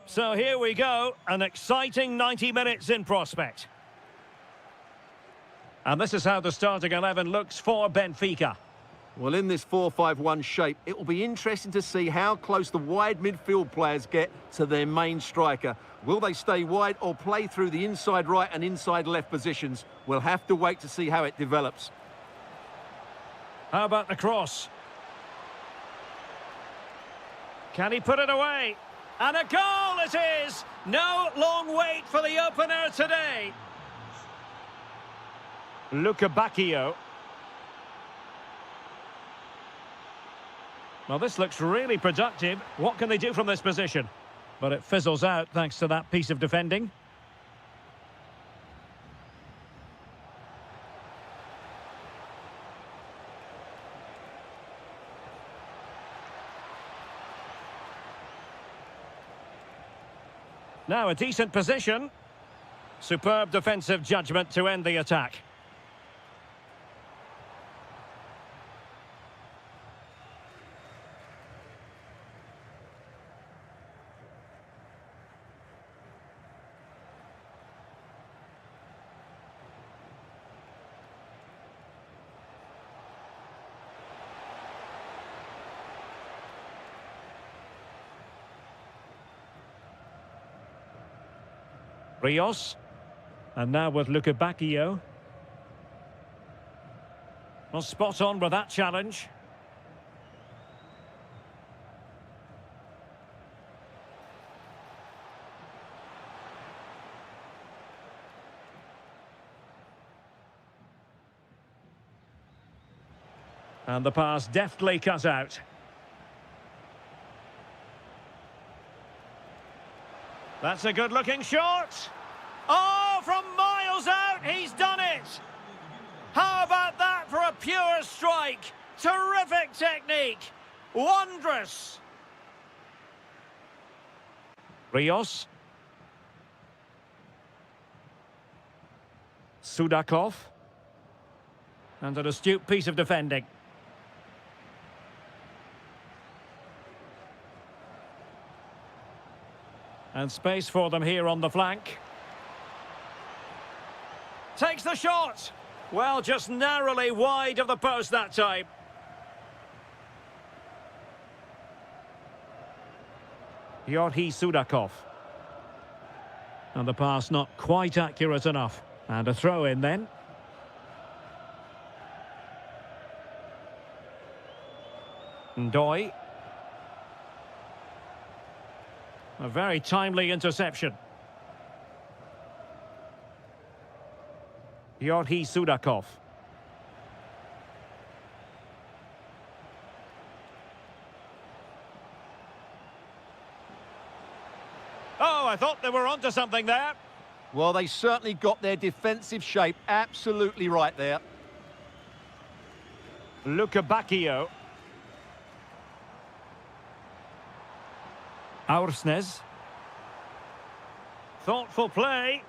So here we go, an exciting 90 minutes in prospect. And this is how the starting 11 looks for Benfica. Well, in this 4-5-1 shape, it will be interesting to see how close the wide midfield players get to their main striker. Will they stay wide or play through the inside right and inside left positions? We'll have to wait to see how it develops. How about the cross? Can he put it away? And a goal it is! No long wait for the opener today. Bacchio. Well, this looks really productive. What can they do from this position? But it fizzles out thanks to that piece of defending. Now a decent position. Superb defensive judgment to end the attack. Rios, and now with Bacchio. Well, spot on with that challenge. And the pass deftly cut out. That's a good-looking shot. Oh, from miles out, he's done it. How about that for a pure strike? Terrific technique. Wondrous. Rios. Sudakov. And an astute piece of defending. And space for them here on the flank. Takes the shot. Well, just narrowly wide of the post that time. Yorhi Sudakov. And the pass not quite accurate enough. And a throw in then. Ndoi. A very timely interception. Yorhi Sudakov. Oh, I thought they were onto something there. Well, they certainly got their defensive shape absolutely right there. Bacchio. Aursnes. Thoughtful play.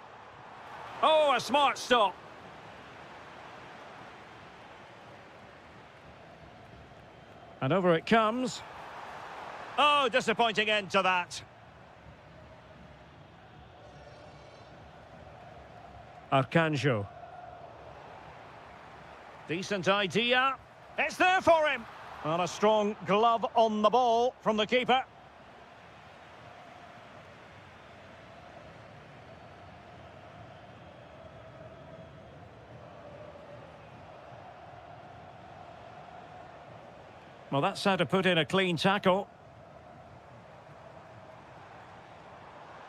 Oh, a smart stop. And over it comes. Oh, disappointing end to that. Arcanjo. Decent idea. It's there for him. And a strong glove on the ball from the keeper. Well, that's how to put in a clean tackle.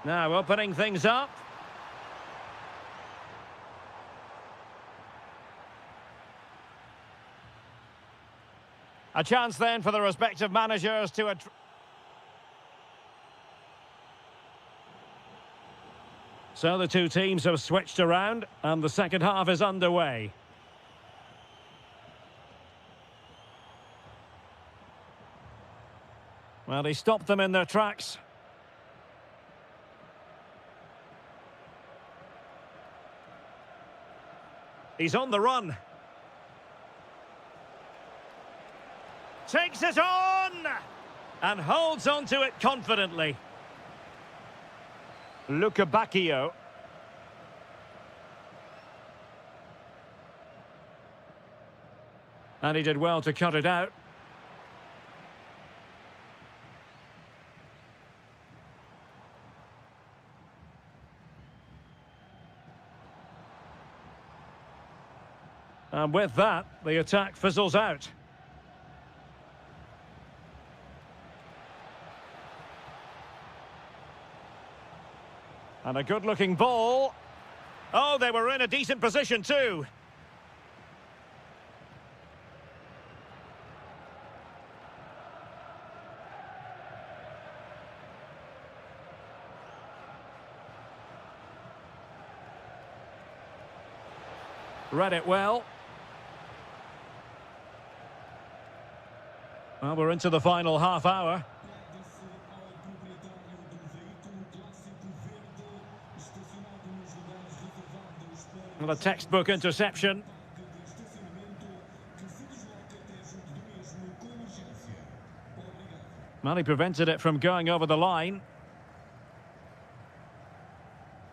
Now opening things up. A chance then for the respective managers to... So the two teams have switched around and the second half is underway. Well, he stopped them in their tracks. He's on the run. Takes it on! And holds on to it confidently. Bacchio. And he did well to cut it out. And with that, the attack fizzles out. And a good-looking ball. Oh, they were in a decent position too. Read it well. Well, we're into the final half hour. Well, a textbook interception. Well, he prevented it from going over the line.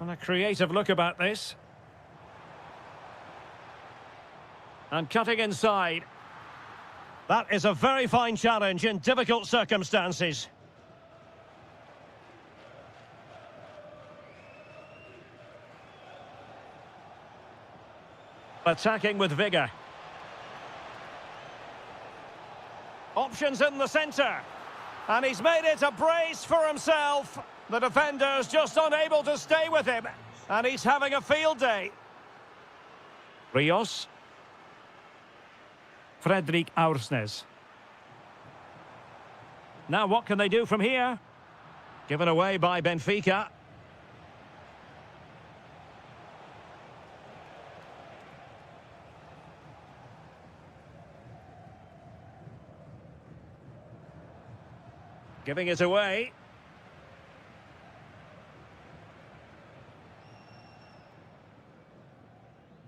And a creative look about this. And cutting inside. That is a very fine challenge in difficult circumstances. Attacking with vigour. Options in the centre. And he's made it a brace for himself. The defender's just unable to stay with him. And he's having a field day. Rios. Fredrik Aursnes. Now what can they do from here? Given away by Benfica. Giving it away.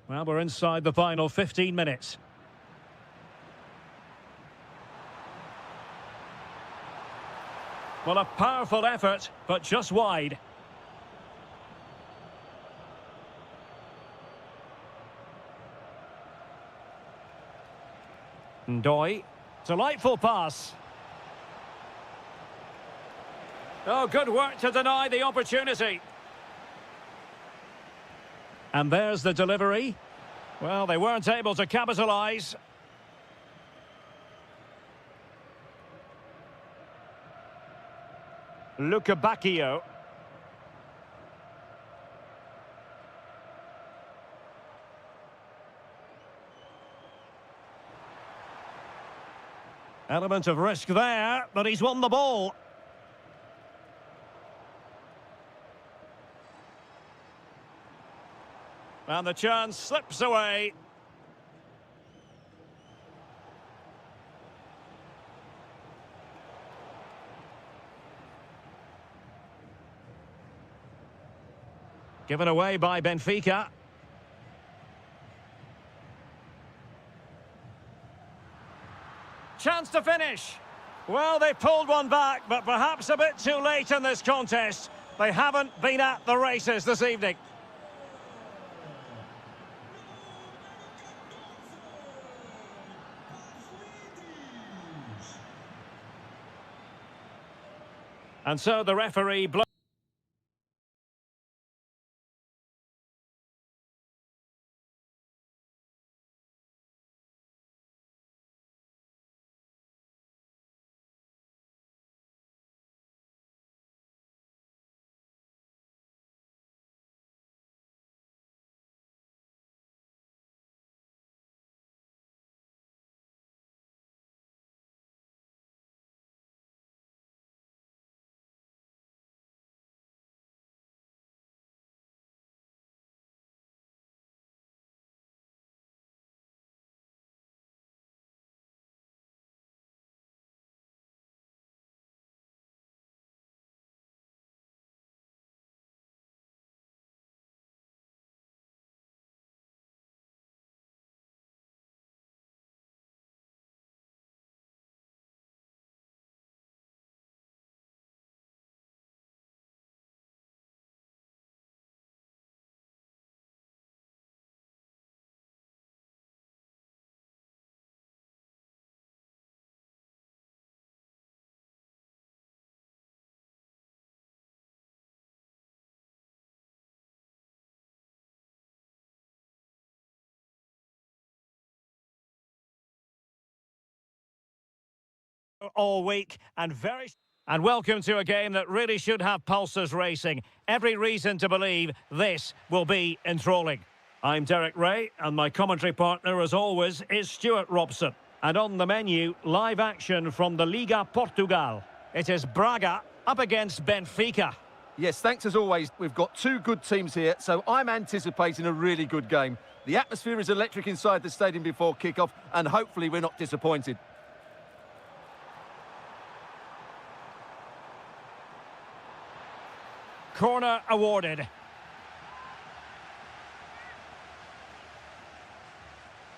Well, we're inside the final 15 minutes. Well, a powerful effort, but just wide. Ndoye. Delightful pass. Oh, good work to deny the opportunity. And there's the delivery. Well, they weren't able to capitalise. Bacchio. Element of risk there, but he's won the ball. And the chance slips away. Given away by Benfica. Chance to finish. Well, they pulled one back, but perhaps a bit too late in this contest. They haven't been at the races this evening. And so the referee blows. all week and welcome to a game that really should have pulses racing. Every reason to believe this will be enthralling. I'm Derek Ray, and my commentary partner, as always, is Stuart Robson. And on the menu, live action from the Liga Portugal. It is Braga up against Benfica. Yes, thanks as always. We've got two good teams here, so I'm anticipating a really good game. The atmosphere is electric inside the stadium before kick-off, and hopefully we're not disappointed. Corner awarded.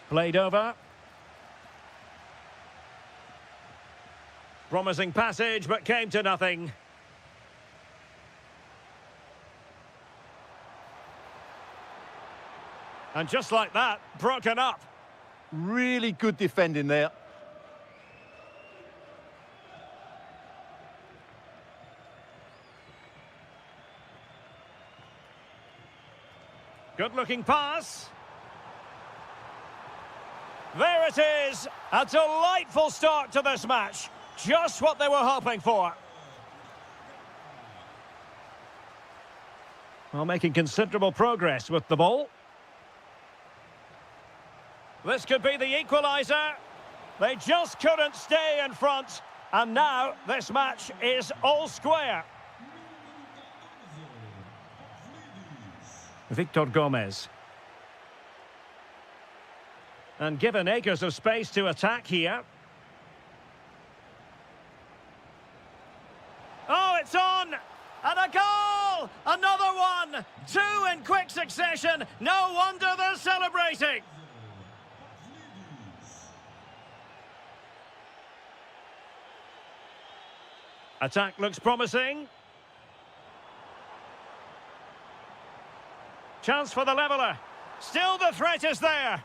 Played over. Promising passage, but came to nothing. And just like that, broken up. Really good defending there. Good-looking pass. There it is. A delightful start to this match. Just what they were hoping for. Well, making considerable progress with the ball. This could be the equaliser. They just couldn't stay in front. And now this match is all square. Victor Gomez. And given acres of space to attack here. Oh, it's on! And a goal! Another one! Two in quick succession. No wonder they're celebrating. Attack looks promising. Chance for the leveller. Still the threat is there.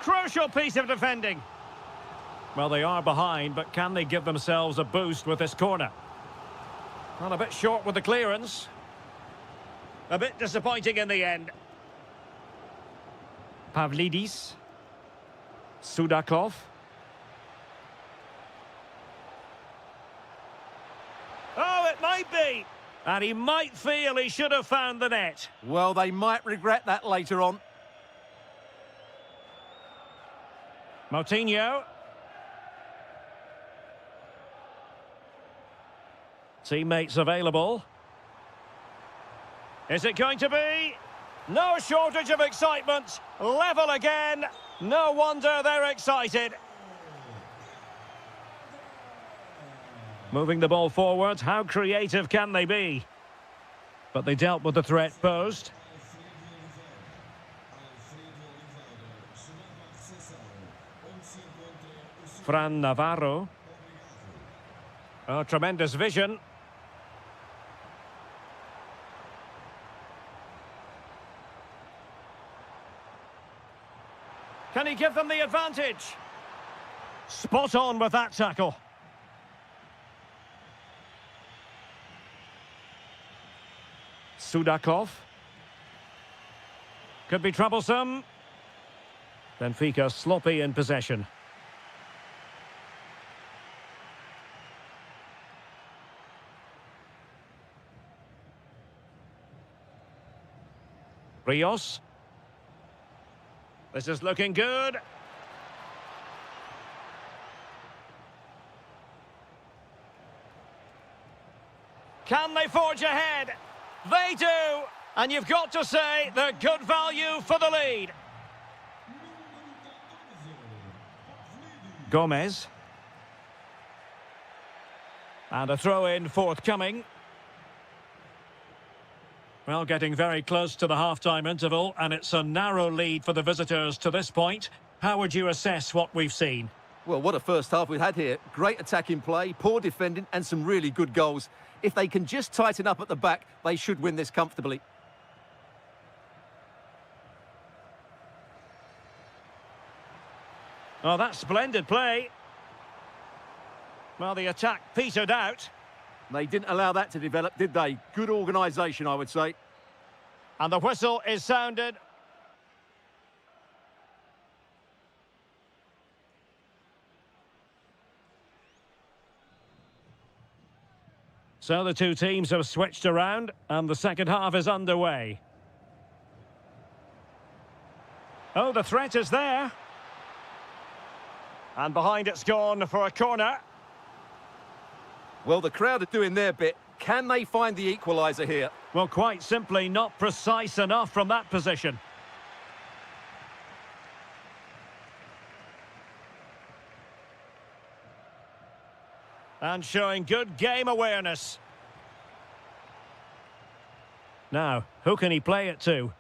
Crucial piece of defending. Well, they are behind, but can they give themselves a boost with this corner? Well, a bit short with the clearance. A bit disappointing in the end. Pavlidis. Sudakov. Oh, it might be. And he might feel he should have found the net. Well, they might regret that later on. Moutinho. Teammates available. Is it going to be? No shortage of excitement. Level again. No wonder they're excited. Moving the ball forward, how creative can they be? But they dealt with the threat posed. Fran Navarro. Oh, tremendous vision. Can he give them the advantage? Spot on with that tackle. Sudakov. Could be troublesome. Benfica sloppy in possession. Rios. This is looking good. Can they forge ahead? They do, and you've got to say they're good value for the lead. Gomez. And a throw-in forthcoming. Well, getting very close to the half-time interval, and it's a narrow lead for the visitors to this point. How would you assess what we've seen? Well, what a first half we've had here. Great attacking play, poor defending, and some really good goals. If they can just tighten up at the back, they should win this comfortably. Oh, that's splendid play. Well, the attack petered out. They didn't allow that to develop, did they? Good organisation, I would say. And the whistle is sounded. So the two teams have switched around and the second half is underway. Oh, the threat is there. And behind it's gone for a corner. Well, the crowd are doing their bit. Can they find the equaliser here? Well, quite simply not precise enough from that position. And showing good game awareness. Now, who can he play it to?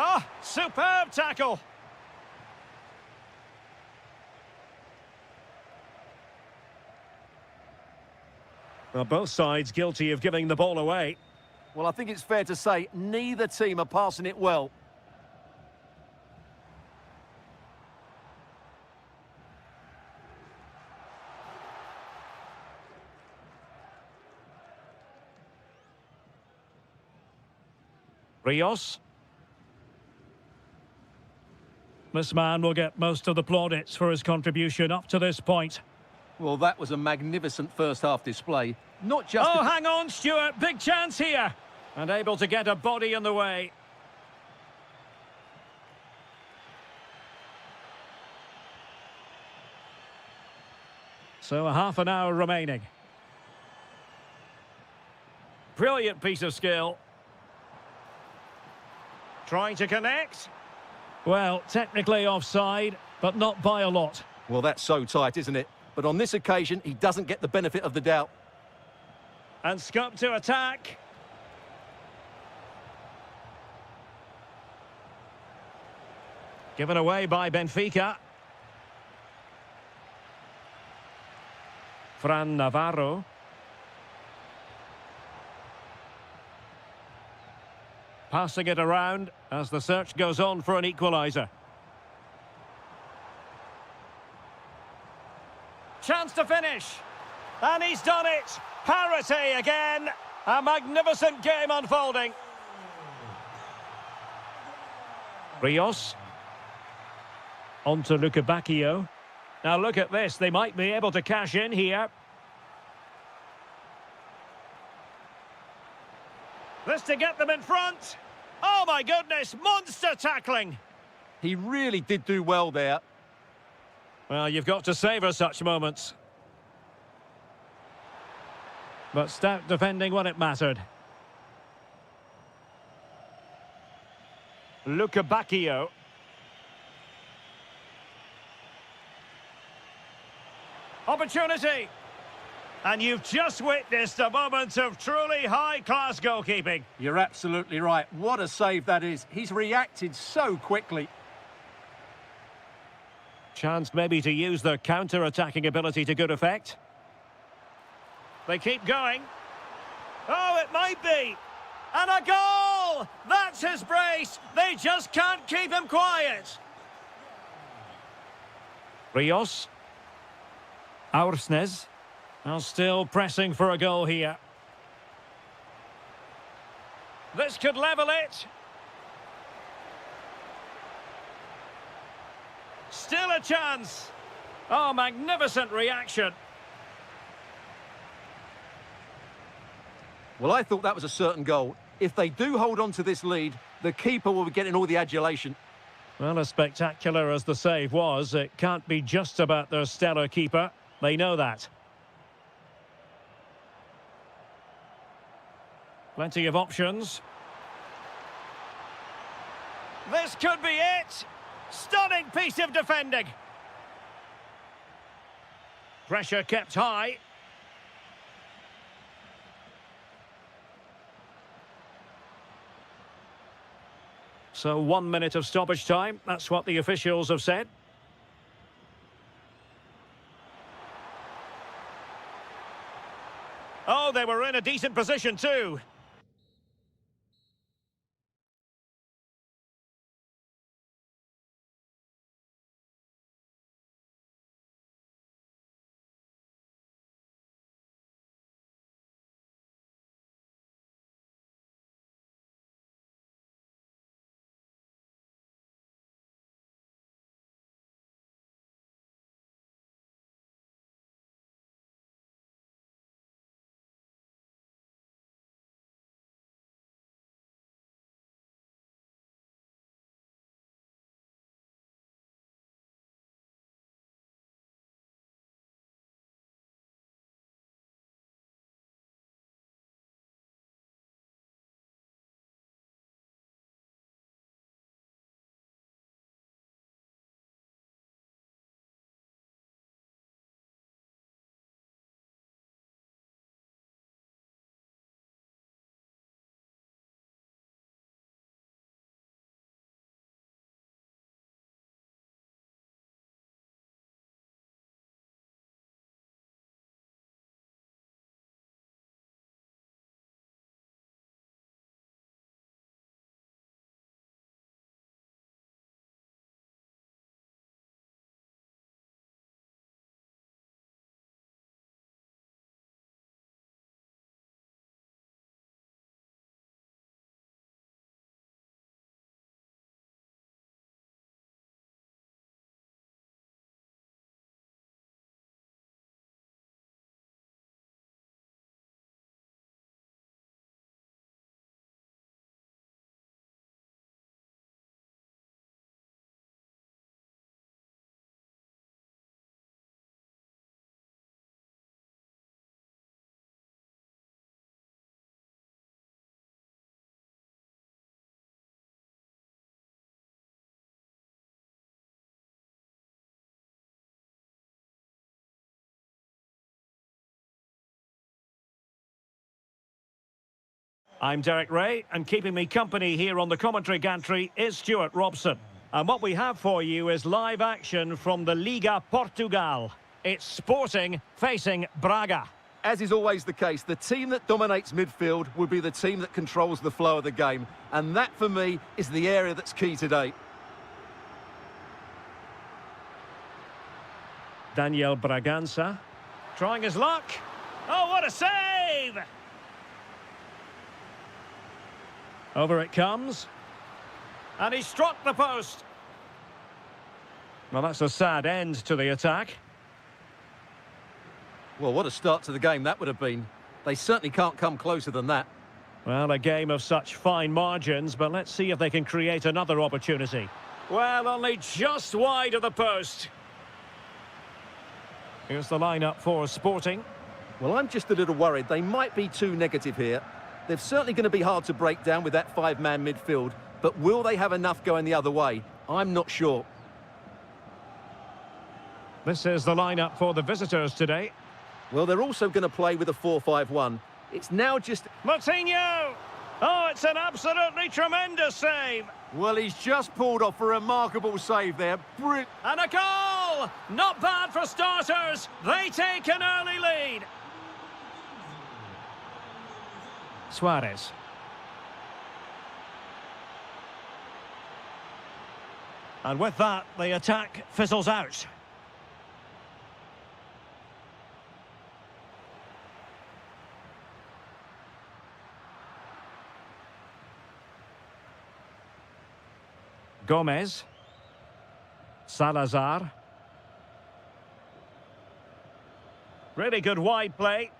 Oh, superb tackle! Well, both sides guilty of giving the ball away. Well, I think it's fair to say neither team are passing it well. Rios. This man will get most of the plaudits for his contribution up to this point. Well, that was a magnificent first-half display. Not just... Oh, hang on, Stuart. Big chance here. And able to get a body in the way. So a half an hour remaining. Brilliant piece of skill. Trying to connect. Well, technically offside, but not by a lot. Well, that's so tight, isn't it? But on this occasion, he doesn't get the benefit of the doubt. And scope to attack. Given away by Benfica. Fran Navarro. Passing it around as the search goes on for an equaliser. Chance to finish. And he's done it. Parity again. A magnificent game unfolding. Rios. On to Bacchio. Now look at this. They might be able to cash in here. This to get them in front. Oh my goodness, monster tackling. He really did do well there. Well, you've got to savour such moments. But stout defending when it mattered. Bacchio. Opportunity. And you've just witnessed a moment of truly high-class goalkeeping. You're absolutely right. What a save that is. He's reacted so quickly. Chance maybe to use their counter-attacking ability to good effect. They keep going. Oh, it might be. And a goal! That's his brace. They just can't keep him quiet. Rios. Aursnes. Now still pressing for a goal here. This could level it. Still a chance. Oh, magnificent reaction. Well, I thought that was a certain goal. If they do hold on to this lead, the keeper will be getting all the adulation. Well, as spectacular as the save was, it can't be just about their stellar keeper. They know that. Plenty of options. This could be it. Stunning piece of defending. Pressure kept high. So 1 minute of stoppage time. That's what the officials have said. Oh, they were in a decent position too. I'm Derek Ray, and keeping me company here on the commentary gantry is Stuart Robson. And what we have for you is live action from the Liga Portugal. It's Sporting facing Braga. As is always the case, the team that dominates midfield will be the team that controls the flow of the game. And that, for me, is the area that's key today. Daniel Bragança trying his luck. Oh, what a save! Over it comes. And he struck the post. Well, that's a sad end to the attack. Well, what a start to the game that would have been. They certainly can't come closer than that. Well, a game of such fine margins, but let's see if they can create another opportunity. Well, only just wide of the post. Here's the lineup for Sporting. Well, I'm just a little worried. They might be too negative here. They're certainly going to be hard to break down with that five-man midfield, but will they have enough going the other way? I'm not sure. This is the lineup for the visitors today. Well, they're also going to play with a 4-5-1. It's now just... Moutinho! Oh, it's an absolutely tremendous save. Well, he's just pulled off a remarkable save there. And a goal! Not bad for starters. They take an early lead. Suarez. And with that, the attack fizzles out. Gomez. Salazar. Really good wide play.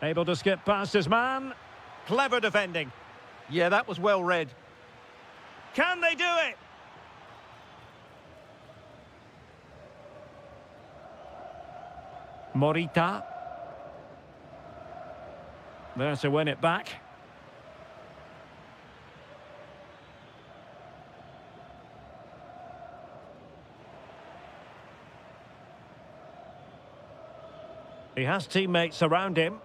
Able to skip past his man. Clever defending. Yeah, that was well read. Can they do it? Morita. There to win it back. He has teammates around him.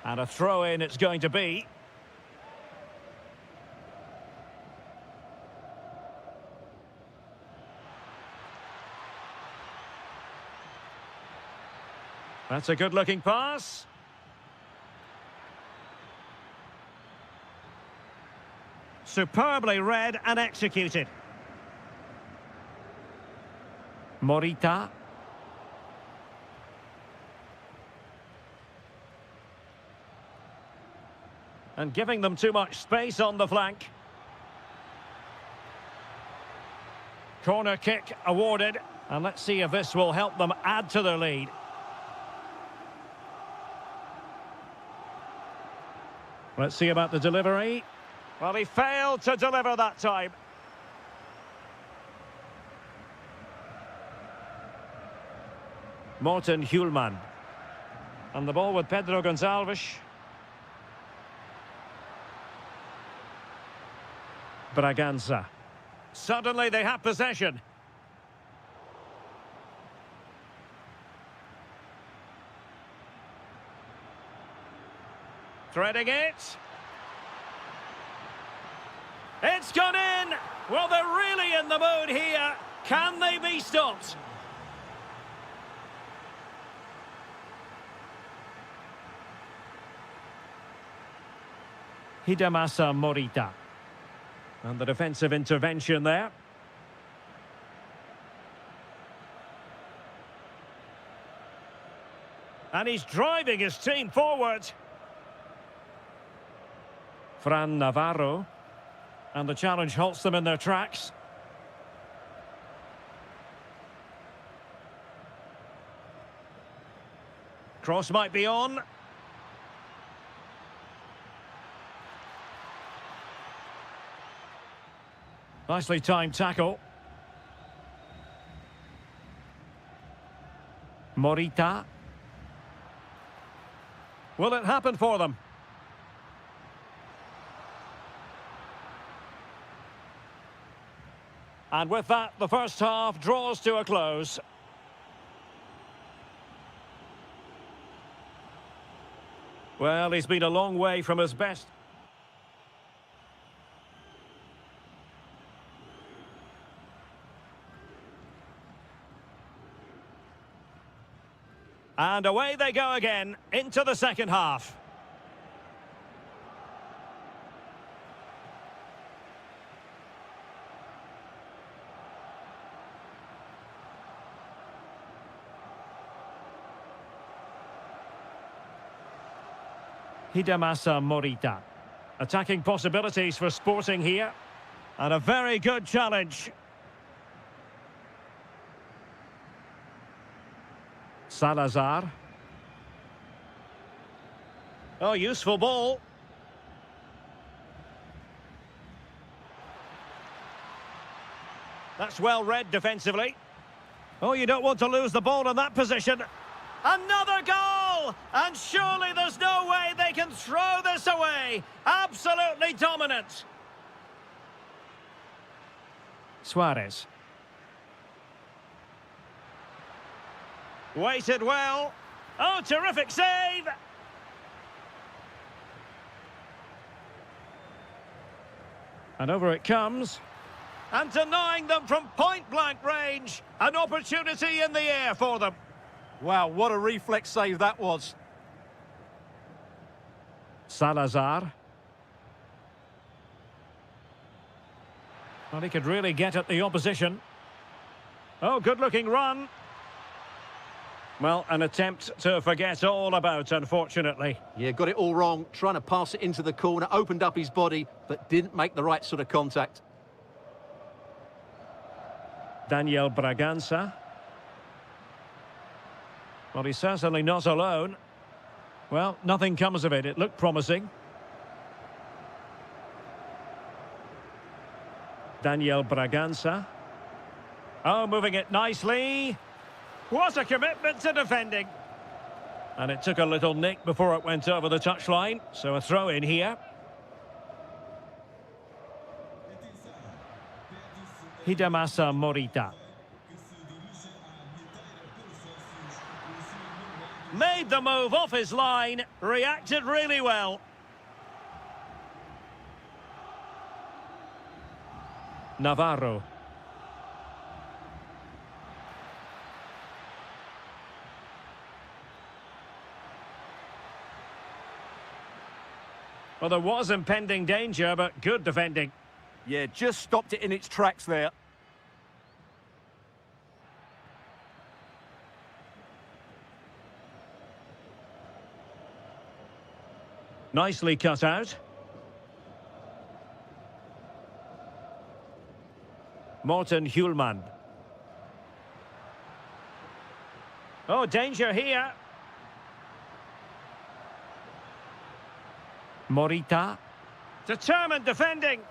And a throw-in it's going to be. That's a good-looking pass. Superbly read and executed. Morita. And giving them too much space on the flank. Corner kick awarded. And let's see if this will help them add to their lead. Let's see about the delivery. Well, he failed to deliver that time. Morten Hjulman. And the ball with Pedro Gonçalves. Bragança. Suddenly they have possession. Threading it. It's gone in. Well, they're really in the mood here. Can they be stopped? Hidemasa Morita. And the defensive intervention there. And he's driving his team forward. Fran Navarro. And the challenge halts them in their tracks. Cross might be on. Nicely timed tackle. Morita. Will it happen for them? And with that, the first half draws to a close. Well, he's been a long way from his best. And away they go again into the second half. Hidemasa Morita. Attacking possibilities for Sporting here. And a very good challenge. Salazar. Oh, useful ball. That's well read defensively. Oh, you don't want to lose the ball in that position. Another goal! And surely there's no way they can throw this away. Absolutely dominant. Suarez. Waited well. Oh, terrific save! And over it comes. And denying them from point-blank range. An opportunity in the air for them. Wow, what a reflex save that was. Salazar. Well, he could really get at the opposition. Oh, good-looking run. Well, an attempt to forget all about, unfortunately. Yeah, got it all wrong. Trying to pass it into the corner, opened up his body, but didn't make the right sort of contact. Daniel Bragança. Well, he's certainly not alone. Well, nothing comes of it. It looked promising. Daniel Bragança. Oh, moving it nicely. What a commitment to defending. And it took a little nick before it went over the touchline. So a throw in here. Hidemasa Morita. Made the move off his line. Reacted really well. Navarro. Well, there was impending danger, but good defending. Yeah, just stopped it in its tracks there. Nicely cut out. Morten Hjulmand. Oh, danger here. Morita. Determined defending.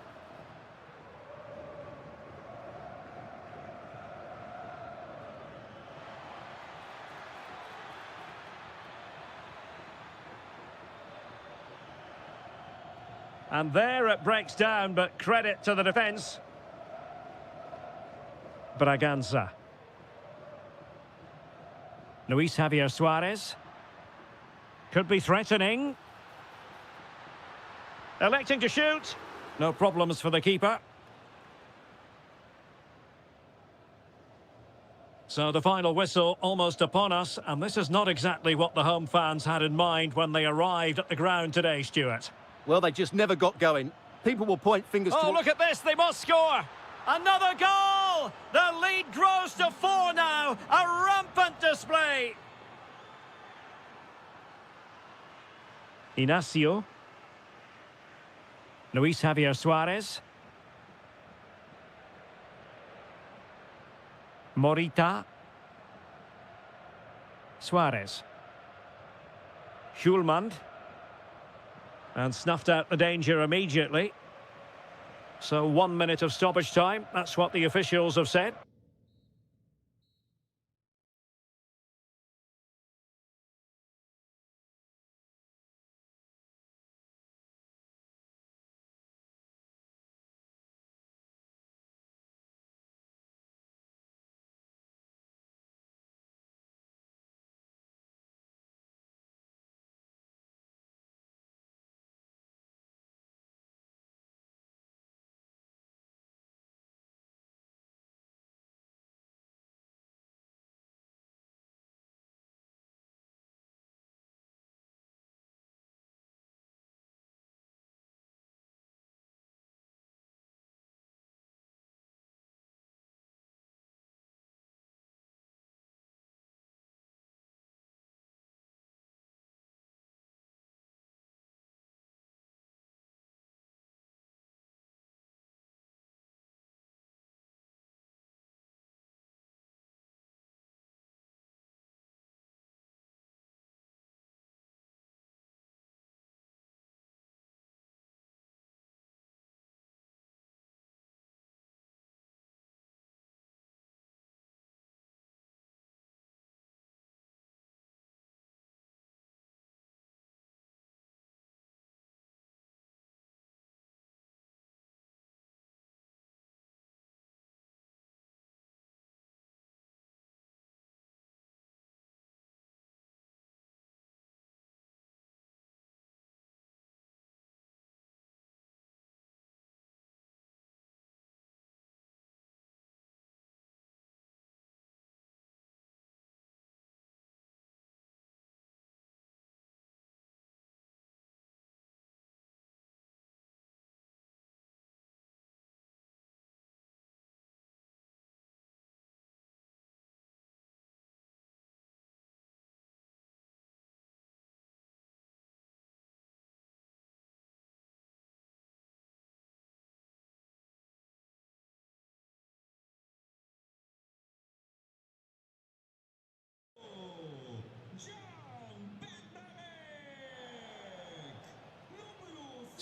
And there it breaks down, but credit to the defence. Bragança. Luis Javier Suarez. Could be threatening. Electing to shoot. No problems for the keeper. So the final whistle almost upon us, and this is not exactly what the home fans had in mind when they arrived at the ground today, Stuart. Well, they just never got going. People will point fingers Oh, to... look at this, they must score! Another goal! The lead grows to 4 now. A rampant display. Inacio. Luis Javier Suarez. Morita. Suarez. Hjulmand. And snuffed out the danger immediately. So 1 minute of stoppage time. That's what the officials have said.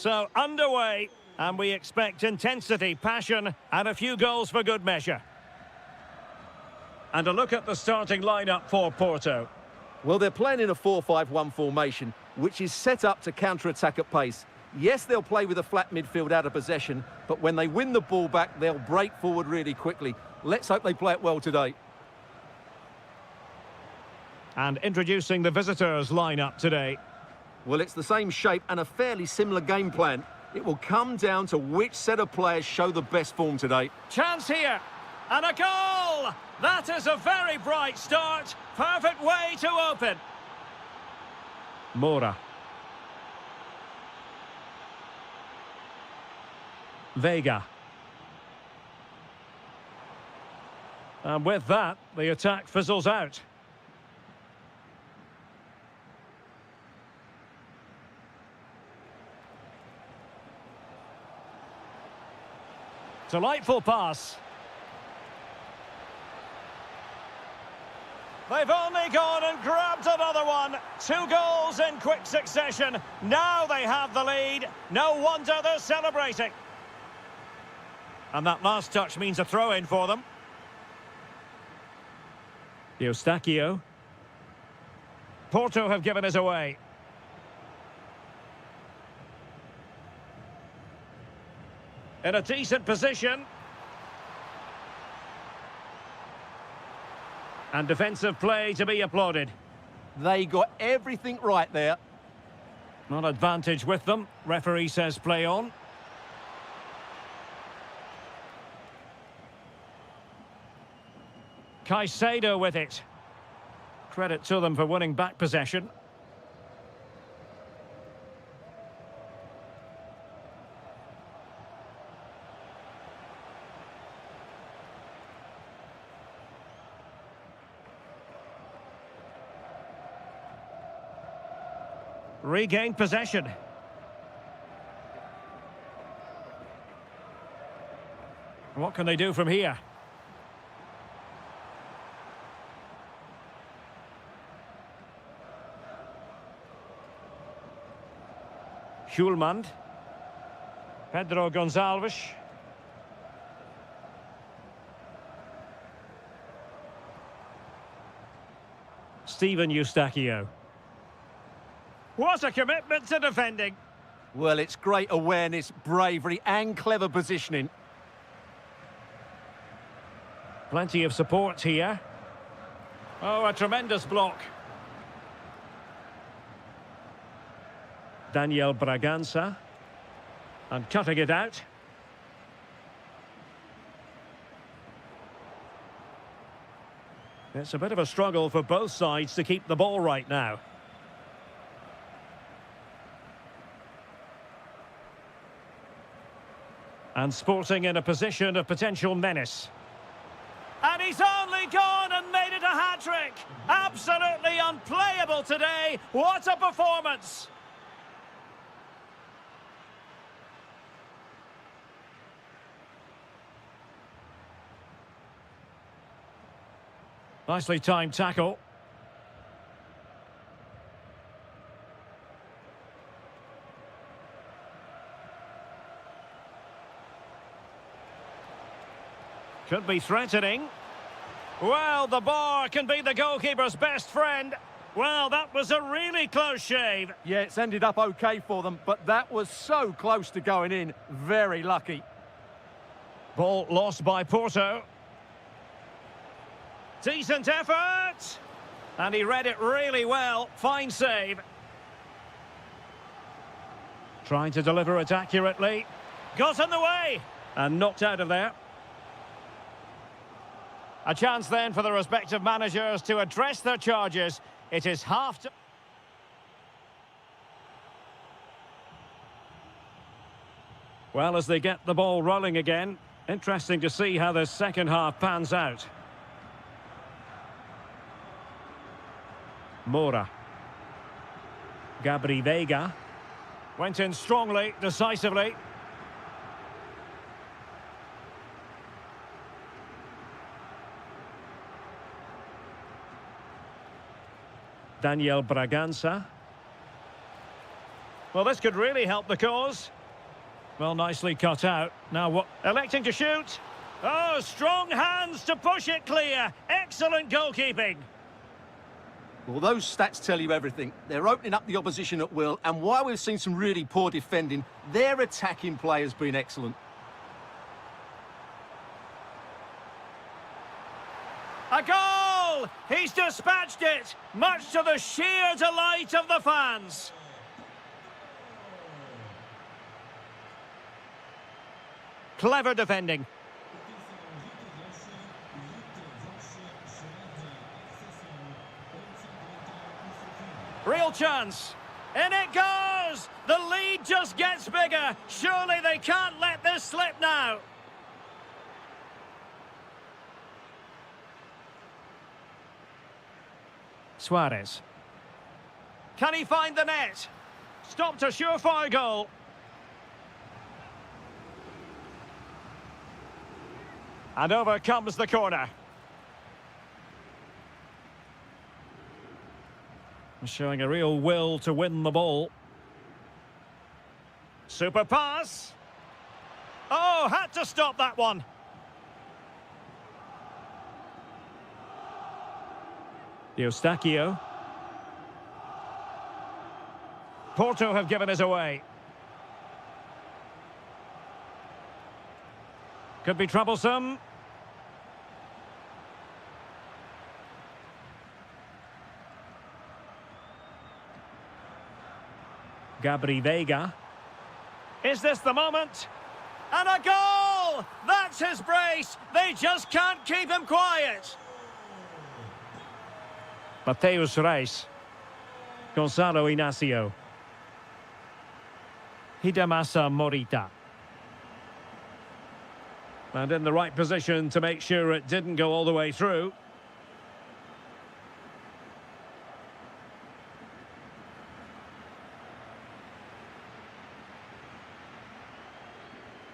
So, underway, and we expect intensity, passion, and a few goals for good measure. And a look at the starting lineup for Porto. Well, they're playing in a 4-5-1 formation, which is set up to counter-attack at pace. Yes, they'll play with a flat midfield out of possession, but when they win the ball back, they'll break forward really quickly. Let's hope they play it well today. And introducing the visitors' lineup today. Well, it's the same shape and a fairly similar game plan. It will come down to which set of players show the best form today. Chance here, and a goal! That is a very bright start. Perfect way to open. Moura. Vega. And with that, the attack fizzles out. Delightful pass. They've only gone and grabbed another one. 2 goals in quick succession. Now they have the lead. No wonder they're celebrating. And that last touch means a throw-in for them. Eustáquio. Porto have given us away. In a decent position. And defensive play to be applauded. They got everything right there. Not advantage with them. Referee says play on. Caicedo with it. Credit to them for winning back possession. Regained possession. What can they do from here? Schulman. Pedro Gonçalves. Steven Eustáquio. What a commitment to defending. Well, it's great awareness, bravery and clever positioning. Plenty of support here. Oh, a tremendous block. Daniel Bragança. And cutting it out. It's a bit of a struggle for both sides to keep the ball right now. And Sporting in a position of potential menace. And he's only gone and made it a hat-trick. Absolutely unplayable today. What a performance. Nicely timed tackle. Could be threatening. Well, the bar can be the goalkeeper's best friend. Well, that was a really close shave. Yeah, it's ended up okay for them, but that was so close to going in. Very lucky. Ball lost by Porto. Decent effort. And he read it really well. Fine save. Trying to deliver it accurately. Got in the way. And knocked out of there. A chance then for the respective managers to address their charges. It is half to... Well, as they get the ball rolling again, interesting to see how the second half pans out. Moura. Gabri Vega. Went in strongly, decisively. Daniel Bragança. Well, this could really help the cause. Well, nicely cut out. Now what? Electing to shoot. Oh, strong hands to push it clear. Excellent goalkeeping. Well, those stats tell you everything. They're opening up the opposition at will, and while we've seen some really poor defending, their attacking play has been excellent. A goal! He's dispatched it, much to the sheer delight of the fans. Clever defending. Real chance. In it goes! The lead just gets bigger. Surely they can't let this slip now. Suarez. Can he find the net? Stopped a surefire goal. And over comes the corner. Showing a real will to win the ball. Super pass. Oh, had to stop that one. Eustáquio. Porto have given us away. Could be troublesome. Gabri Veiga. Is this the moment? And a goal! That's his brace. They just can't keep him quiet. Mateus Reis. Gonzalo Inacio. Hidemasa Morita. And in the right position to make sure it didn't go all the way through.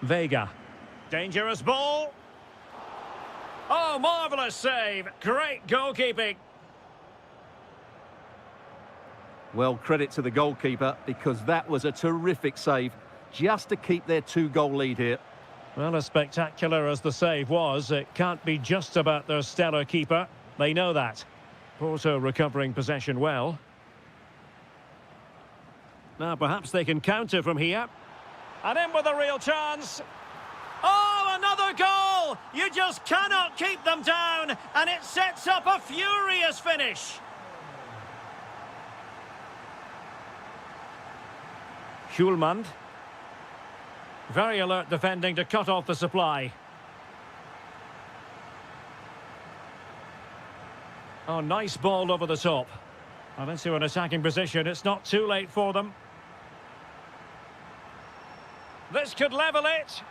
Veiga. Dangerous ball. Oh, marvellous save. Great goalkeeping. Well, credit to the goalkeeper, because that was a terrific save, just to keep their 2-goal lead here. Well, as spectacular as the save was, it can't be just about their stellar keeper. They know that. Porto recovering possession well. Now, perhaps they can counter from here. And in with a real chance. Oh, another goal! You just cannot keep them down, and it sets up a furious finish. Schulman. Very alert defending to cut off the supply. Oh, nice ball over the top. Well, into an attacking position. It's not too late for them. This could level it.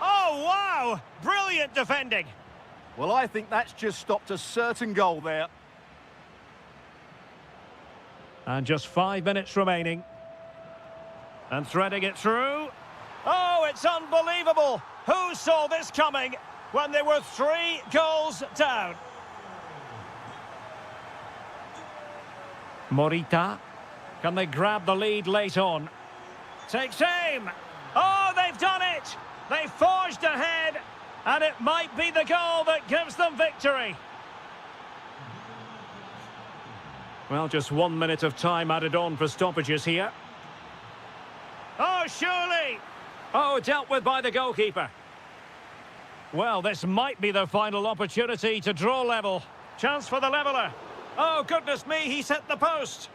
Oh, wow! Brilliant defending. Well, I think that's just stopped a certain goal there. And just 5 minutes remaining. And threading it through. Oh, it's unbelievable. Who saw this coming when they were 3 goals down? Morita. Can they grab the lead late on? Takes aim. Oh, they've done it. They forged ahead. And it might be the goal that gives them victory. Well, just 1 minute of time added on for stoppages here. Oh, surely. Oh, dealt with by the goalkeeper. Well, this might be the final opportunity to draw level. Chance for the leveller. Oh, goodness me, he's hit the post.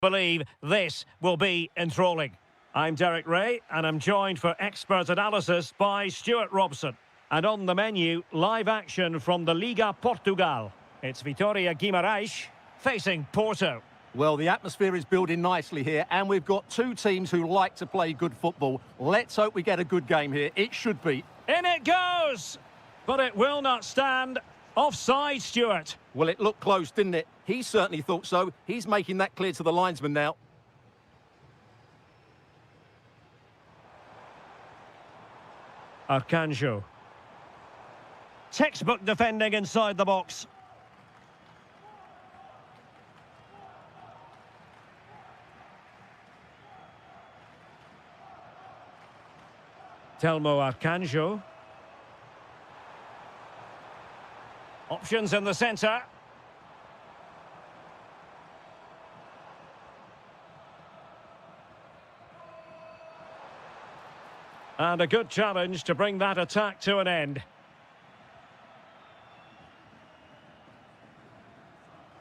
Believe this will be enthralling. I'm Derek Ray, and I'm joined for expert analysis by Stuart Robson. And on the menu, live action from the Liga Portugal. It's Vitória Guimarães facing Porto. Well, the atmosphere is building nicely here, and we've got two teams who like to play good football. Let's hope we get a good game here. It should be. In it goes! But it will not stand. Offside, Stuart. Well, it looked close, didn't it? He certainly thought so. He's making that clear to the linesman now. Arcanjo. Textbook defending inside the box. Telmo Arcanjo. Options in the centre. And a good challenge to bring that attack to an end.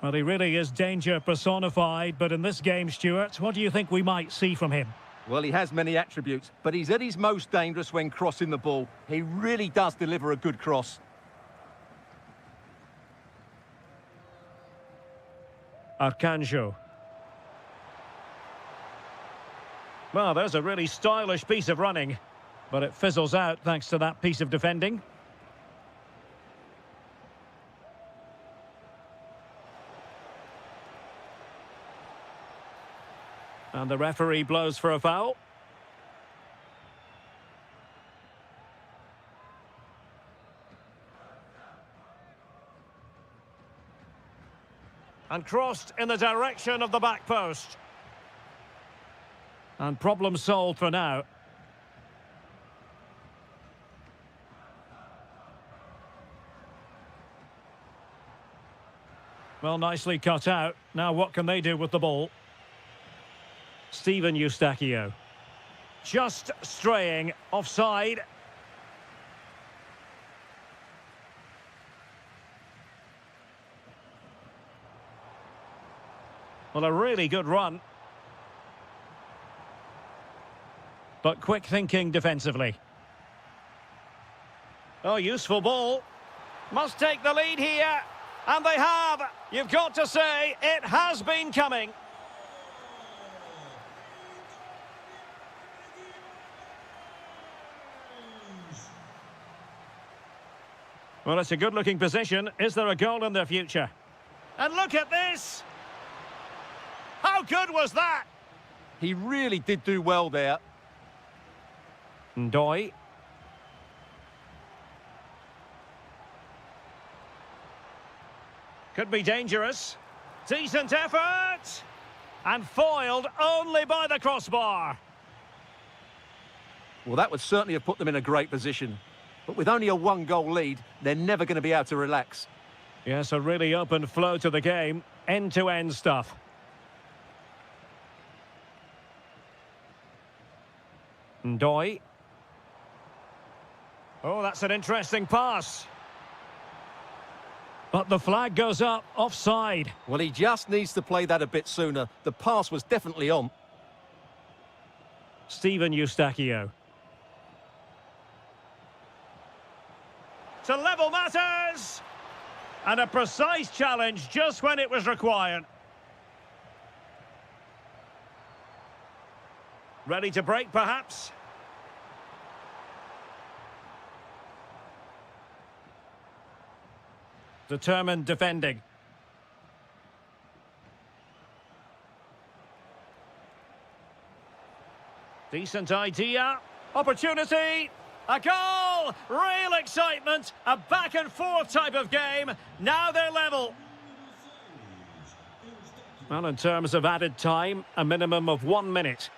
Well, he really is danger personified, but in this game, Stuart, what do you think we might see from him? Well, he has many attributes, but he's at his most dangerous when crossing the ball. He really does deliver a good cross. Arcanjo. Well, there's a really stylish piece of running, but it fizzles out thanks to that piece of defending. And the referee blows for a foul. And crossed in the direction of the back post. And problem solved for now. Well, nicely cut out. Now what can they do with the ball? Steven Eustáquio. Just straying offside. Well, a really good run. But quick thinking defensively. Oh, useful ball. Must take the lead here. And they have. You've got to say, it has been coming. Well, it's a good-looking position. Is there a goal in their future? And look at this! How good was that? He really did do well there. Ndoi. Could be dangerous. Decent effort! And foiled only by the crossbar. Well, that would certainly have put them in a great position. But with only a one-goal lead, they're never going to be able to relax. Yes, a really open flow to the game. End-to-end stuff. Ndoi. Oh, that's an interesting pass. But the flag goes up, offside. Well, he just needs to play that a bit sooner. The pass was definitely on. Steven Eustáquio. To level matters! And a precise challenge just when it was required. Ready to break, perhaps? Determined defending. Decent idea. Opportunity. A goal! Real excitement. A back-and-forth type of game. Now they're level. Well, in terms of added time, a minimum of 1 minute.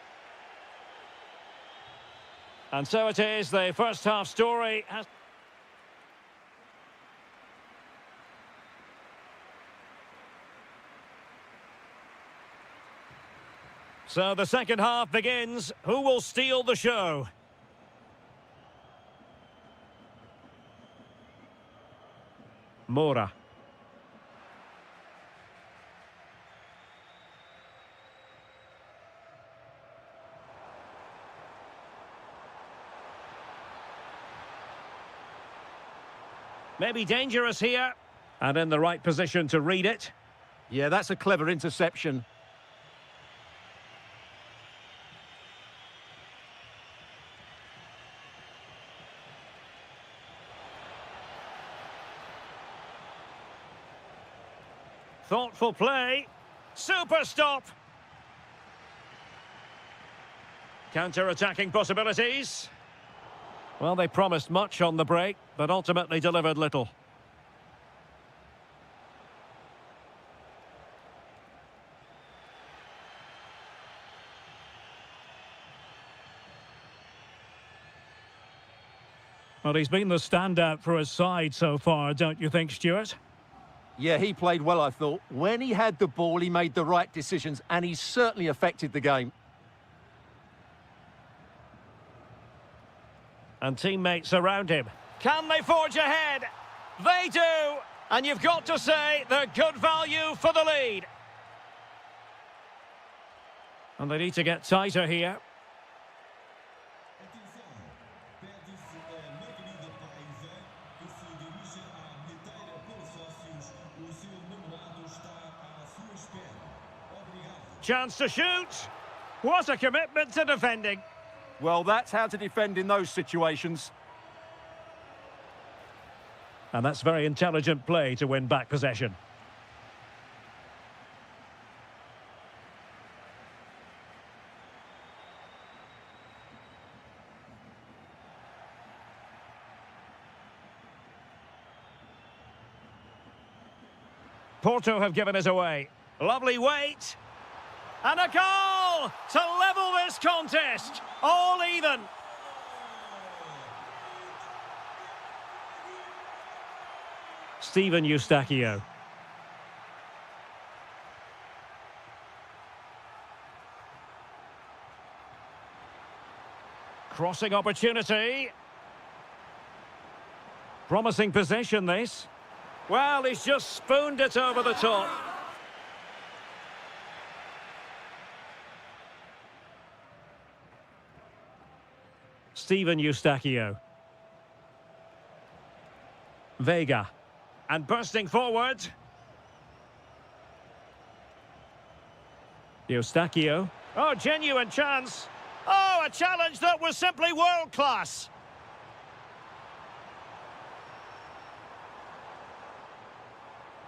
And so it is, the first half story has... So the second half begins. Who will steal the show? Moura. Maybe dangerous here. And in the right position to read it. Yeah, that's a clever interception. Thoughtful play. Super stop. Counter-attacking possibilities. Well, they promised much on the break, but ultimately delivered little. Well, he's been the standout for his side so far, don't you think, Stuart? Yeah, he played well, I thought. When he had the ball, he made the right decisions, and he certainly affected the game. And teammates around him. Can they forge ahead? They do! And you've got to say they're good value for the lead. And they need to get tighter here. Chance to shoot. What a commitment to defending. Well, that's how to defend in those situations. And that's very intelligent play to win back possession. Porto have given us away. Lovely weight. And a goal to level this contest. All even. Steven Eustachio. Crossing opportunity. Promising possession, this. Well, he's just spooned it over the top. Steven Eustachio. Vega. And bursting forward. Eustachio. Oh, genuine chance. Oh, a challenge that was simply world-class.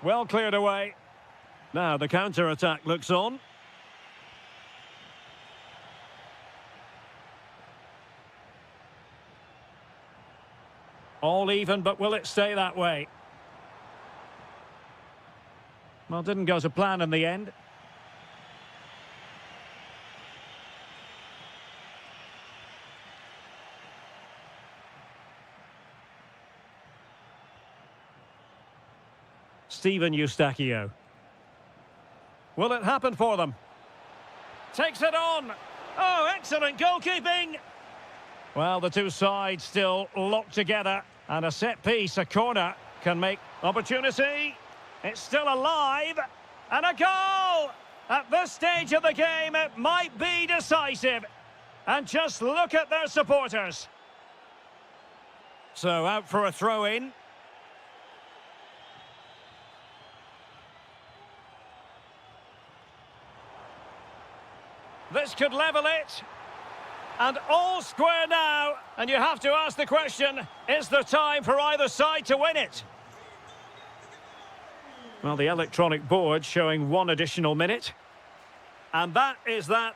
Well cleared away. Now the counter-attack looks on. All even, but will it stay that way? Well, didn't go to plan in the end. Steven Eustachio. Will it happen for them? Takes it on. Oh, excellent goalkeeping. Well, the two sides still locked together. And a set piece, a corner, can make opportunity. It's still alive. And a goal! At this stage of the game, it might be decisive. And just look at their supporters. So out for a throw-in. This could level it. And all square now. And you have to ask the question, is there time for either side to win it? Well, the electronic board showing one additional minute. And that is that.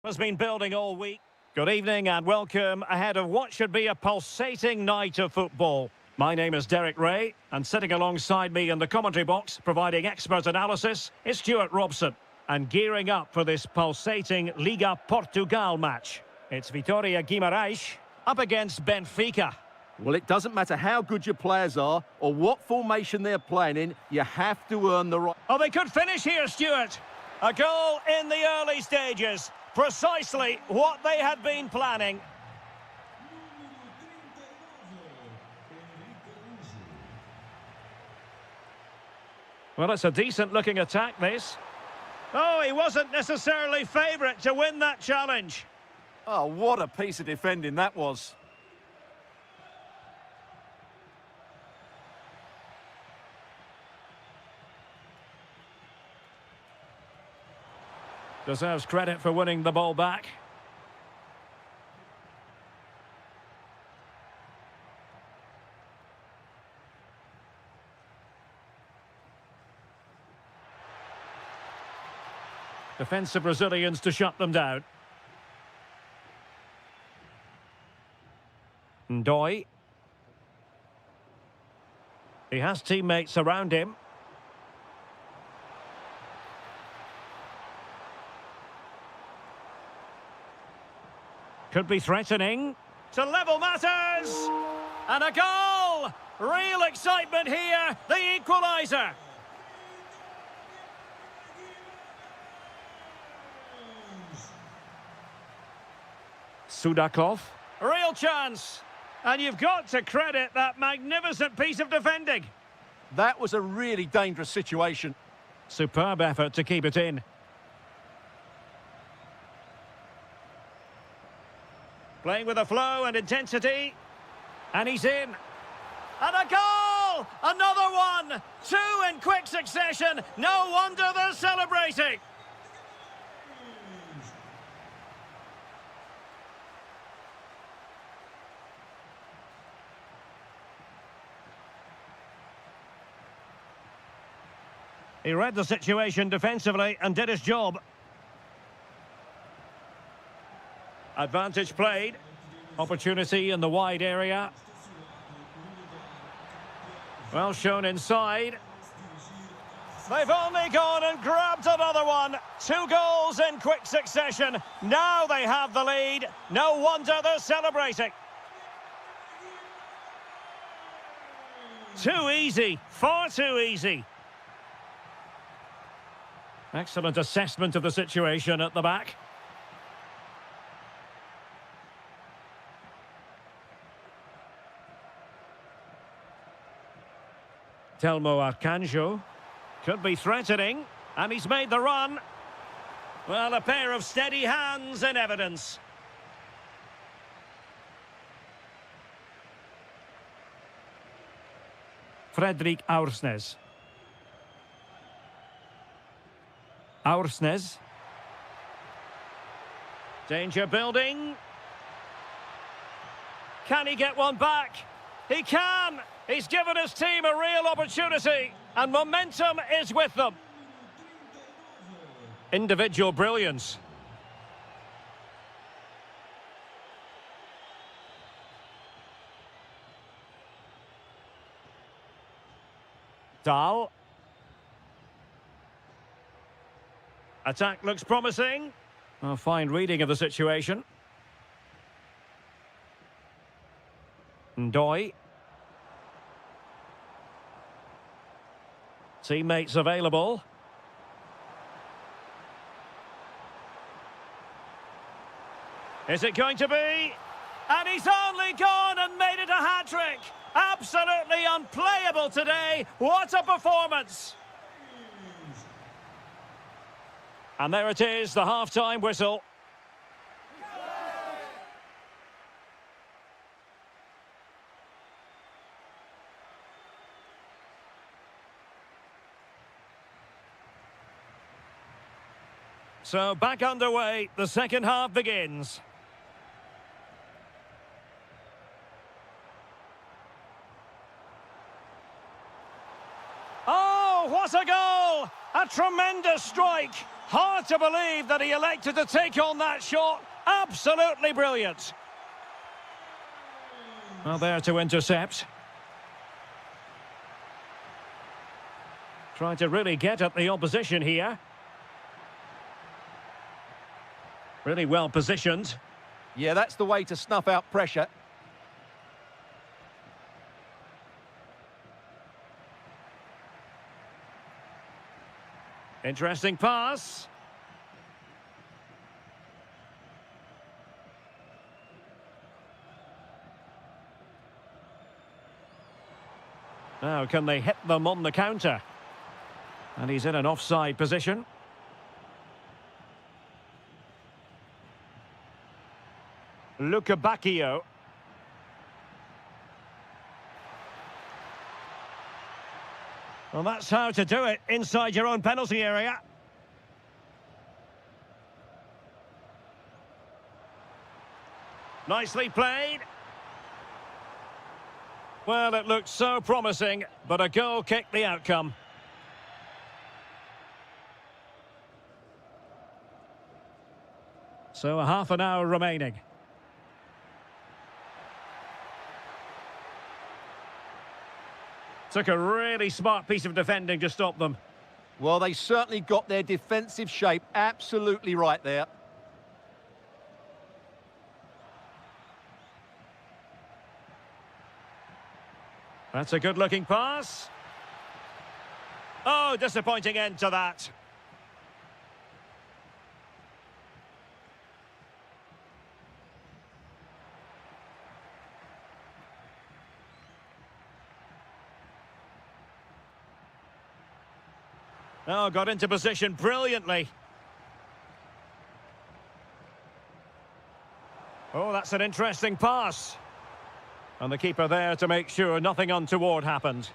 Has been building all week. Good evening and welcome ahead of what should be a pulsating night of football. My name is Derek Ray, and sitting alongside me in the commentary box, providing expert analysis, is Stuart Robson. And gearing up for this pulsating Liga Portugal match, it's Vitória Guimarães up against Benfica. Well, it doesn't matter how good your players are or what formation they're playing in, you have to earn the right. Oh, they could finish here, Stuart. A goal in the early stages. Precisely what they had been planning. Well, it's a decent-looking attack, this. Oh, he wasn't necessarily favourite to win that challenge. Oh, what a piece of defending that was. Deserves credit for winning the ball back. Defensive Brazilians to shut them down. Ndoi. He has teammates around him. Could be threatening to level matters. And a goal! Real excitement here, the equaliser. Sudakov. Real chance. And you've got to credit that magnificent piece of defending. That was a really dangerous situation. Superb effort to keep it in. Playing with a flow and intensity. And he's in. And a goal! Another one! Two in quick succession. No wonder they're celebrating. He read the situation defensively and did his job. Advantage played. Opportunity in the wide area. Well shown inside. They've only gone and grabbed another one. 2 goals in quick succession. Now they have the lead. No wonder they're celebrating. Too easy. Far too easy. Excellent assessment of the situation at the back. Telmo Arcanjo could be threatening, and he's made the run. Well, a pair of steady hands in evidence. Fredrik Aursnes. Aursnes. Danger building. Can he get one back? He can! He's given his team a real opportunity, and momentum is with them. Individual brilliance. Dahl. Attack looks promising. A fine reading of the situation. Ndoi. Teammates available. Is it going to be? And he's only gone and made it a hat-trick. Absolutely unplayable today. What a performance. And there it is, the half-time whistle. So back underway, the second half begins. Oh, what a goal! A tremendous strike! Hard to believe that he elected to take on that shot. Absolutely brilliant. Well, there to intercept. Trying to really get at the opposition here. Really well positioned. Yeah, that's the way to snuff out pressure. Interesting pass. Now, can they hit them on the counter? And he's in an offside position. Bacchio. Well, that's how to do it inside your own penalty area. Nicely played. Well, it looked so promising, but a goal kicked the outcome. So a half an hour remaining. Took a really smart piece of defending to stop them. Well, they certainly got their defensive shape absolutely right there. That's a good-looking pass. Oh, disappointing end to that. Oh, got into position brilliantly. Oh, that's an interesting pass. And the keeper there to make sure nothing untoward happened.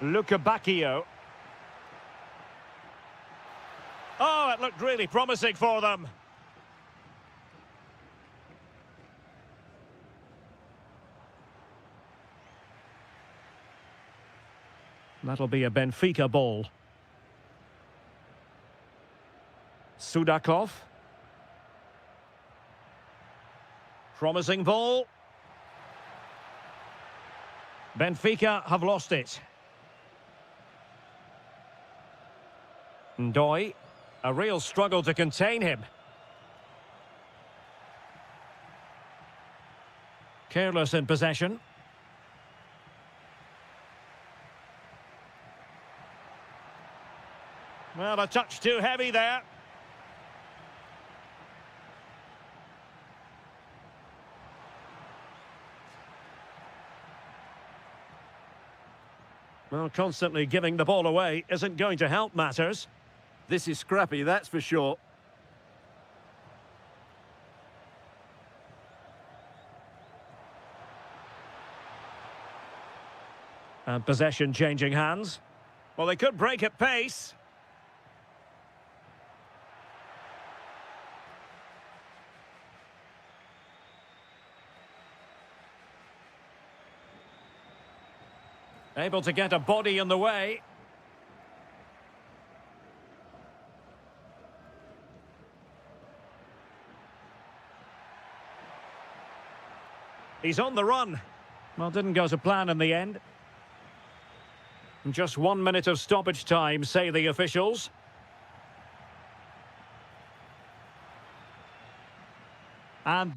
Bacchio. Oh, it looked really promising for them. That'll be a Benfica ball. Sudakov. Promising ball. Benfica have lost it. Ndoi. A real struggle to contain him. Careless in possession. Well, a touch too heavy there. Well, constantly giving the ball away isn't going to help matters. This is scrappy, that's for sure. And possession changing hands. Well, they could break at pace. Able to get a body in the way. He's on the run. Well, didn't go to plan in the end. Just 1 minute of stoppage time, say the officials. And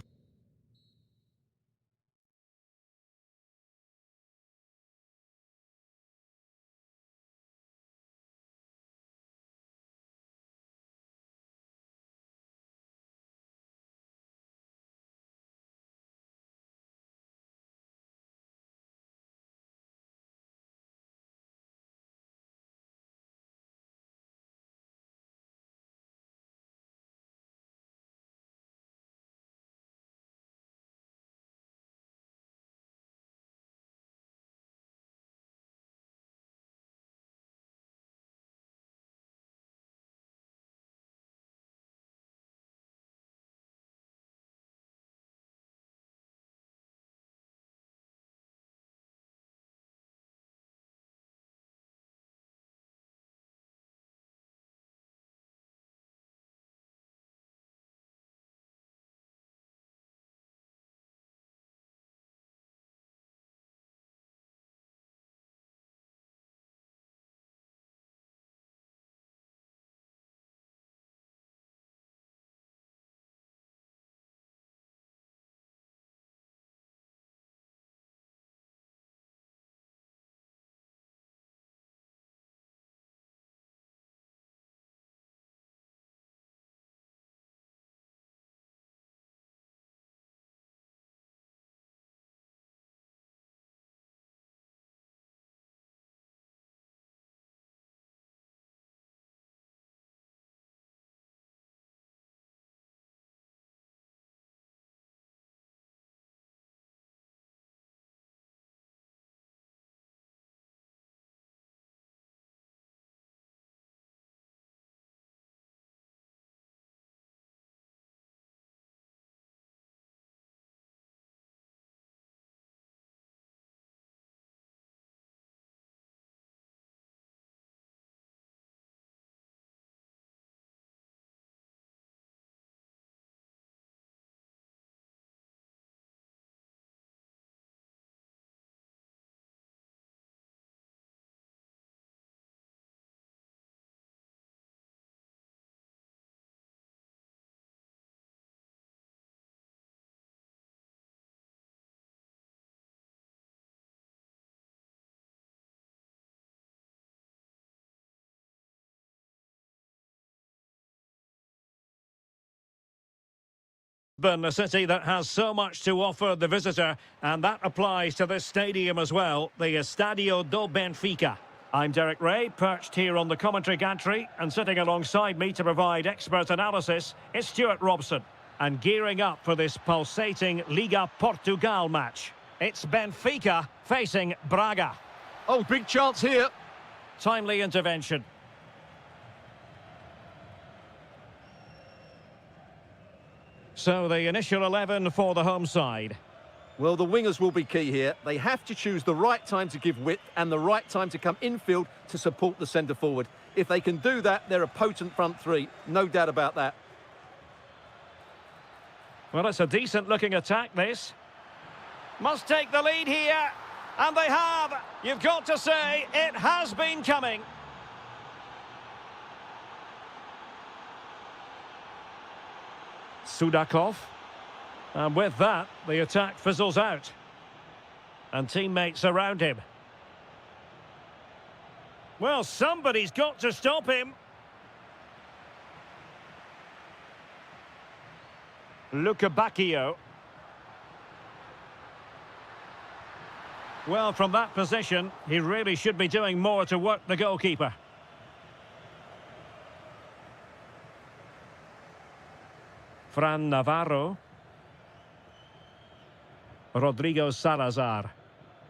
Lisbon, a city that has so much to offer the visitor, and that applies to this stadium as well, the Estadio do Benfica. I'm Derek Ray, perched here on the commentary gantry, and sitting alongside me to provide expert analysis is Stuart Robson. And gearing up for this pulsating Liga Portugal match, it's Benfica facing Braga. Oh, big chance here. Timely intervention. So the initial 11 for the home side. Well, the wingers will be key here. They have to choose the right time to give width and the right time to come infield to support the centre forward. If they can do that, they're a potent front three. No doubt about that. Well, it's a decent-looking attack, this. Must take the lead here. And they have. You've got to say, it has been coming. Sudakov. And with that, the attack fizzles out. And teammates around him. Well, somebody's got to stop him. Bacchio. Well, from that position, he really should be doing more to work the goalkeeper. Fran Navarro. Rodrigo Salazar.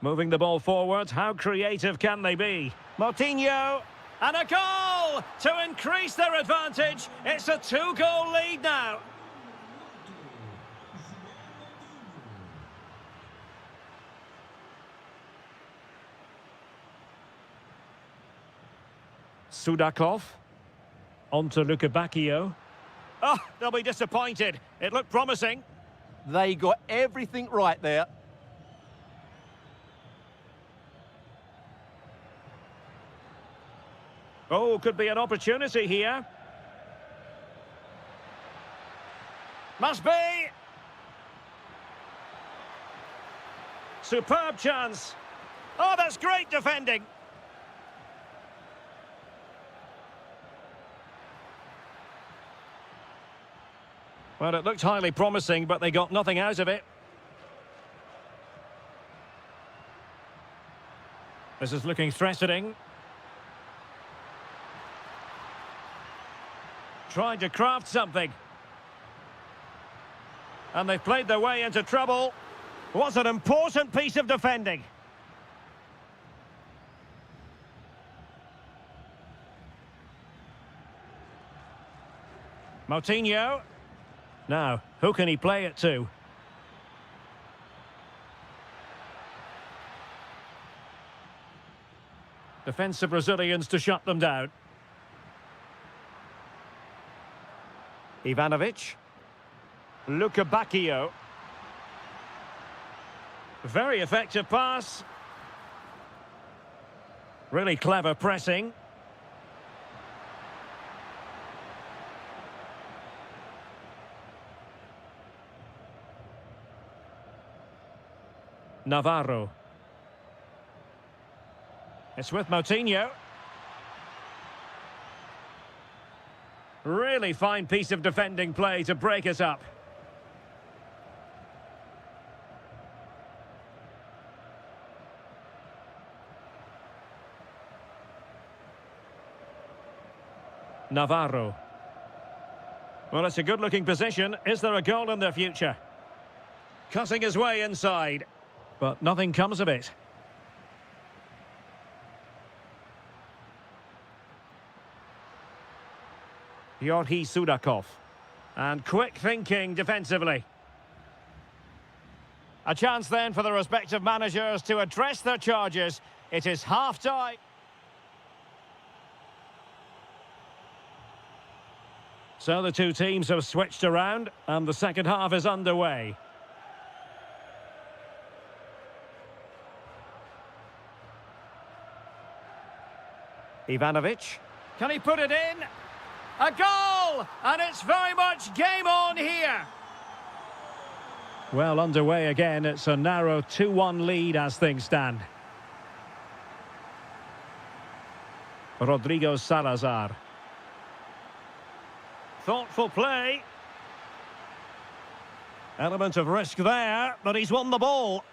Moving the ball forward, how creative can they be? Moutinho, and a goal to increase their advantage. It's a 2-goal lead now. Sudakov. On to Bacchio. Oh, they'll be disappointed. It looked promising. They got everything right there. Oh, could be an opportunity here. Must be. Superb chance. Oh, that's great defending. Well, it looked highly promising, but they got nothing out of it. This is looking threatening. Trying to craft something. And they've played their way into trouble. What's an important piece of defending. Moutinho. Now, who can he play it to? Defensive Brazilians to shut them down. Ivanovic. Bacchio. Very effective pass. Really clever pressing. Navarro. It's with Moutinho. Really fine piece of defending play to break us up. Navarro. Well, it's a good-looking position. Is there a goal in their future? Cutting his way inside. But nothing comes of it. Yorhi Sudakov. And quick thinking defensively. A chance then for the respective managers to address their charges. It is half-time. So the two teams have switched around and the second half is underway. Ivanovic. Can he put it in? A goal! And it's very much game on here. Well, underway again. It's a narrow 2-1 lead as things stand. Rodrigo Salazar. Thoughtful play. Element of risk there, but he's won the ball.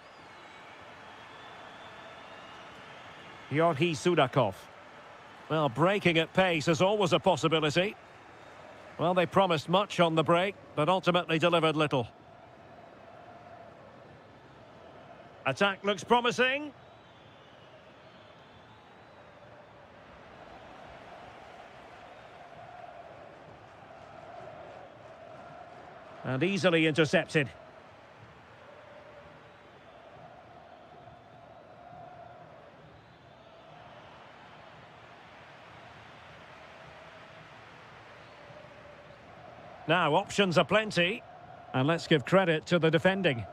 Georgi Sudakov. Well, breaking at pace is always a possibility. Well, they promised much on the break, but ultimately delivered little. Attack looks promising. And easily intercepted. Now, options are plenty. And let's give credit to the defending.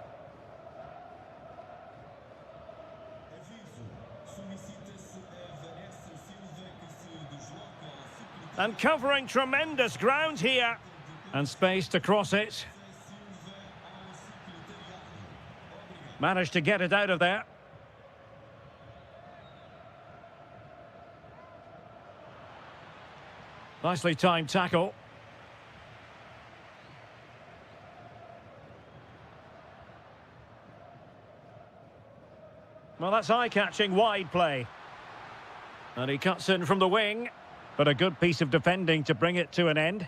And covering tremendous ground here. And space to cross it. Managed to get it out of there. Nicely timed tackle. Well, that's eye-catching wide play. And he cuts in from the wing. But a good piece of defending to bring it to an end.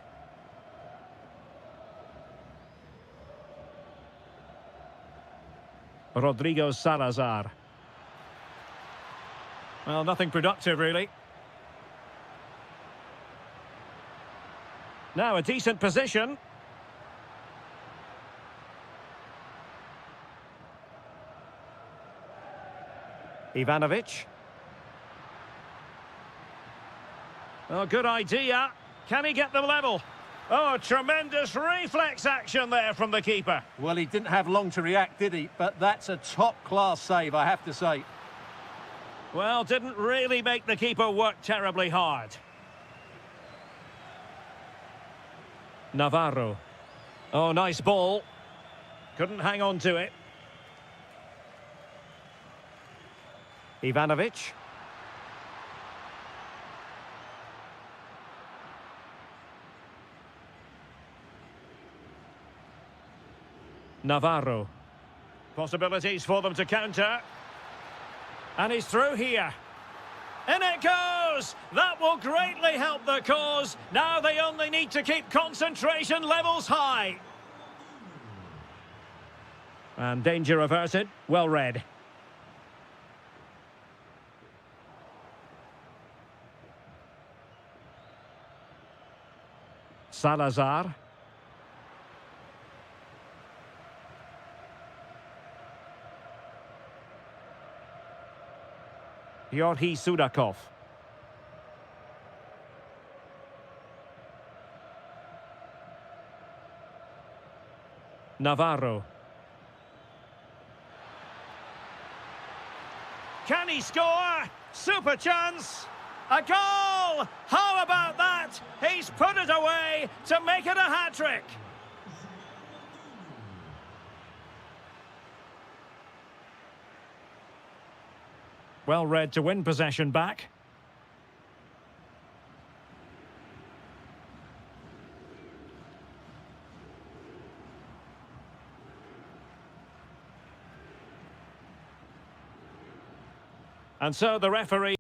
Rodrigo Salazar. Well, nothing productive, really. Now, a decent position. Ivanovic. Oh, good idea. Can he get them level? Oh, tremendous reflex action there from the keeper. Well, he didn't have long to react, did he? But that's a top-class save, I have to say. Well, didn't really make the keeper work terribly hard. Navarro. Oh, nice ball. Couldn't hang on to it. Ivanovic. Navarro. Possibilities for them to counter. And he's through here. In it goes! That will greatly help the cause. Now they only need to keep concentration levels high. And danger averted. Well read. Salazar. Georgi Sudakov. Navarro. Can he score? Super chance. A goal! How about that? He's put it away to make it a hat-trick. Well read to win possession back. And so the referee...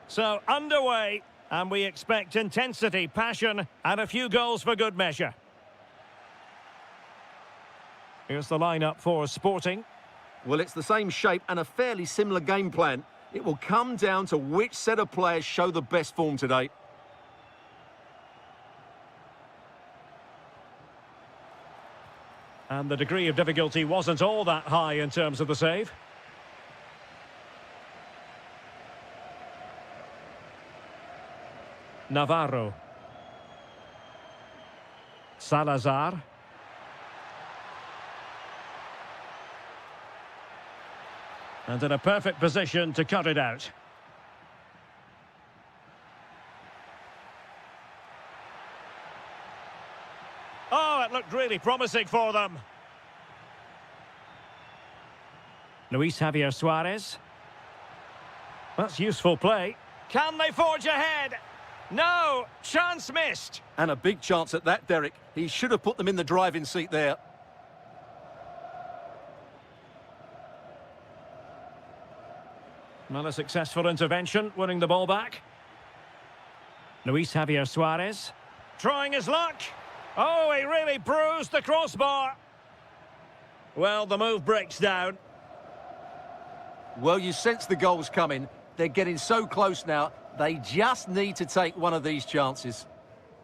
So, underway, and we expect intensity, passion, and a few goals for good measure. Here's the lineup for Sporting. Well, it's the same shape and a fairly similar game plan. It will come down to which set of players show the best form today. And the degree of difficulty wasn't all that high in terms of the save. Navarro. Salazar. And in a perfect position to cut it out. Oh, it looked really promising for them. Luis Javier Suarez. That's useful play. Can they forge ahead? No, chance missed. And a big chance at that, Derek. He should have put them in the driving seat there. Not a successful intervention, winning the ball back. Luis Javier Suarez. Trying his luck. Oh, he really bruised the crossbar. Well, the move breaks down. Well, you sense the goals coming. They're getting so close now. They just need to take one of these chances.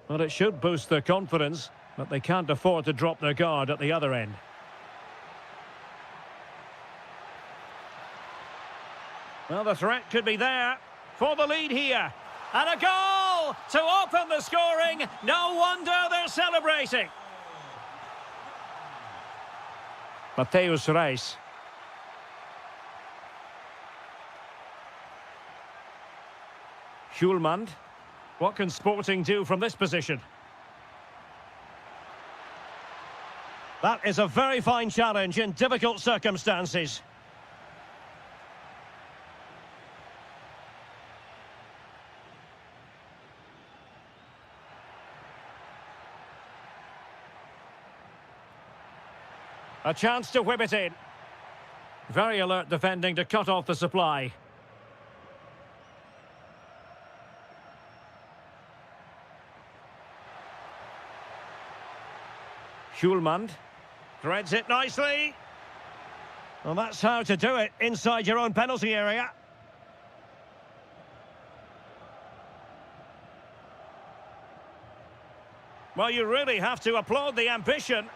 Well, it should boost their confidence, but they can't afford to drop their guard at the other end. Well, the threat could be there for the lead here. And a goal to open the scoring. No wonder they're celebrating. Mateus Reis. Schulman. What can Sporting do from this position? That is a very fine challenge in difficult circumstances. A chance to whip it in. Very alert defending to cut off the supply. Schulman threads it nicely. Well, that's how to do it inside your own penalty area. Well, you really have to applaud the ambition.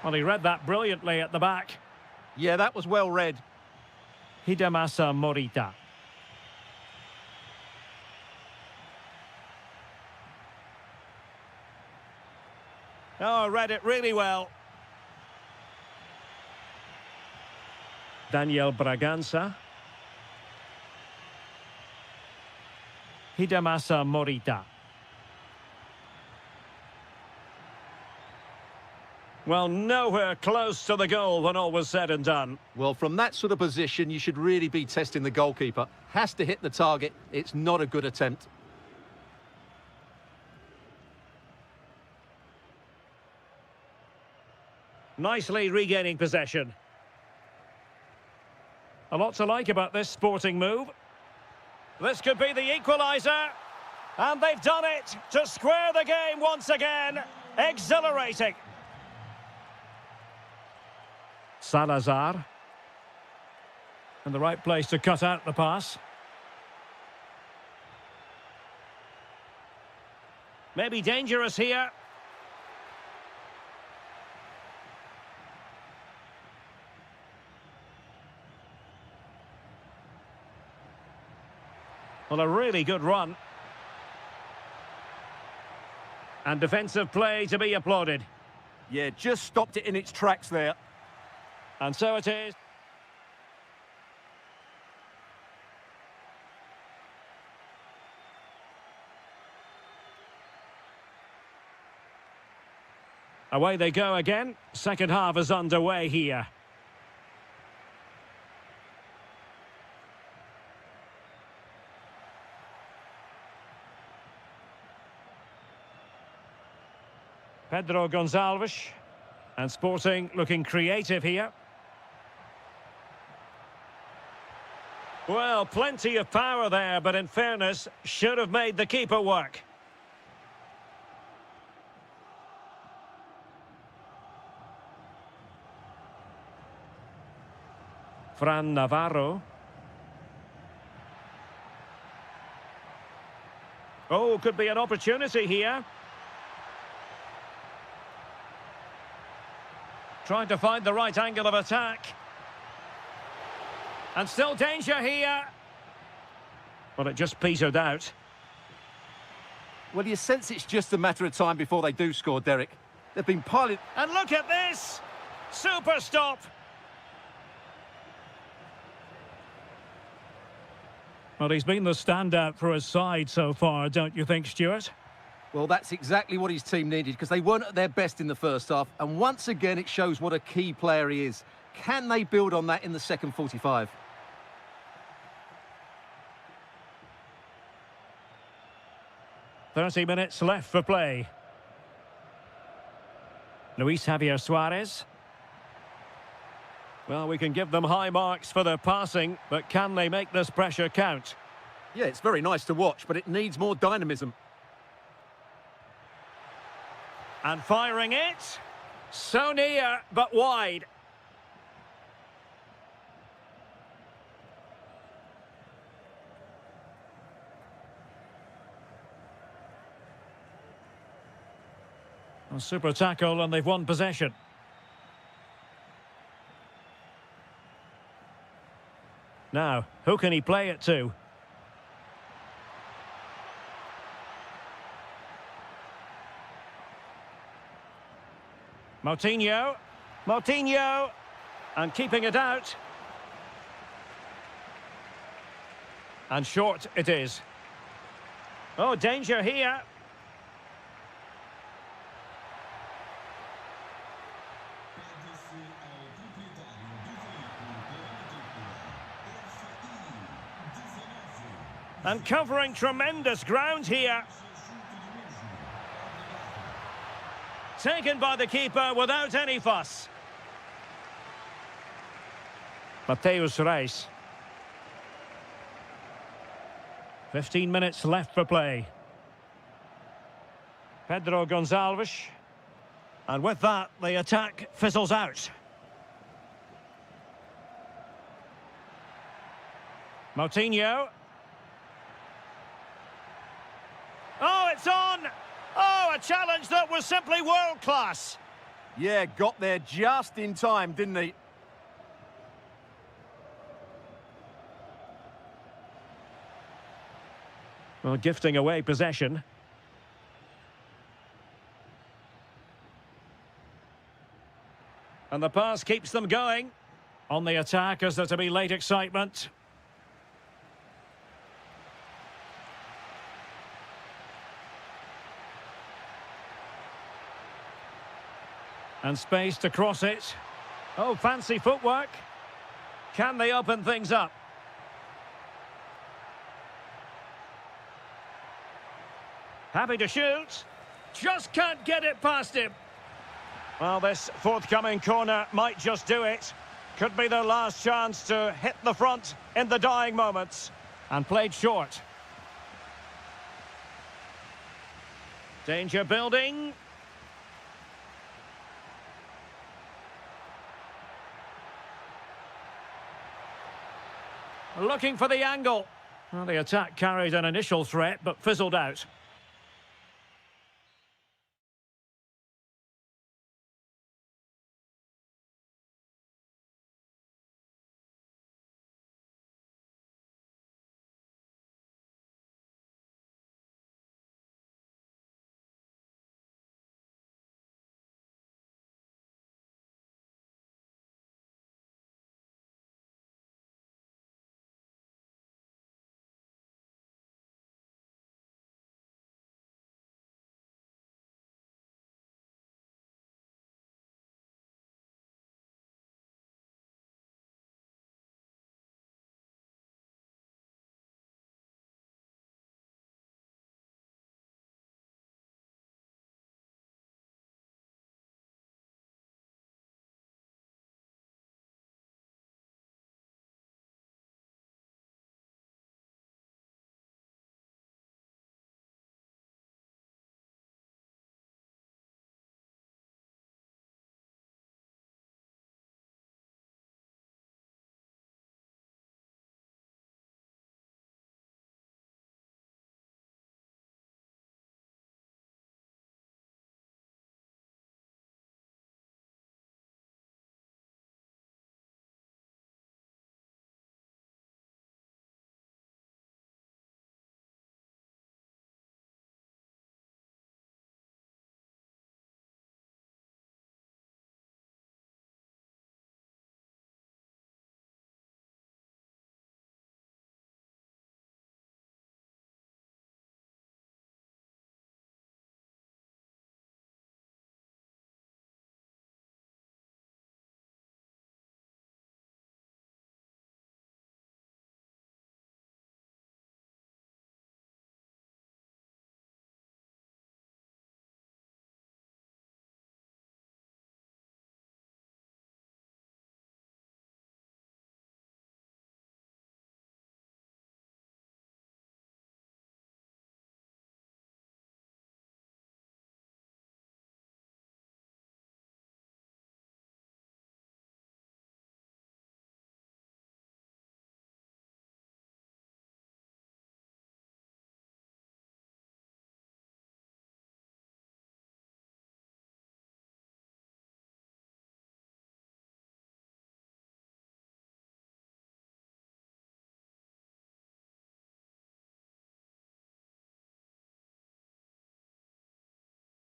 Well, he read that brilliantly at the back. Yeah, that was well read. Hidemasa Morita. Oh, read it really well. Daniel Bragança. Hidemasa Morita. Well, nowhere close to the goal when all was said and done. Well, from that sort of position, you should really be testing the goalkeeper. Has to hit the target. It's not a good attempt. Nicely regaining possession. A lot to like about this Sporting move. This could be the equaliser. And they've done it to square the game once again. Exhilarating. Salazar. In the right place to cut out the pass. Maybe dangerous here. Well, a really good run. And defensive play to be applauded. Yeah, just stopped it in its tracks there. And so it is. Away they go again. Second half is underway here. Pedro Gonçalves. And Sporting looking creative here. Well, plenty of power there, but in fairness, should have made the keeper work. Fran Navarro. Oh, could be an opportunity here. Trying to find the right angle of attack. And still danger here. But it just petered out. Well, you sense it's just a matter of time before they do score, Derek. They've been piling... And look at this! Super stop! Well, he's been the standout for his side so far, don't you think, Stuart? Well, that's exactly what his team needed, because they weren't at their best in the first half. And once again, it shows what a key player he is. Can they build on that in the second 45? 30 minutes left for play. Luis Javier Suarez. Well, we can give them high marks for their passing, but can they make this pressure count? Yeah, it's very nice to watch, but it needs more dynamism. And firing it. So near, but wide. A super tackle, and they've won possession. Now, who can he play it to? Moutinho. Moutinho. And keeping it out. And short it is. Oh, danger here. And covering tremendous ground here. Taken by the keeper without any fuss. Mateus Reis. 15 minutes left for play. Pedro Gonçalves. And with that, the attack fizzles out. Moutinho. Oh, it's on! Oh, a challenge that was simply world-class. Yeah, got there just in time, didn't he? Well, gifting away possession. And the pass keeps them going. On the attack, is there to be late excitement? And space to cross it. Oh, fancy footwork. Can they open things up? Happy to shoot. Just can't get it past him. Well, this forthcoming corner might just do it. Could be their last chance to hit the front in the dying moments. And played short. Danger building. Looking for the angle. Well, the attack carried an initial threat, but fizzled out.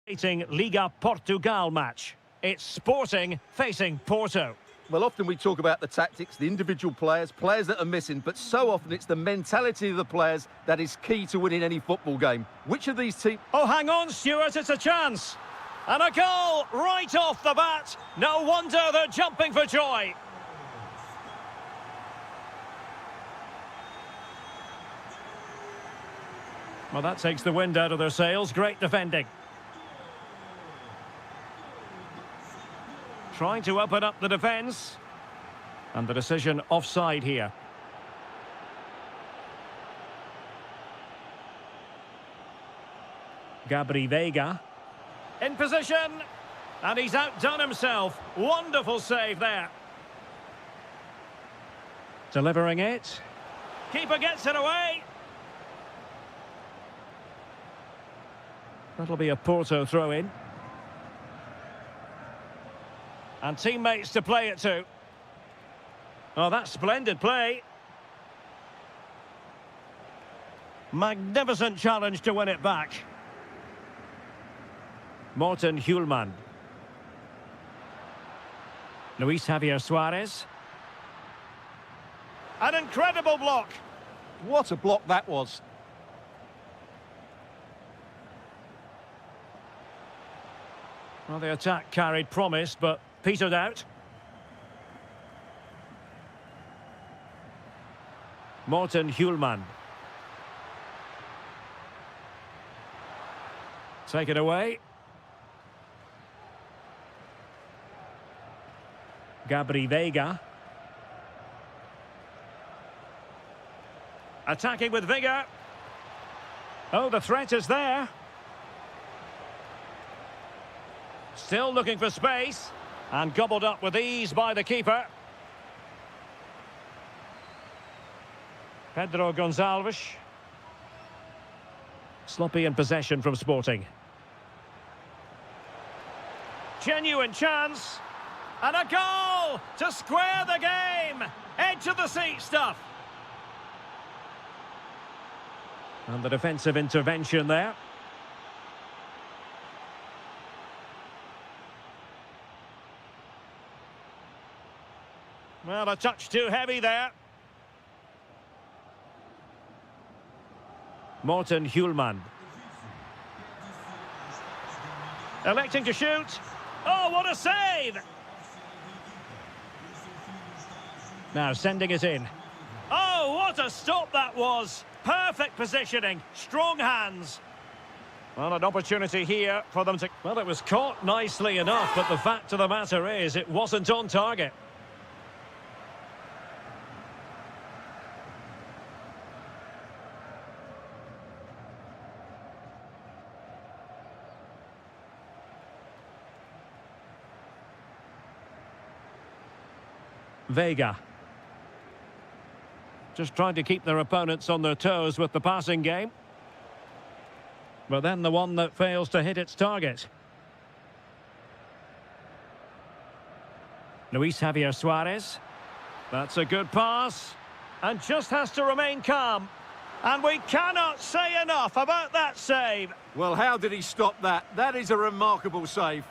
Liga Portugal match. It's Sporting facing Porto. Well, often we talk about the tactics, the individual players that are missing, but so often it's the mentality of the players that is key to winning any football game. Which of these teams... Oh, hang on, Stuart, it's a chance. And a goal right off the bat. No wonder they're jumping for joy. Well, that takes the wind out of their sails. Great defending. Trying to open up the defence. And the decision offside here. Gabri Veiga. In position. And he's outdone himself. Wonderful save there. Delivering it. Keeper gets it away. That'll be a Porto throw-in. And teammates to play it to. Oh, that's splendid play. Magnificent challenge to win it back. Morten Hjulmand. Luis Javier Suarez. An incredible block. What a block that was. Well, the attack carried promise, but petered out. Morten Hjulmand. Take it away. Gabri Veiga. Attacking with vigour. Oh, the threat is there. Still looking for space. And gobbled up with ease by the keeper. Pedro Gonçalves. Sloppy in possession from Sporting. Genuine chance. And a goal to square the game. Edge of the seat stuff. And the defensive intervention there. Well, a touch too heavy there. Morten Hjulmand. Electing to shoot. Oh, what a save! Now sending it in. Oh, what a stop that was! Perfect positioning, strong hands. Well, an opportunity here for them to... Well, it was caught nicely enough, but the fact of the matter is it wasn't on target. Veiga. Just trying to keep their opponents on their toes with the passing game. But then the one that fails to hit its target. Luis Javier Suarez. That's a good pass. And just has to remain calm. And we cannot say enough about that save. Well, how did he stop that? That is a remarkable save.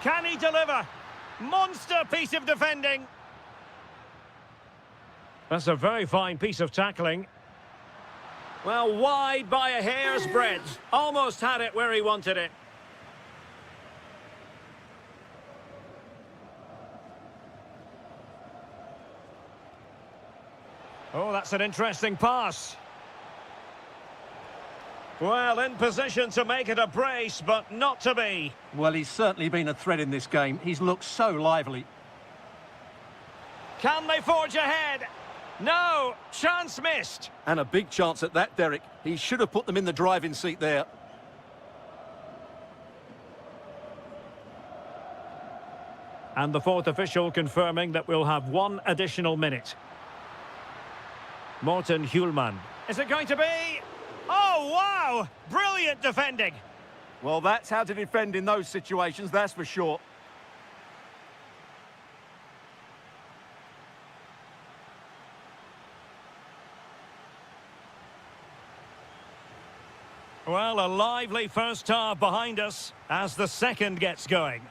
Can he deliver? Monster piece of defending. That's a very fine piece of tackling. Well, wide by a hair's breadth. Almost had it where he wanted it. Oh, that's an interesting pass. Well, in position to make it a brace, but not to be. Well, he's certainly been a threat in this game. He's looked so lively. Can they forge ahead? No, chance missed. And a big chance at that, Derek. He should have put them in the driving seat there. And the fourth official confirming that we'll have one additional minute. Morten Hjulmand. Is it going to be? Oh, wow! Brilliant defending. Well, that's how to defend in those situations, that's for sure. Well, a lively first half behind us as the second gets going.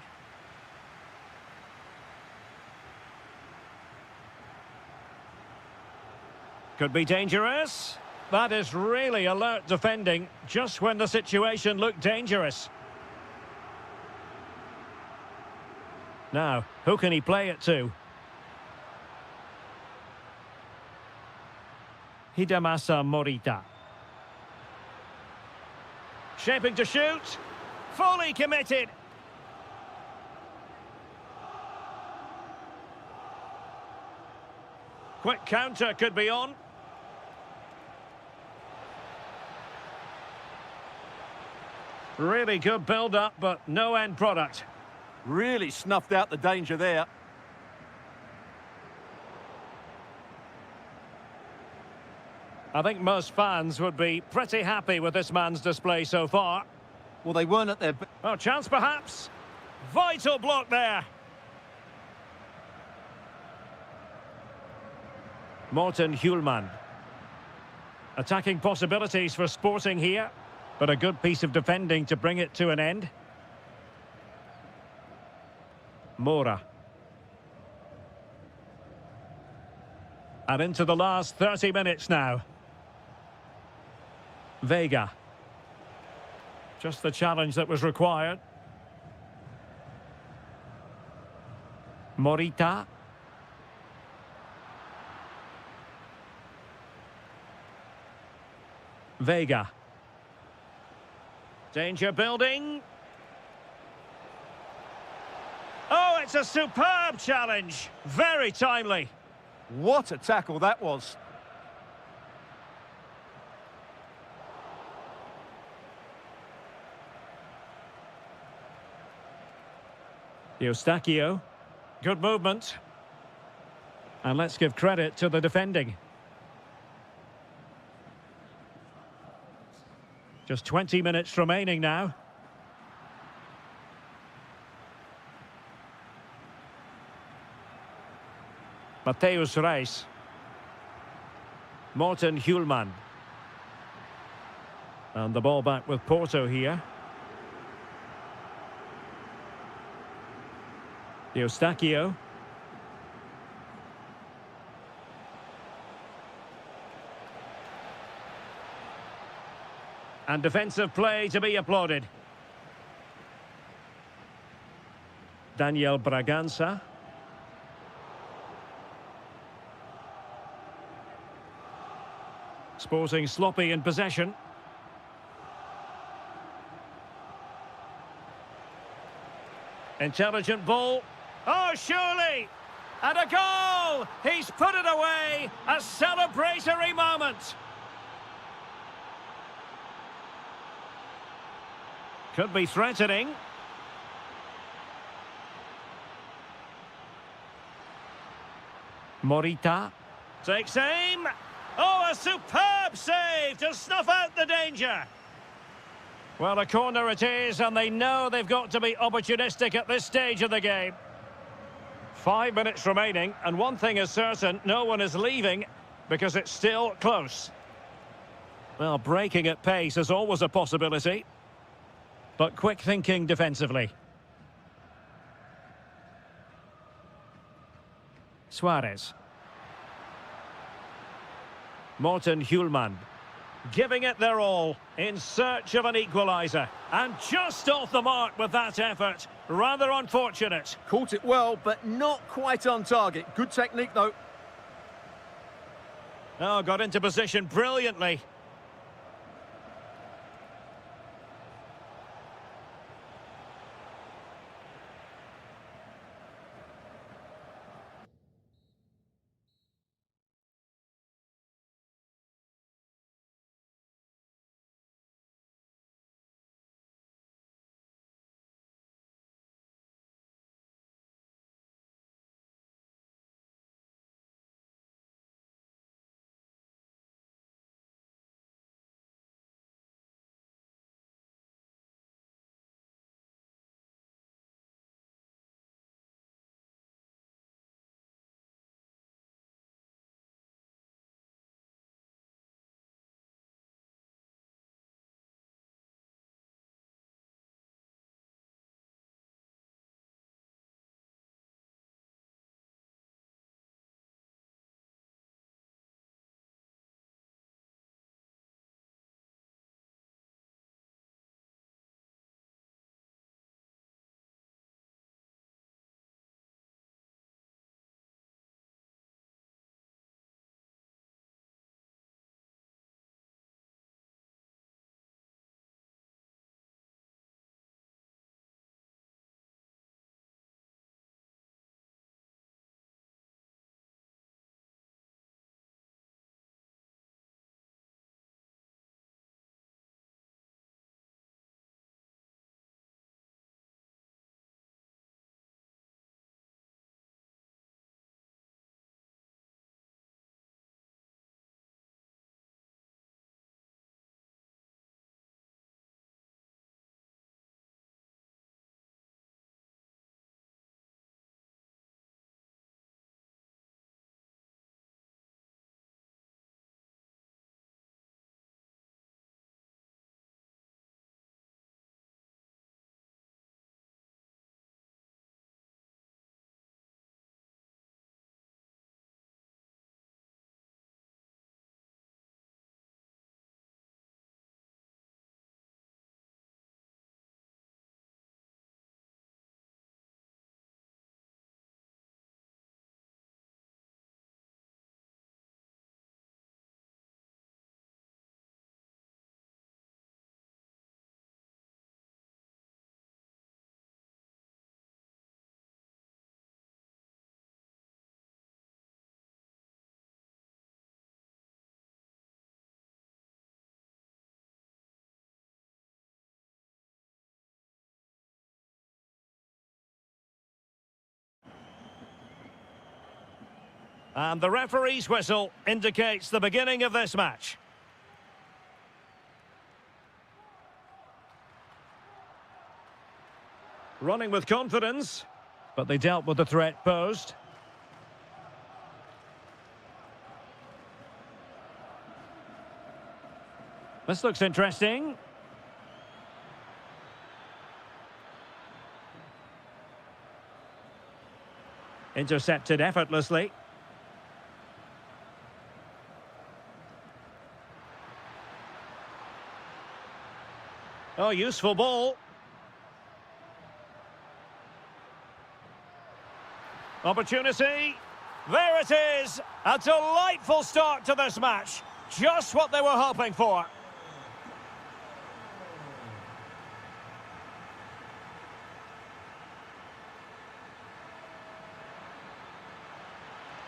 Could be dangerous. That is really alert defending, just when the situation looked dangerous. Now, who can he play it to? Hidemasa Morita. Shaping to shoot. Fully committed. Quick counter could be on. Really good build-up, but no end product. Really snuffed out the danger there. I think most fans would be pretty happy with this man's display so far. Well, they weren't at their... Oh, chance perhaps. Vital block there. Morten Hjulman. Attacking possibilities for Sporting here, but a good piece of defending to bring it to an end. Mora. And into the last 30 minutes now. Vega. Just the challenge that was required. Morita. Vega. Danger building. Oh, it's a superb challenge. Very timely. What a tackle that was. Eustachio. Good movement. And let's give credit to the defending. Just 20 minutes remaining now. Matthäus Reis. Morten Hjulman. And the ball back with Porto here. Eustachio. And defensive play to be applauded. Daniel Bragança. Sporting sloppy in possession. Intelligent ball. Oh, surely! And a goal! He's put it away! A celebratory moment! Could be threatening. Morita. Takes aim. Oh, a superb save to snuff out the danger. Well, a corner it is, and they know they've got to be opportunistic at this stage of the game. 5 minutes remaining, and one thing is certain, no one is leaving, because it's still close. Well, breaking at pace is always a possibility, but quick thinking defensively. Suarez. Morten Hjulman. Giving it their all in search of an equaliser. And just off the mark with that effort. Rather unfortunate. Caught it well, but not quite on target. Good technique, though. Oh, got into position brilliantly. And the referee's whistle indicates the beginning of this match. Running with confidence, but they dealt with the threat posed. This looks interesting. Intercepted effortlessly. Oh, useful ball. Opportunity. There it is. A delightful start to this match. Just what they were hoping for.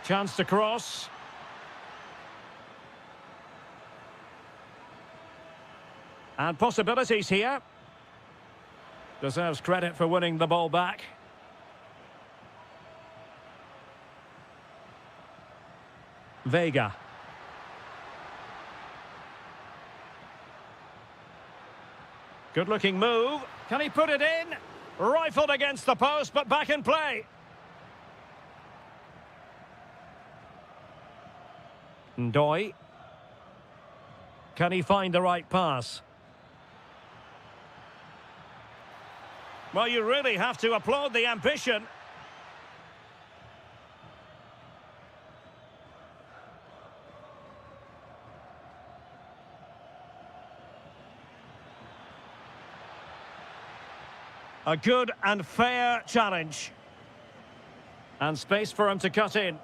Chance to cross. And possibilities here. Deserves credit for winning the ball back. Vega. Good-looking move. Can he put it in? Rifled against the post, but back in play. Ndoye. Can he find the right pass? Well, you really have to applaud the ambition. A good and fair challenge. And space for him to cut in.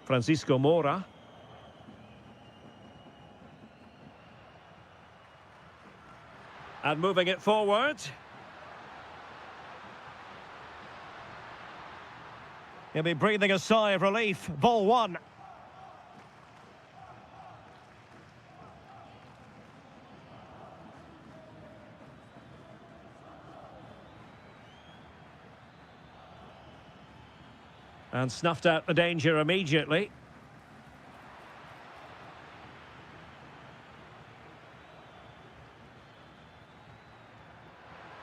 Francisco Mora. And moving it forward. He'll be breathing a sigh of relief. Ball one. And snuffed out the danger immediately.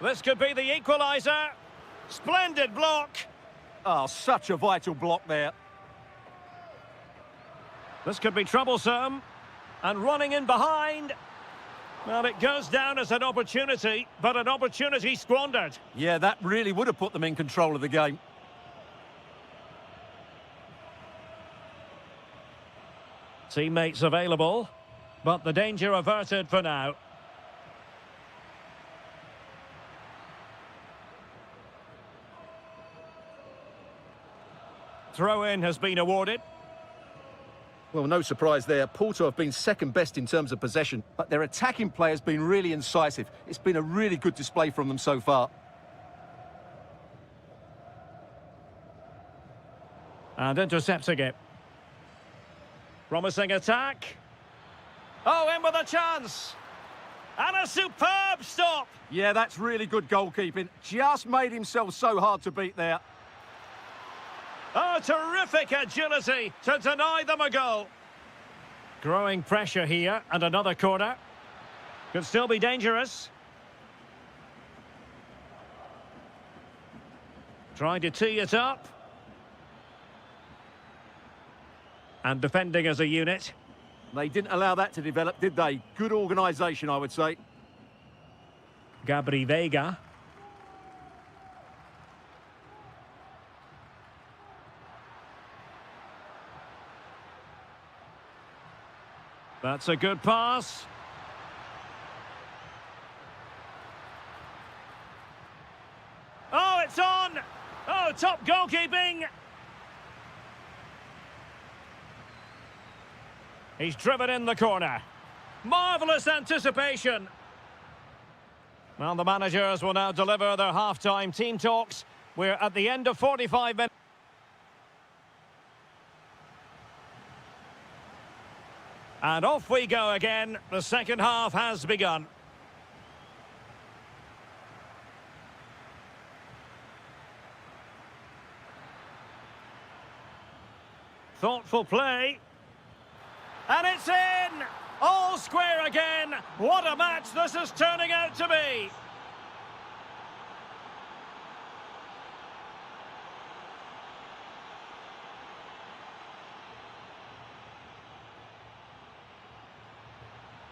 This could be the equaliser. Splendid block. Oh, such a vital block there. This could be troublesome. And running in behind. Well, it goes down as an opportunity, but an opportunity squandered. Yeah, that really would have put them in control of the game. Teammates available, but the danger averted for now. Throw-in has been awarded. Well, no surprise there. Porto have been second best in terms of possession, but their attacking play has been really incisive. It's been a really good display from them so far. And intercepting it. Promising attack. Oh, in with a chance. And a superb stop. Yeah, that's really good goalkeeping. Just made himself so hard to beat there. Oh, terrific agility to deny them a goal. Growing pressure here, and another corner. Could still be dangerous. Trying to tee it up. And defending as a unit. They didn't allow that to develop, did they? Good organisation, I would say. Gabri Vega. That's a good pass. Oh, it's on! Oh, top goalkeeping! He's driven in the corner. Marvellous anticipation. Well, the managers will now deliver their half-time team talks. We're at the end of 45 minutes. And off we go again. The second half has begun. Thoughtful play. And it's in! All square again. What a match this is turning out to be.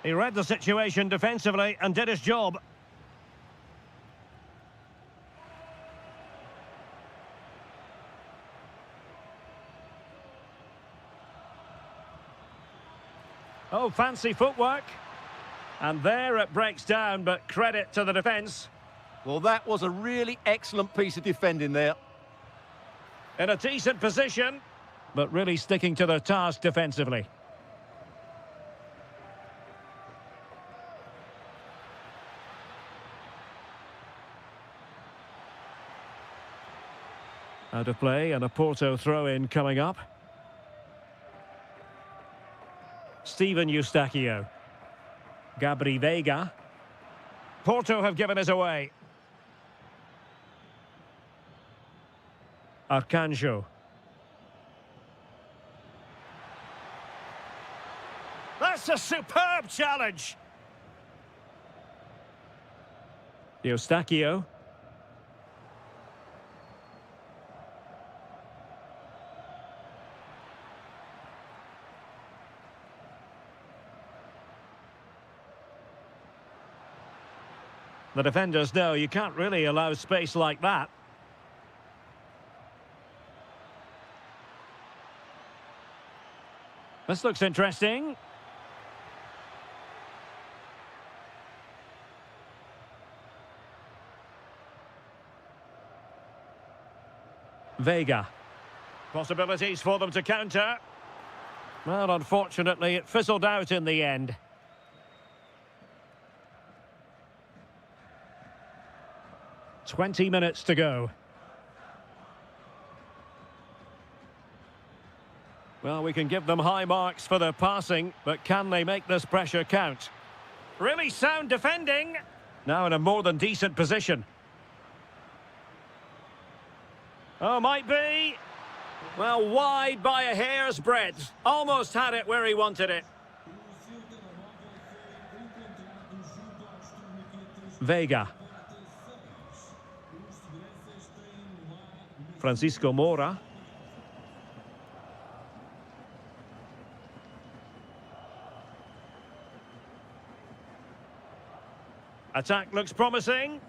He read the situation defensively and did his job. Oh, fancy footwork. And there it breaks down, but credit to the defence. Well, that was a really excellent piece of defending there. In a decent position, but really sticking to their task defensively. Out of play and a Porto throw-in coming up. Steven Eustachio. Gabri Veiga. Porto have given us away. Arcanjo. That's a superb challenge. Eustachio. The defenders know you can't really allow space like that. This looks interesting. Veiga. Possibilities for them to counter. Well, unfortunately, it fizzled out in the end. "20 minutes to go." Well, we can give them high marks for their passing, but can they make this pressure count? Really sound defending. Now in a more than decent position. Oh, might be. Well, wide by a hair's breadth. Almost had it where he wanted it. Veiga. Francisco Moura. Attack looks promising.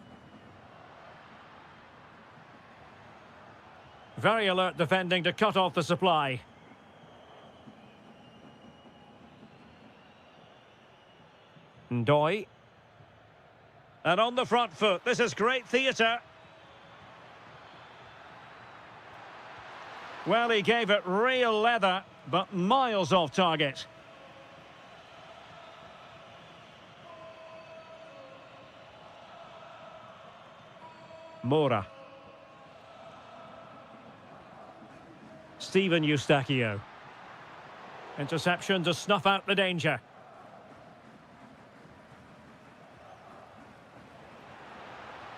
Very alert defending to cut off the supply. Ndoi. And on the front foot, this is great theatre. Well, he gave it real leather, but miles off target. Moura. Steven Eustachio. Interception to snuff out the danger.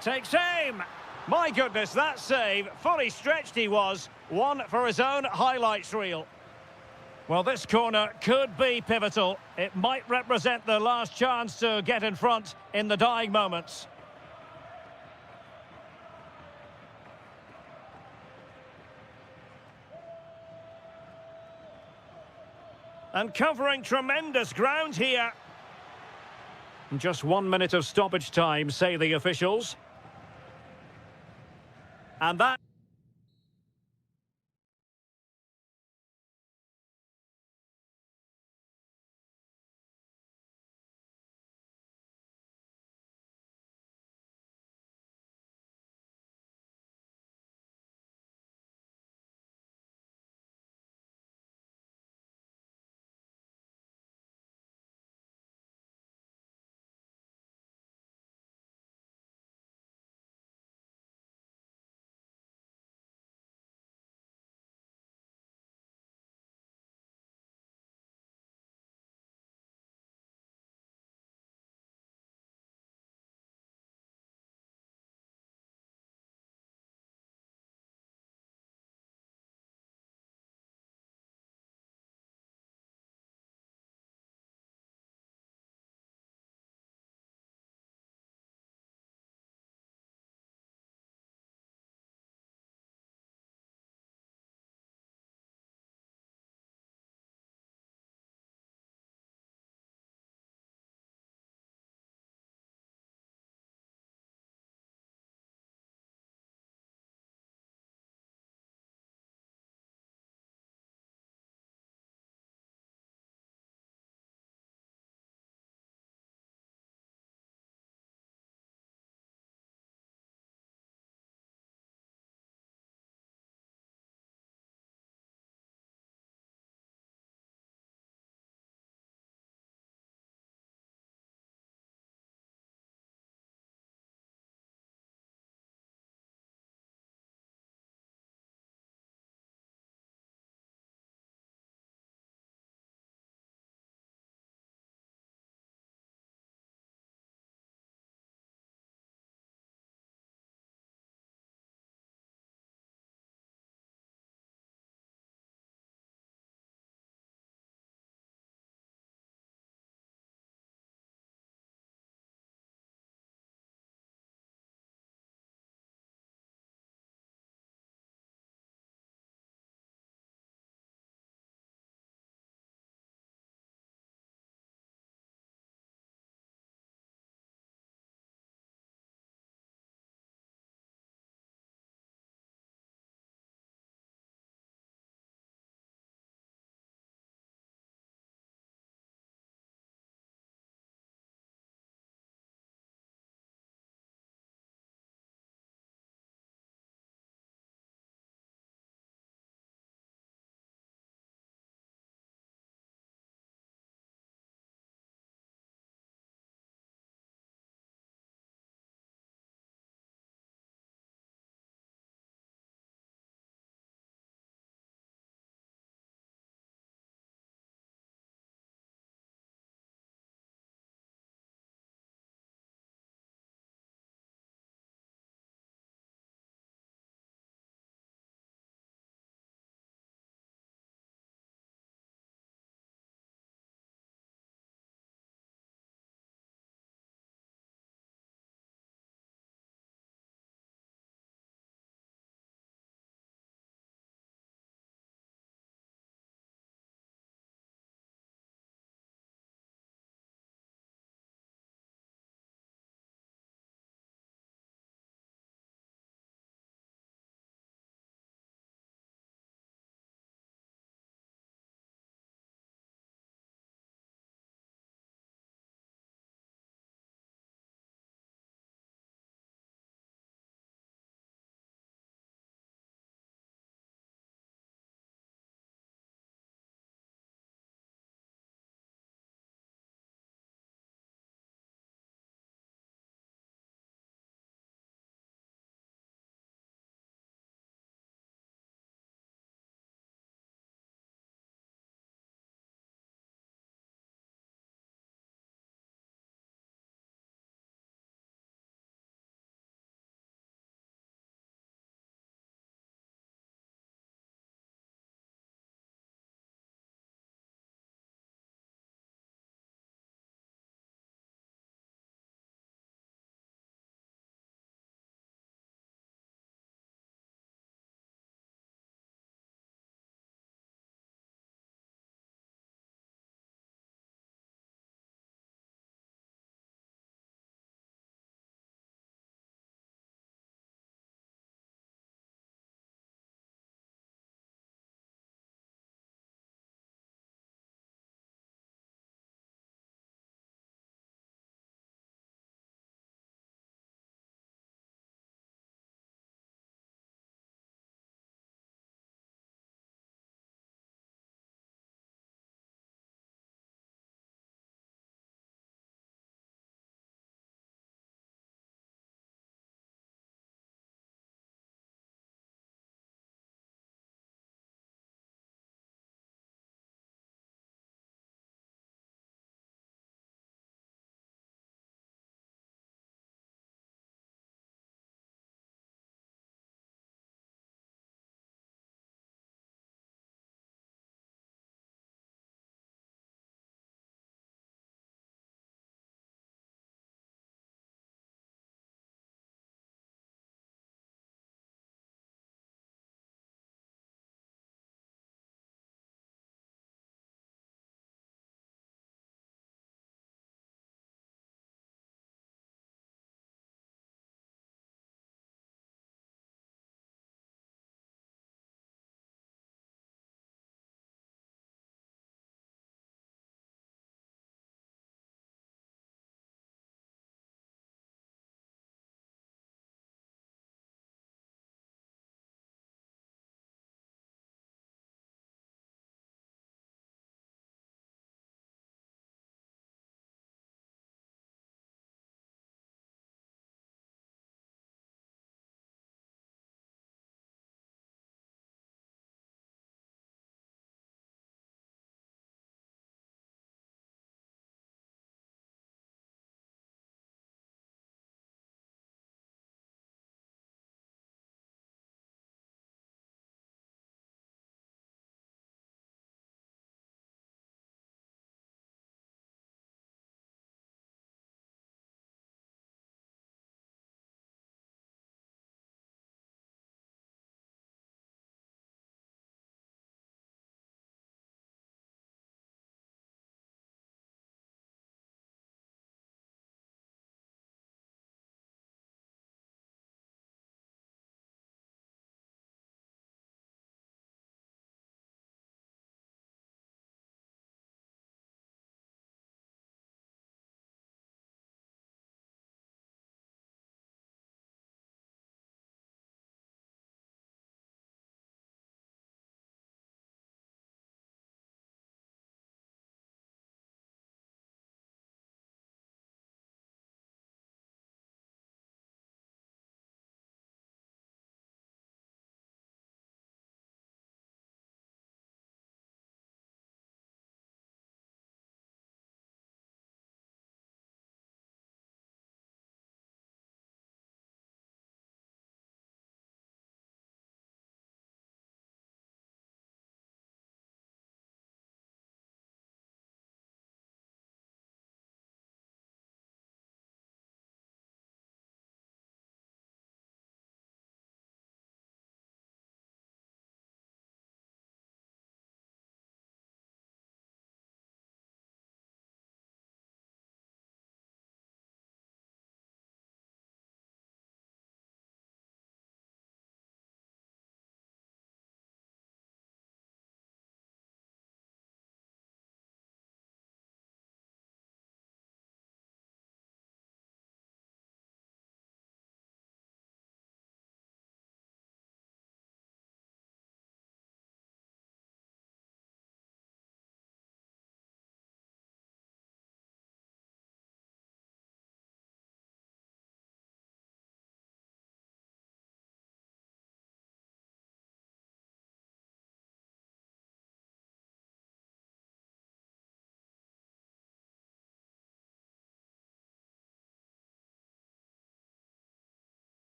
Takes aim. My goodness, that save. Fully stretched he was. One for his own highlights reel. Well, this corner could be pivotal. It might represent the last chance to get in front in the dying moments. And covering tremendous ground here. Just 1 minute of stoppage time, say the officials. And that...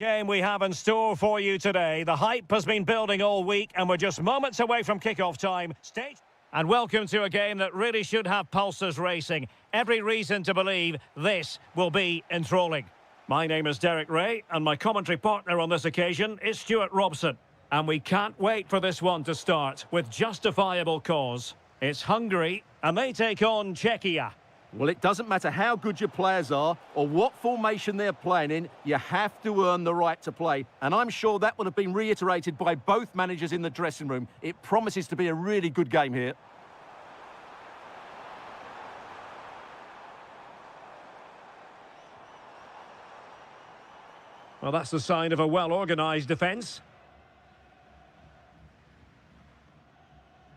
Game we have in store for you today. The hype has been building all week and we're just moments away from kick-off time. And welcome to a game that really should have pulses racing. Every reason to believe this will be enthralling. My name is Derek Ray and my commentary partner on this occasion is Stuart Robson. And we can't wait for this one to start with justifiable cause. It's Hungary and they take on Czechia. Well, it doesn't matter how good your players are or what formation they're playing in, you have to earn the right to play. And I'm sure that would have been reiterated by both managers in the dressing room. It promises to be a really good game here. Well, that's the sign of a well-organised defence.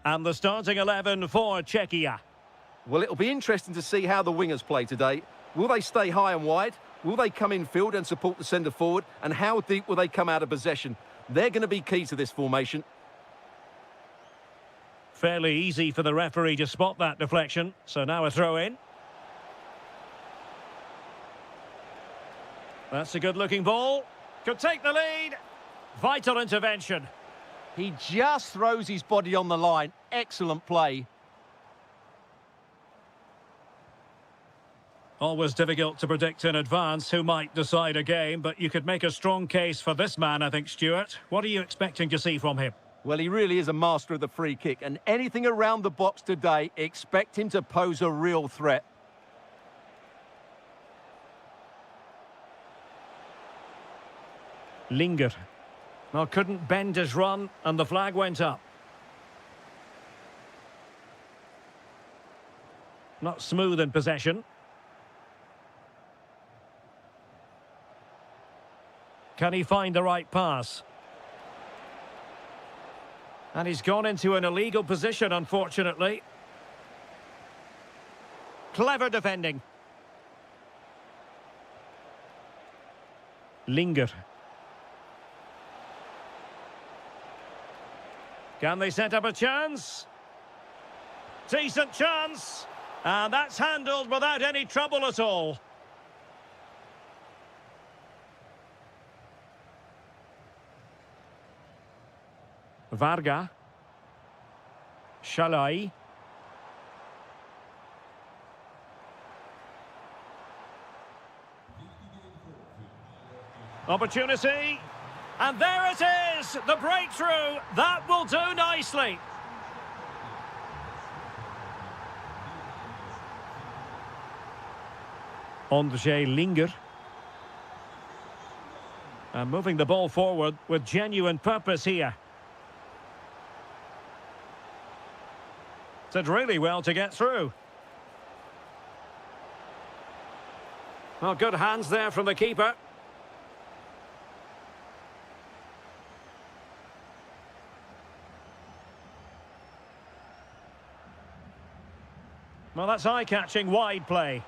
And the starting 11 for Czechia. Well, it'll be interesting to see how the wingers play today. Will they stay high and wide? Will they come in field and support the centre forward? And how deep will they come out of possession? They're going to be key to this formation. Fairly easy for the referee to spot that deflection. So now a throw in. That's a good-looking ball. Could take the lead. Vital intervention. He just throws his body on the line. Excellent play. Always difficult to predict in advance who might decide a game, but you could make a strong case for this man, I think, Stuart. What are you expecting to see from him? Well, he really is a master of the free kick, and anything around the box today, expect him to pose a real threat. Linger. Well, couldn't bend his run, and the flag went up. Not smooth in possession. Can he find the right pass? And he's gone into an illegal position, unfortunately. Clever defending. Linger. Can they set up a chance? Decent chance. And that's handled without any trouble at all. Varga. Shalai. Opportunity. And there it is, the breakthrough. That will do nicely. Ondřej Linger. And moving the ball forward with genuine purpose here. Did really well to get through. Well, good hands there from the keeper. Well, that's eye-catching wide play.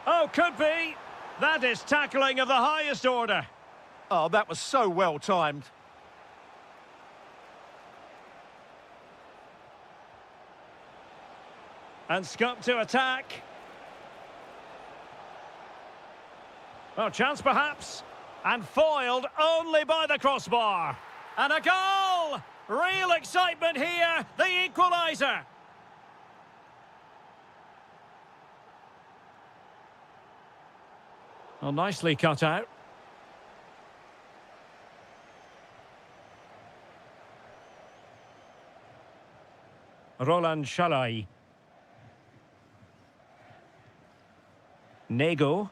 Oh, could be. That is tackling of the highest order. Oh, that was so well timed. And scupped to attack. Oh, chance perhaps. And foiled only by the crossbar. And a goal! Real excitement here, the equaliser. Well, nicely cut out. Roland Shalai. Nego.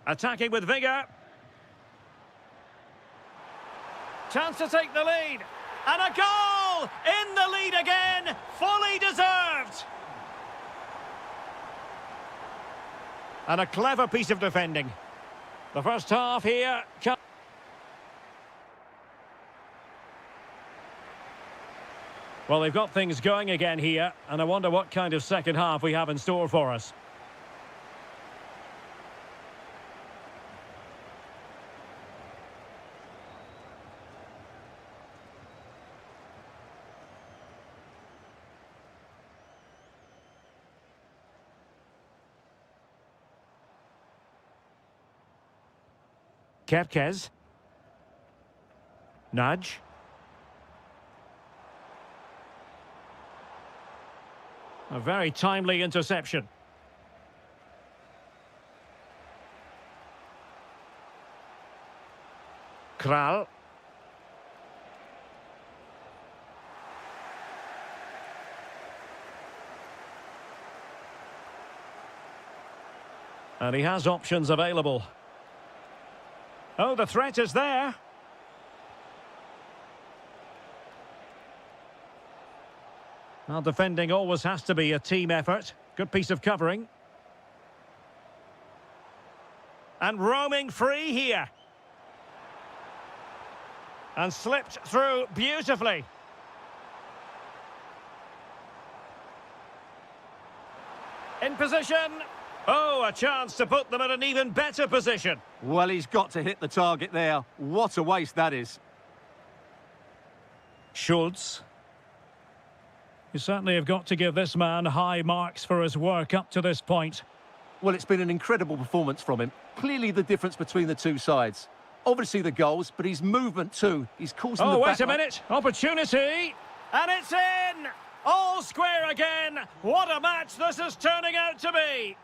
Attacking with vigour. Chance to take the lead. And a goal! In the lead again! Fully deserved! And a clever piece of defending. The first half here. Well, they've got things going again here, and I wonder what kind of second half we have in store for us. Kerkez. Nudge. A very timely interception. Kral. And he has options available. Oh, the threat is there. Well, defending always has to be a team effort. Good piece of covering. And roaming free here. And slipped through beautifully. In position. Oh, a chance to put them in an even better position. Well, he's got to hit the target there. What a waste that is. Schultz. You certainly have got to give this man high marks for his work up to this point. Well, it's been an incredible performance from him. Clearly the difference between the two sides. Obviously the goals, but his movement too. He's causing the Oh, back... wait a minute. Opportunity. And it's in. All square again. What a match this is turning out to be.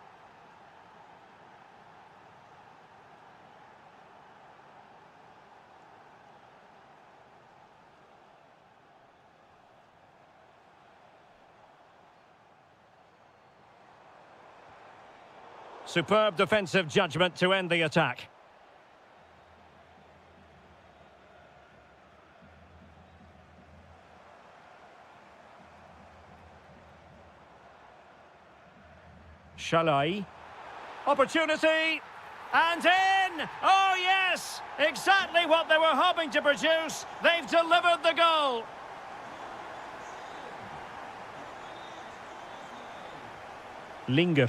Superb defensive judgment to end the attack. Shalai. Opportunity. And in! Oh, yes! Exactly what they were hoping to produce. They've delivered the goal. Linger.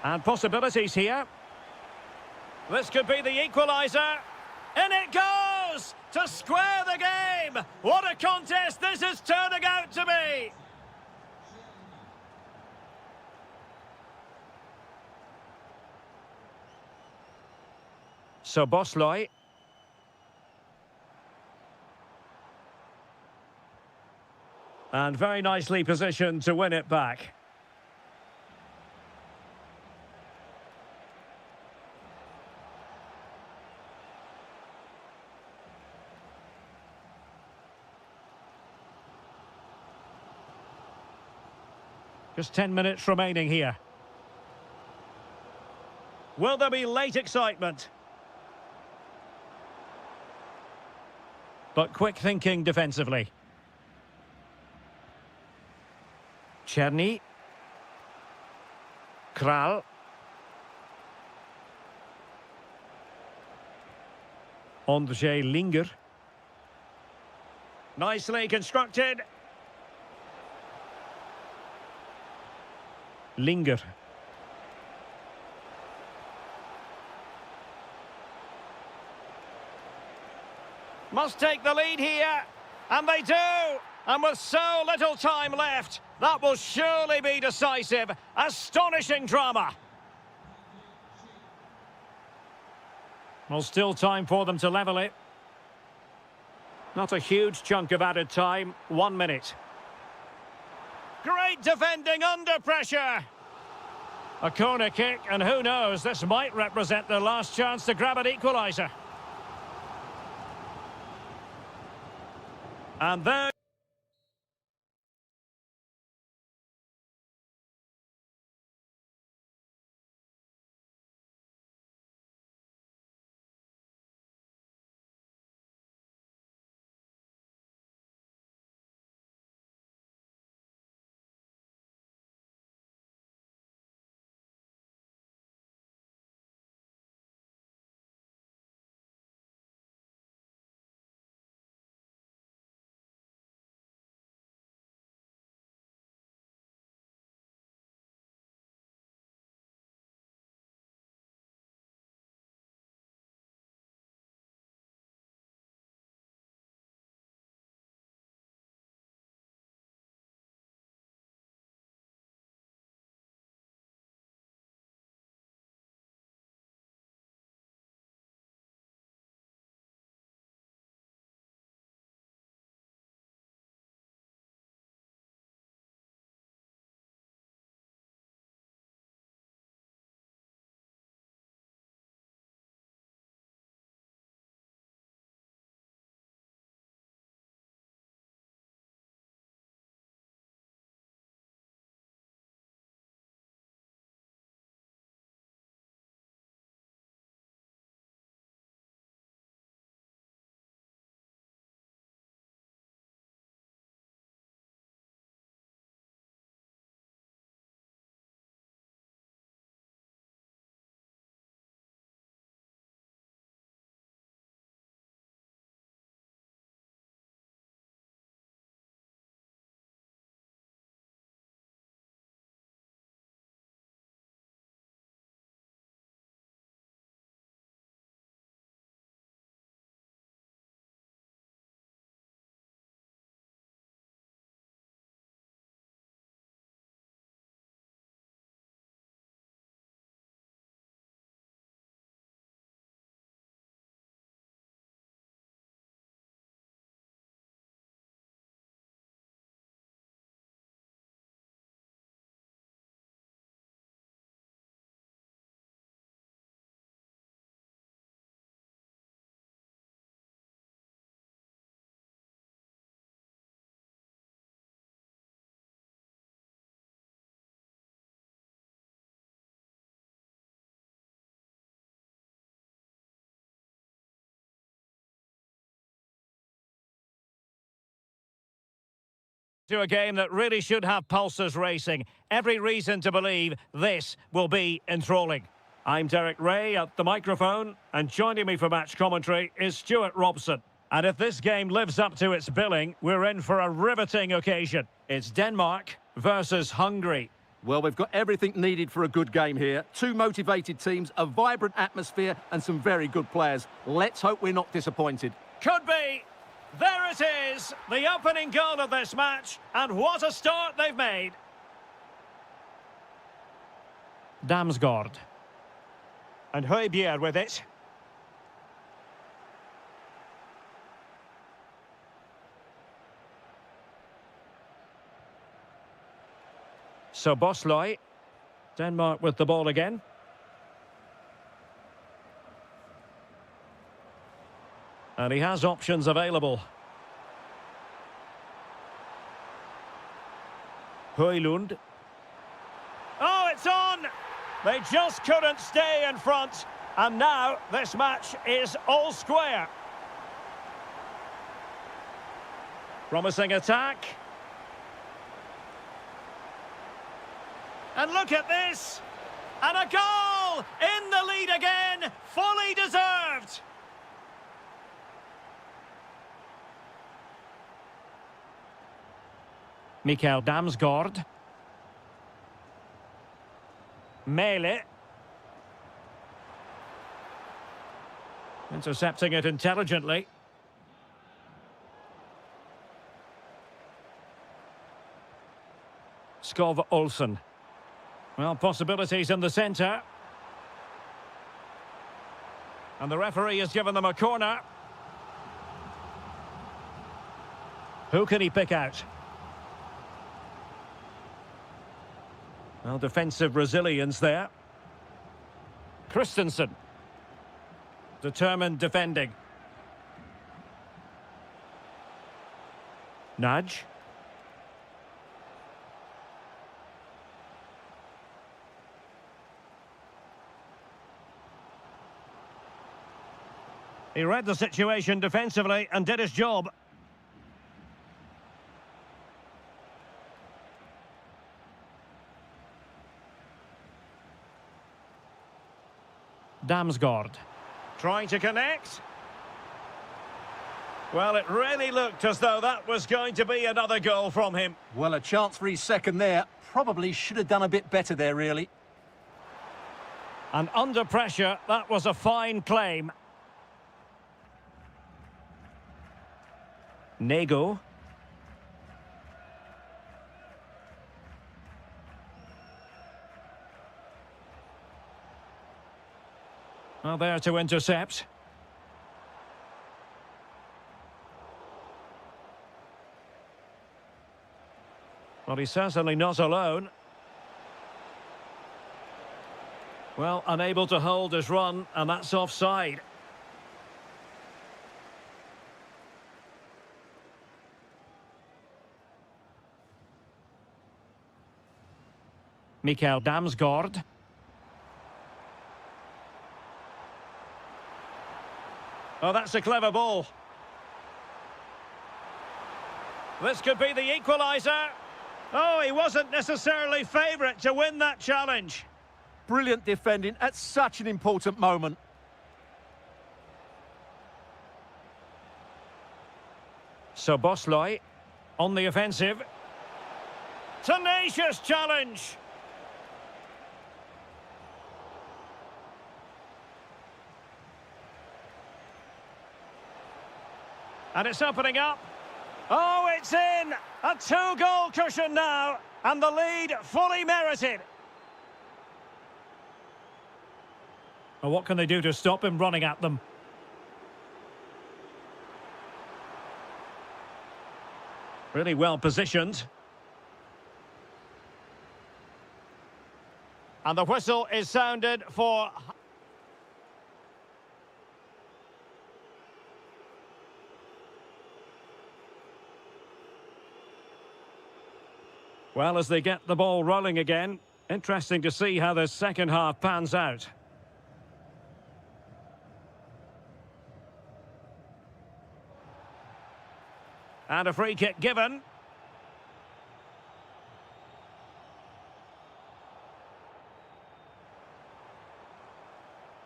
And possibilities here. This could be the equaliser. In it goes! To square the game! What a contest this is turning out to be! So Bosloy. And very nicely positioned to win it back. Just 10 minutes remaining here. Will there be late excitement? But quick thinking defensively. Cherny. Kral. Ondřej Linger. Nicely constructed. Linger. Must take the lead here, and they do. And with so little time left, that will surely be decisive. Astonishing drama. Well, still time for them to level it. Not a huge chunk of added time, 1 minute. Great defending under pressure. A corner kick, and who knows, this might represent their last chance to grab an equaliser. And there... To a game that really should have pulses racing. Every reason to believe this will be enthralling. I'm Derek Ray at the microphone, and joining me for match commentary is Stuart Robson. And if this game lives up to its billing, we're in for a riveting occasion. It's Denmark versus Hungary. Well, we've got everything needed for a good game here. Two motivated teams, a vibrant atmosphere, and some very good players. Let's hope we're not disappointed. Could be. There it is, the opening goal of this match, and what a start they've made. Damsgaard. And Højbjerg with it. So Bosløy. Denmark with the ball again. And he has options available. Højlund. Oh, it's on! They just couldn't stay in front. And now this match is all square. Promising attack. And look at this! And a goal! In the lead again! Fully deserved! Mikael Damsgaard. Mæhle. Intercepting it intelligently. Skov Olsen. Well, possibilities in the centre. And the referee has given them a corner. Who can he pick out? Well, defensive resilience there. Christensen. Determined defending. Nudge. He read the situation defensively and did his job. Damsgaard. Trying to connect. Well, it really looked as though that was going to be another goal from him. Well, a chance for his second there. Probably should have done a bit better there, really. And under pressure, that was a fine claim. Nego. Well, there to intercept. Well, he's certainly not alone. Well, unable to hold his run, and that's offside. Mikael Damsgaard. Oh, that's a clever ball. This could be the equaliser. Oh, he wasn't necessarily favourite to win that challenge. Brilliant defending at such an important moment. So Bosløy on the offensive. Tenacious challenge. And it's opening up. Oh, it's in! A two-goal cushion now, and the lead fully merited. Well, what can they do to stop him running at them? Really well positioned. And the whistle is sounded for... Well, as they get the ball rolling again, interesting to see how the second half pans out. And a free kick given.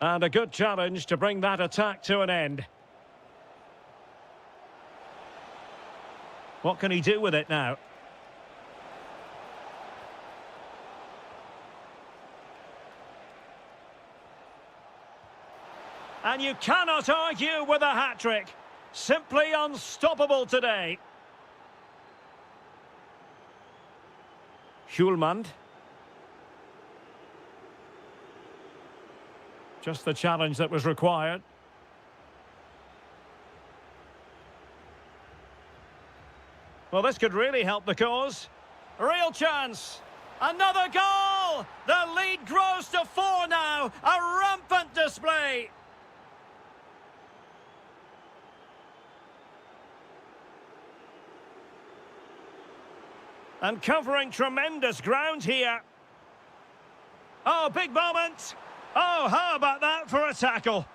And a good challenge to bring that attack to an end. What can he do with it now? And you cannot argue with a hat-trick. Simply unstoppable today. Hjulmand. Just the challenge that was required. Well, this could really help the cause. Real chance. Another goal! The lead grows to 4 now. A rampant display. And covering tremendous ground here. Oh, big moment. Oh, how about that for a tackle?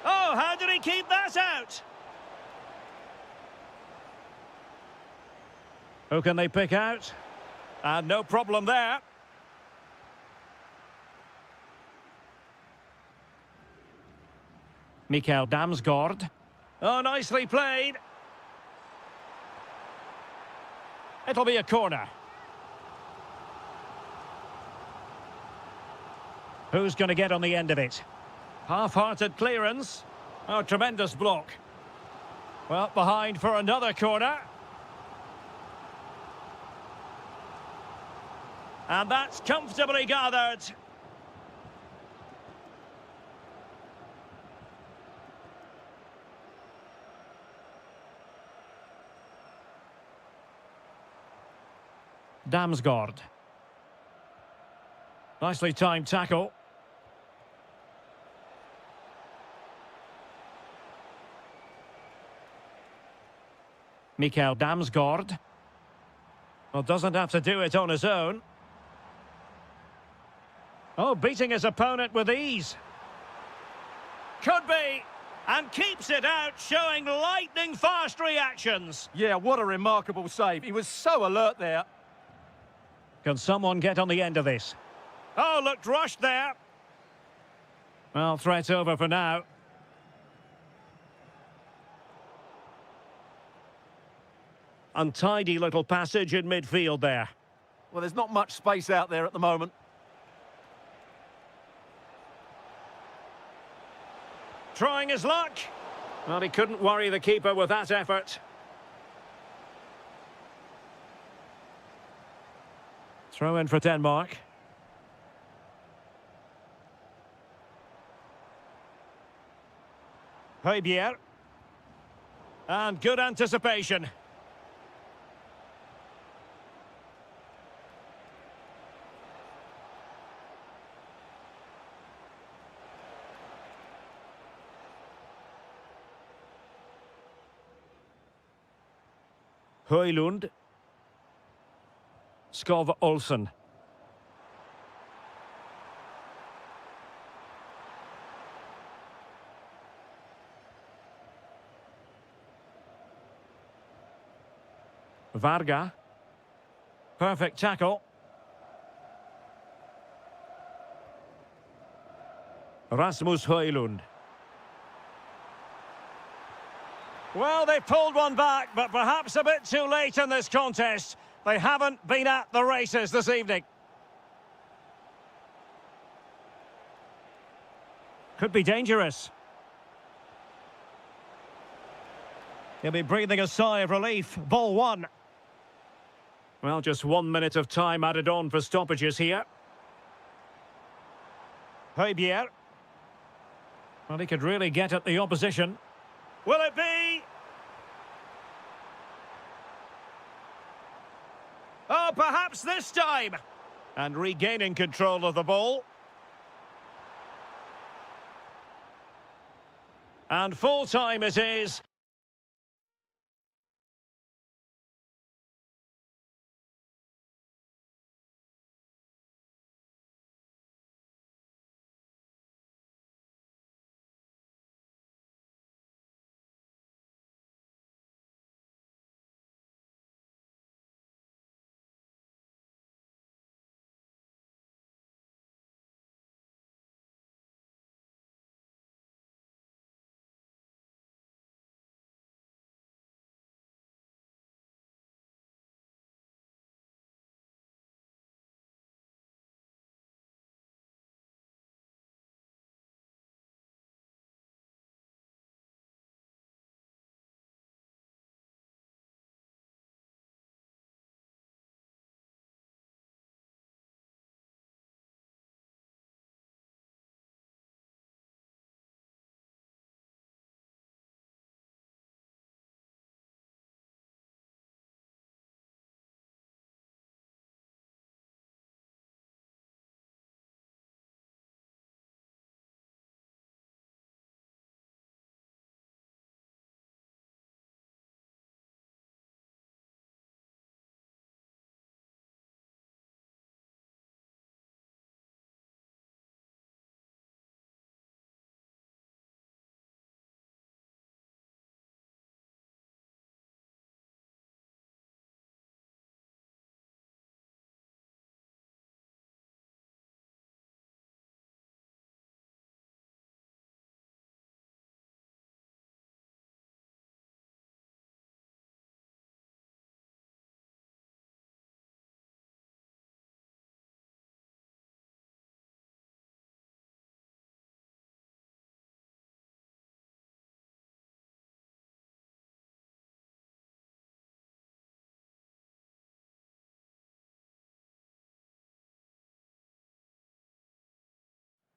Oh, how did he keep that out? Who can they pick out? And no problem there. Mikael Damsgaard. Oh, nicely played. It'll be a corner. Who's going to get on the end of it? Half-hearted clearance. Oh, tremendous block. Well, behind for another corner. And that's comfortably gathered. Damsgaard. Nicely timed tackle. Mikael Damsgaard. Well, doesn't have to do it on his own. Oh, beating his opponent with ease. Could be. And keeps it out, showing lightning-fast reactions. Yeah, what a remarkable save. He was so alert there. Can someone get on the end of this? Oh, looked rushed there. Well, threat over for now. Untidy little passage in midfield there. Well, there's not much space out there at the moment. Trying his luck. Well, he couldn't worry the keeper with that effort. Throw in for Denmark. Højbjerg. And good anticipation. Højlund. Skov Olsen. Varga. Perfect tackle. Rasmus Højlund. Well, they pulled one back, but perhaps a bit too late in this contest. They haven't been at the races this evening. Could be dangerous. He'll be breathing a sigh of relief. Ball one. Well, just 1 minute of time added on for stoppages here. Højbjerg. Well, he could really get at the opposition. Will it be? Oh, perhaps this time. And regaining control of the ball. And full time it is.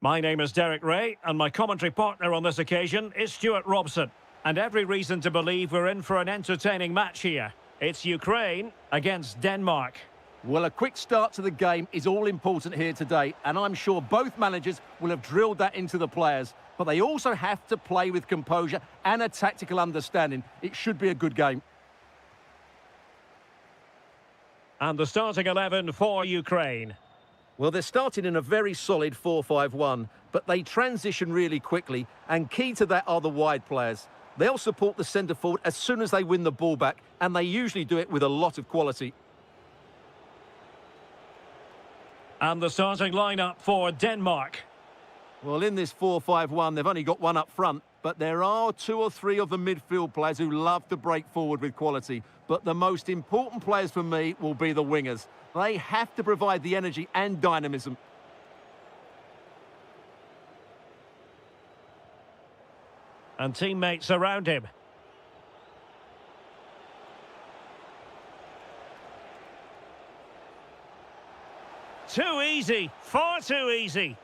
My name is Derek Ray, and my commentary partner on this occasion is Stuart Robson. And every reason to believe we're in for an entertaining match here. It's Ukraine against Denmark. Well, a quick start to the game is all important here today, and I'm sure both managers will have drilled that into the players. But they also have to play with composure and a tactical understanding. It should be a good game. And the starting 11 for Ukraine. Well, they're starting in a very solid 4-5-1, but they transition really quickly, and key to that are the wide players. They'll support the centre forward as soon as they win the ball back, and they usually do it with a lot of quality. And the starting lineup for Denmark. Well, in this 4-5-1, they've only got one up front, but there are two or three of the midfield players who love to break forward with quality. But the most important players for me will be the wingers. They have to provide the energy and dynamism. And teammates around him. Too easy, far too easy.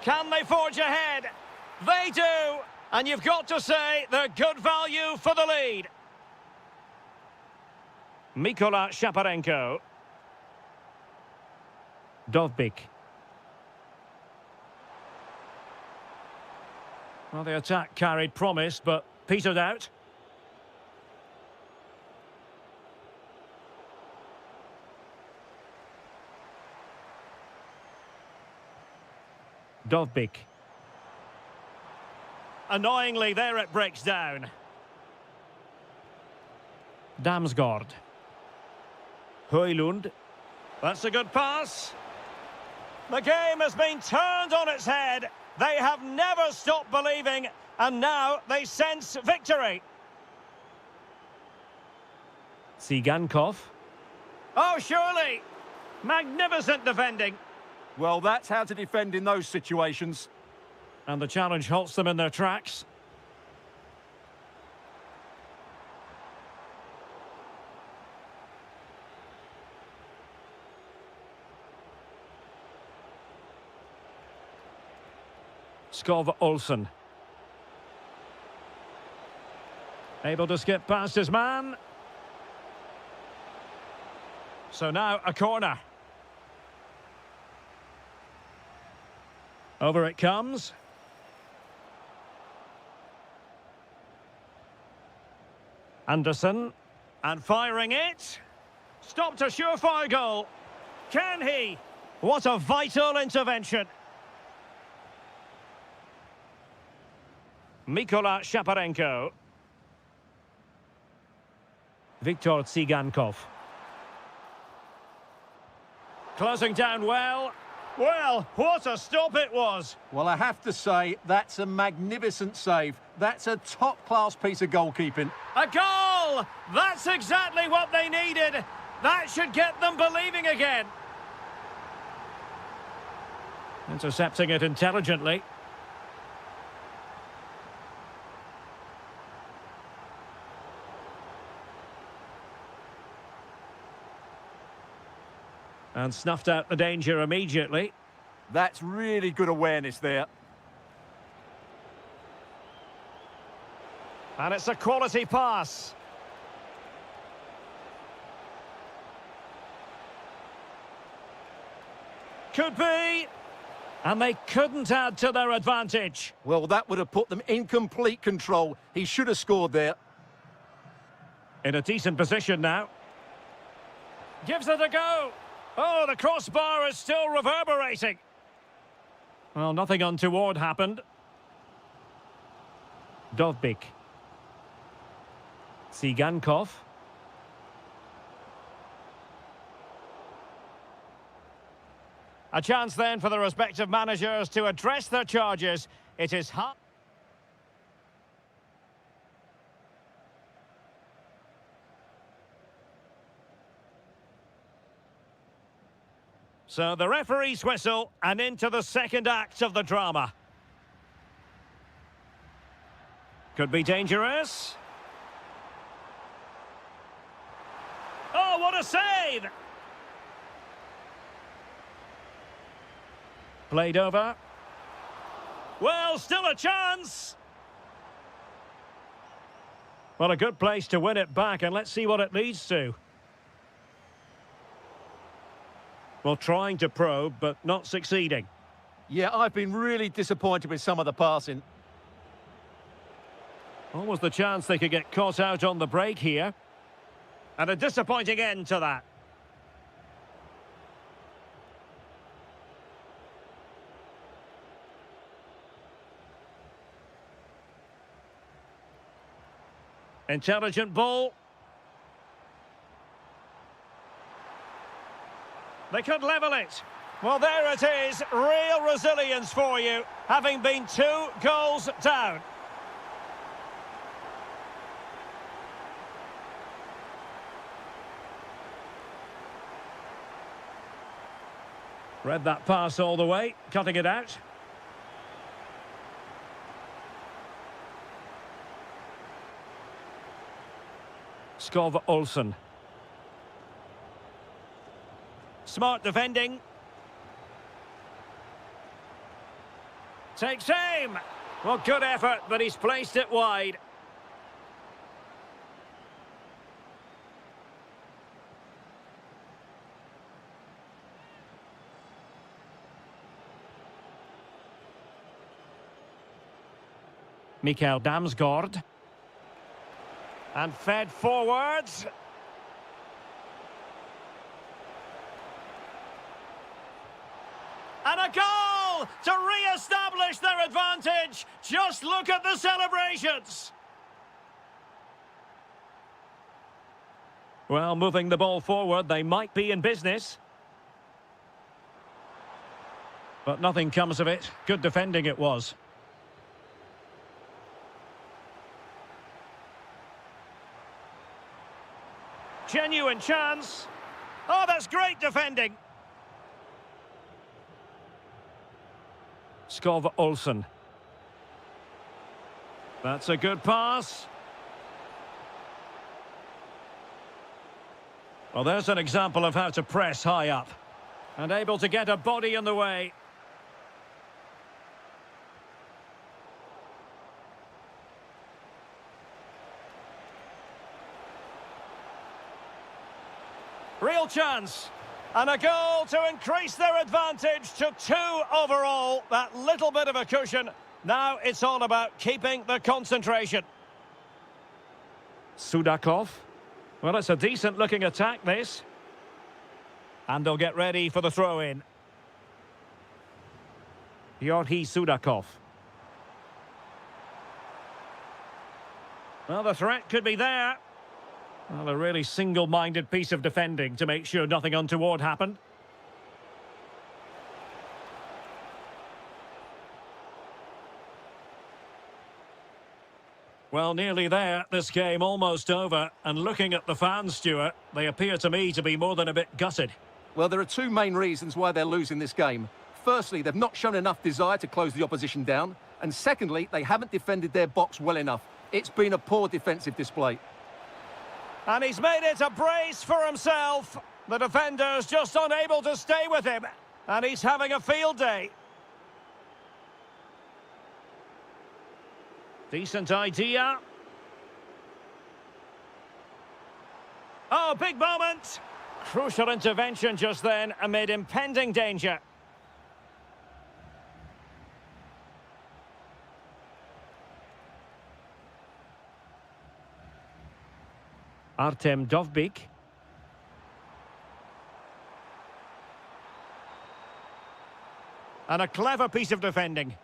Can they forge ahead? They do! And you've got to say they're good value for the lead. Mikola Shaparenko. Dovbik. Well, the attack carried promise, but petered out. Dovbik. Annoyingly, there it breaks down. Damsgaard. Højlund. That's a good pass. The game has been turned on its head. They have never stopped believing, and now they sense victory. Tsigankov. Oh, surely. Magnificent defending. Well, that's how to defend in those situations. And the challenge halts them in their tracks. Skov Olsen. Able to skip past his man. So now a corner. Over it comes. Anderson. And firing it. Stopped a surefire goal. Can he? What a vital intervention. Mikola Shaparenko. Viktor Tsigankov. Closing down well. Well, what a stop it was. Well, I have to say, that's a magnificent save. That's a top-class piece of goalkeeping. A goal! That's exactly what they needed. That should get them believing again. Intercepting it intelligently. And snuffed out the danger immediately. That's really good awareness there. And it's a quality pass. Could be. And they couldn't add to their advantage. Well, that would have put them in complete control. He should have scored there. In a decent position now. Gives it a go. Oh, the crossbar is still reverberating. Well, nothing untoward happened. Dovbik. Tsigankov. A chance then for the respective managers to address their charges. It is hot. So the referee's whistle, and into the second act of the drama. Could be dangerous. Oh, what a save! Played over. Well, still a chance. Well, a good place to win it back, and let's see what it leads to. Well, trying to probe, but not succeeding. Yeah, I've been really disappointed with some of the passing. Almost the chance they could get caught out on the break here. And a disappointing end to that. Intelligent ball. They could level it. Well, there it is. Real resilience for you, having been 2 goals down. Read that pass all the way, cutting it out. Skov Olsen. Smart defending. Takes aim. Well, good effort, but he's placed it wide. Mikael Damsgaard. And fed forwards. And a goal to re-establish their advantage. Just look at the celebrations. Well, moving the ball forward, they might be in business. But nothing comes of it. Good defending it was. Genuine chance. Oh, that's great defending. Skov Olsen. That's a good pass. Well, there's an example of how to press high up. And able to get a body in the way. Real chance. And a goal to increase their advantage to 2 overall. That little bit of a cushion. Now it's all about keeping the concentration. Sudakov. Well, it's a decent-looking attack, this. And they'll get ready for the throw-in. Georgi Sudakov. Well, the threat could be there. Well, a really single-minded piece of defending to make sure nothing untoward happened. Well, nearly there. This game almost over. And looking at the fans, Stuart, they appear to me to be more than a bit gutted. Well, there are 2 main reasons why they're losing this game. Firstly, they've not shown enough desire to close the opposition down. And secondly, they haven't defended their box well enough. It's been a poor defensive display. And he's made it a brace for himself. The defender's just unable to stay with him. And he's having a field day. Decent idea. Oh, big moment. Crucial intervention just then amid impending danger. Artem Dovbyk. And a clever piece of defending.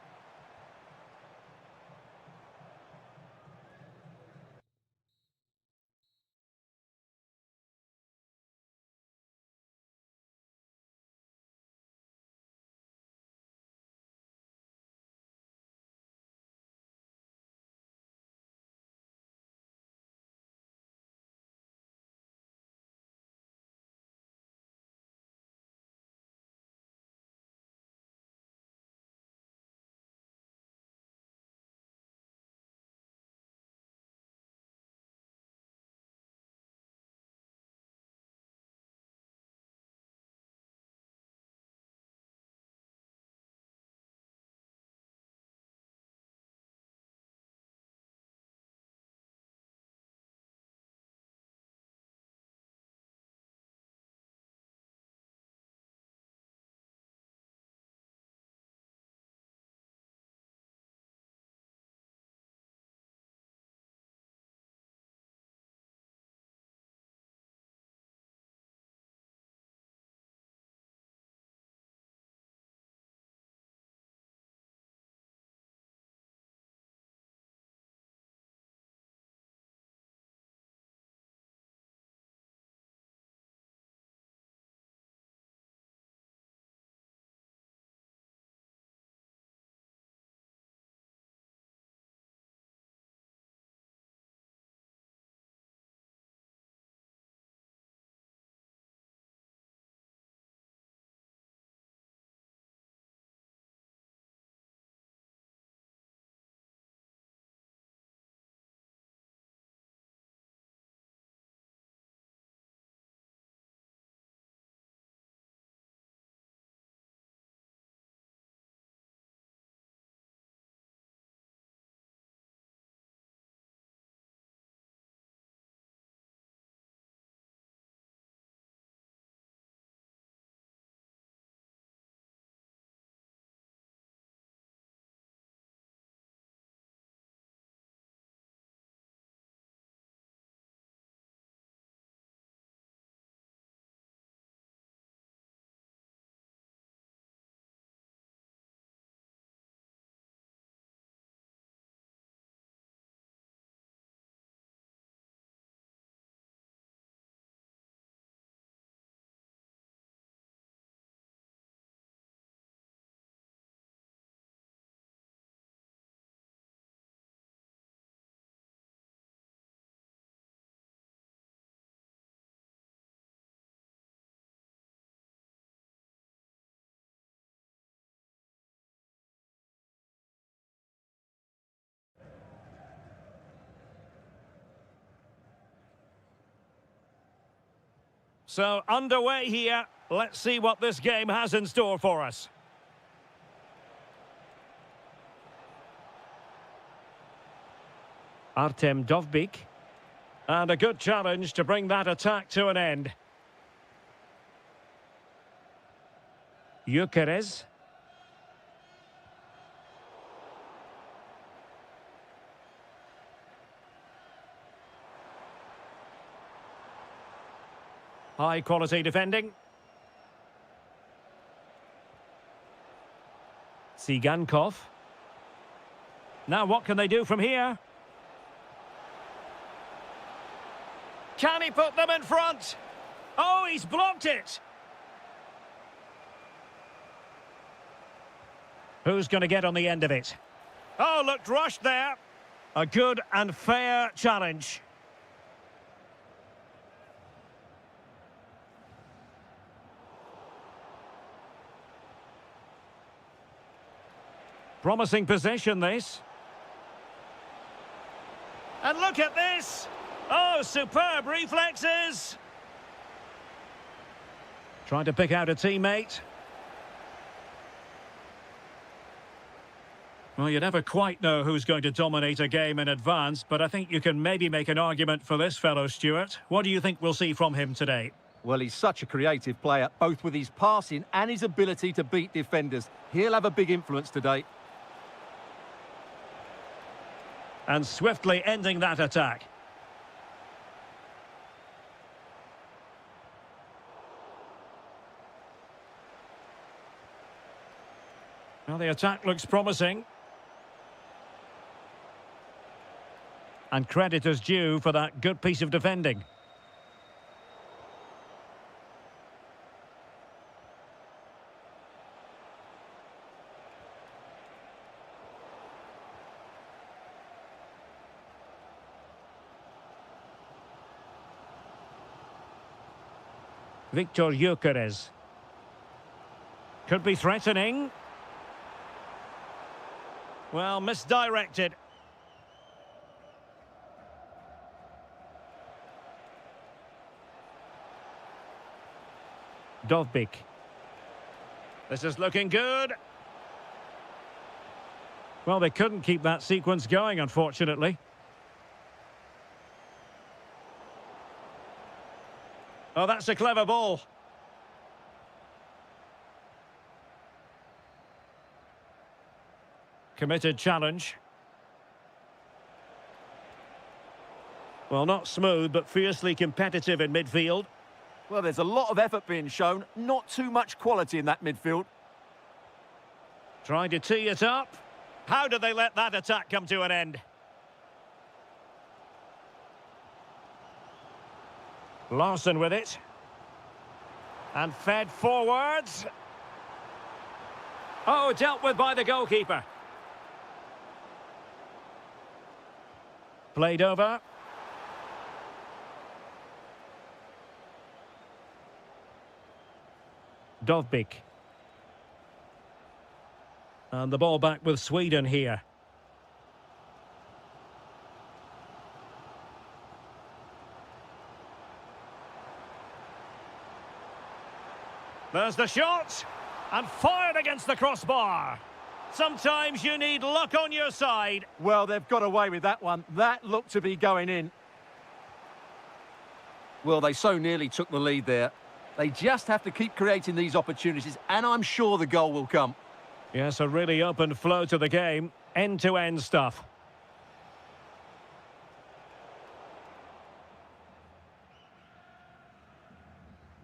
So, underway here. Let's see what this game has in store for us. Artem Dovbyk. And a good challenge to bring that attack to an end. Gyökeres. High quality defending. Sigankov. Now what can they do from here? Can he put them in front? Oh, he's blocked it. Who's going to get on the end of it? Oh, looked rushed there. A good and fair challenge. Promising possession, this. And look at this. Oh, superb reflexes. Trying to pick out a teammate. Well, you never quite know who's going to dominate a game in advance, but I think you can maybe make an argument for this fellow, Stuart. What do you think we'll see from him today? Well, he's such a creative player, both with his passing and his ability to beat defenders. He'll have a big influence today. And swiftly ending that attack. Well, the attack looks promising. And credit is due for that good piece of defending. Victor Gyökeres. Could be threatening. Well, misdirected. Dovbyk. This is looking good. Well, they couldn't keep that sequence going, unfortunately. Oh, that's a clever ball. Committed challenge. Well, not smooth, but fiercely competitive in midfield. Well, there's a lot of effort being shown, not too much quality in that midfield. Trying to tee it up. How did they let that attack come to an end? Larson with it. And fed forwards. Oh, dealt with by the goalkeeper. Played over. Dovbyk. And the ball back with Sweden here. There's the shot, and fired against the crossbar. Sometimes you need luck on your side. Well, they've got away with that one. That looked to be going in. Well, they so nearly took the lead there. They just have to keep creating these opportunities, and I'm sure the goal will come. Yes, a really open flow to the game. End-to-end stuff.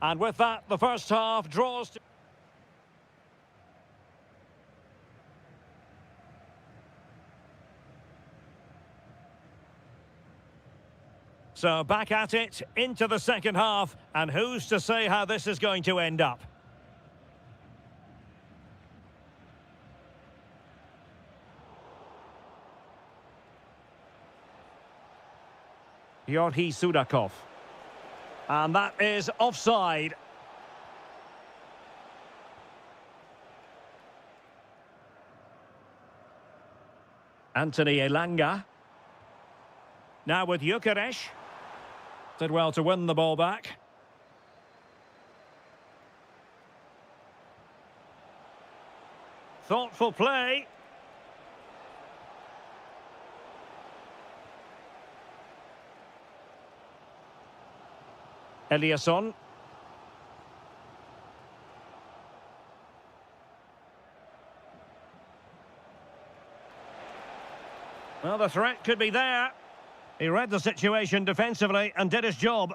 And with that, the first half draws to... So back at it, into the second half, and who's to say how this is going to end up? Yorhi Sudakov. And that is offside. Anthony Elanga. Now with Gyökeres. Did well to win the ball back. Thoughtful play. Eliasson. Well, the threat could be there. He read the situation defensively and did his job.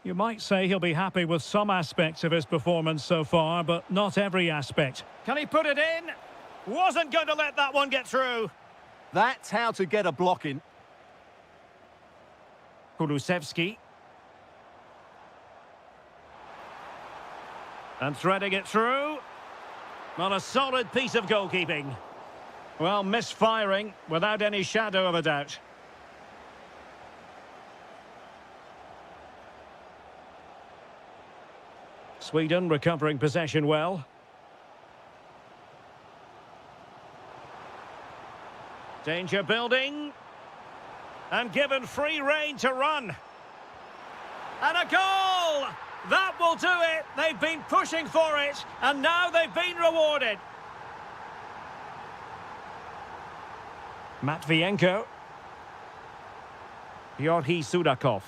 You might say he'll be happy with some aspects of his performance so far, but not every aspect. Can he put it in? Wasn't going to let that one get through. That's how to get a block in. Kulusevski. And threading it through. Not a solid piece of goalkeeping. Well, misfiring without any shadow of a doubt. Sweden recovering possession well. Danger building. And given free rein to run. And a goal! That will do it. They've been pushing for it, and now they've been rewarded. Matvienko. Yorhi Sudakov.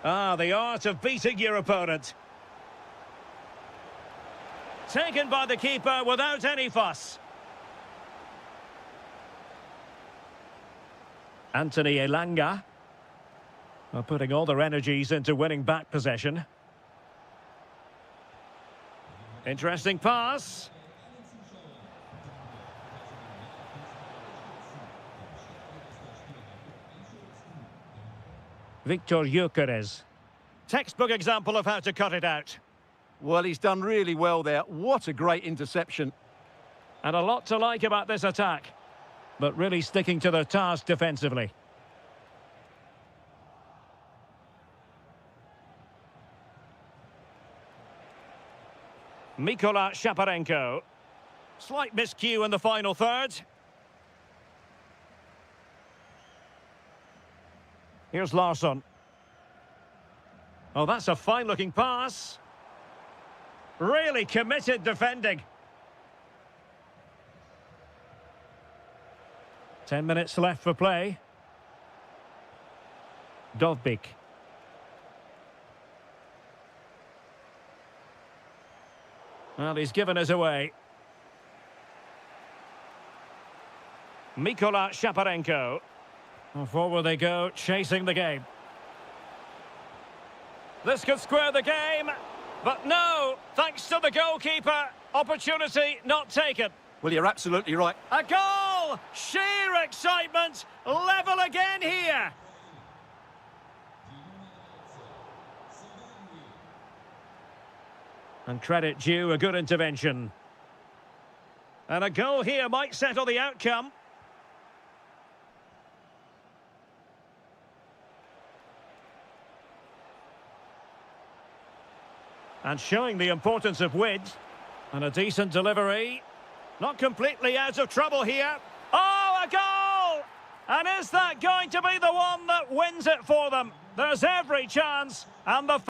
Ah, the art of beating your opponent. Taken by the keeper without any fuss. Anthony Elanga. Well, putting all their energies into winning back possession. Interesting pass. Victor Gyökeres. Textbook example of how to cut it out. Well, he's done really well there. What a great interception. And a lot to like about this attack. But really sticking to the task defensively. Mikola Shaparenko. Slight miscue in the final third. Here's Larsson. Oh, that's a fine-looking pass. Really committed defending. 10 minutes left for play. Dovbyk. Well, he's given us away. Mikola Shaparenko. And forward they go, chasing the game. This could square the game, but no, thanks to the goalkeeper. Opportunity not taken. Well, you're absolutely right. A goal! Sheer excitement! Level again here! And credit due, a good intervention. And a goal here might settle the outcome. And showing the importance of width. And a decent delivery. Not completely out of trouble here. Oh, a goal! And is that going to be the one that wins it for them? There's every chance. And the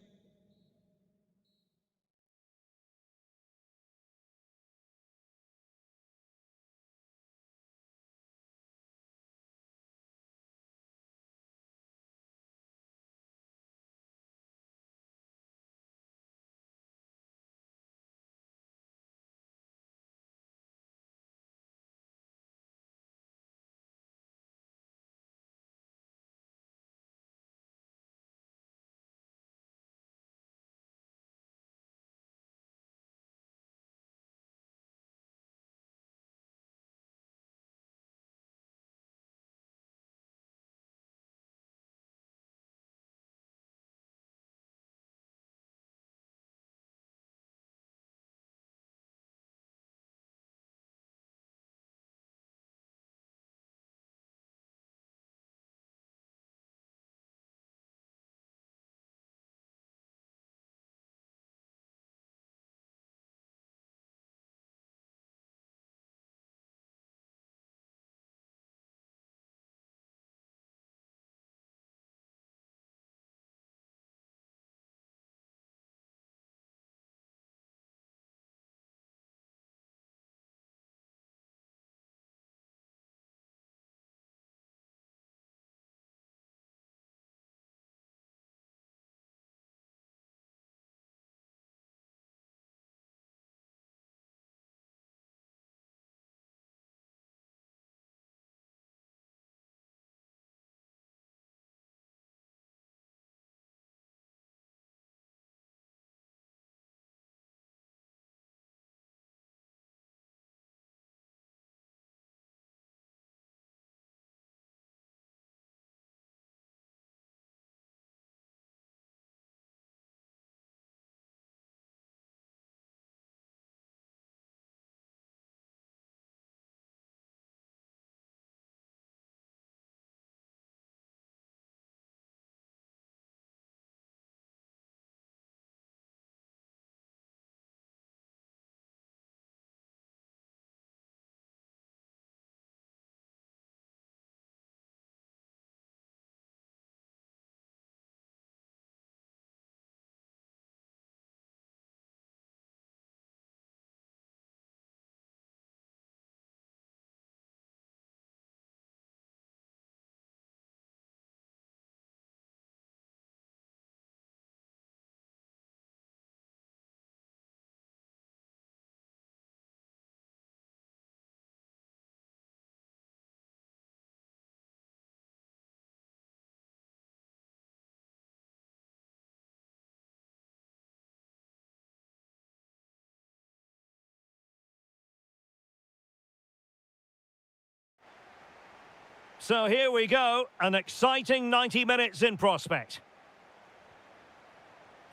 So here we go, an exciting 90 minutes in prospect.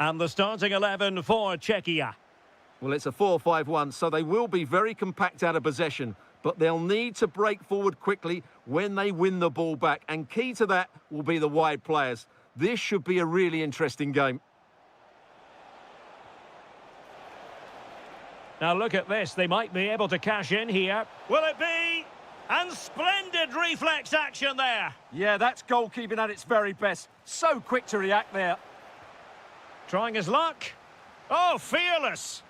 And the starting 11 for Czechia. Well, it's a 4-5-1, so they will be very compact out of possession, but they'll need to break forward quickly when they win the ball back, and key to that will be the wide players. This should be a really interesting game. Now look at this, they might be able to cash in here. Will it be? And splendid reflex action there. Yeah, that's goalkeeping at its very best. So quick to react there. Trying his luck. Oh, fearless.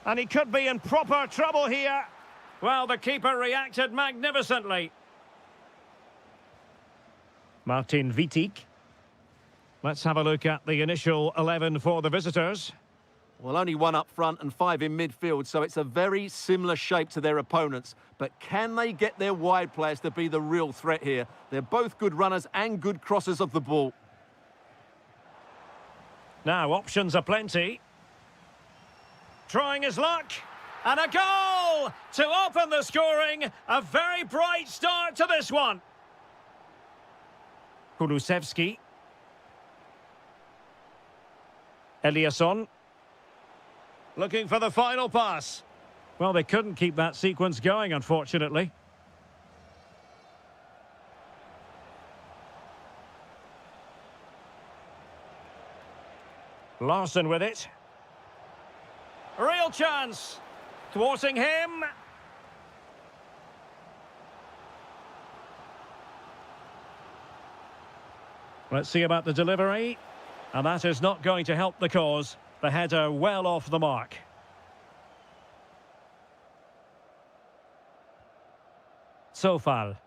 And he could be in proper trouble here. Well, the keeper reacted magnificently. Martin Vitic. Let's have a look at the initial 11 for the visitors. Well, only one up front and 5 in midfield, so it's a very similar shape to their opponents. But can they get their wide players to be the real threat here? They're both good runners and good crossers of the ball. Now, options are plenty. Trying his luck. And a goal to open the scoring. A very bright start to this one. Kulusevski. Eliasson. Looking for the final pass. Well, they couldn't keep that sequence going, unfortunately. Larson with it. Real chance. Thwarting him. Let's see about the delivery. And that is not going to help the cause. The header well off the mark. Sofal.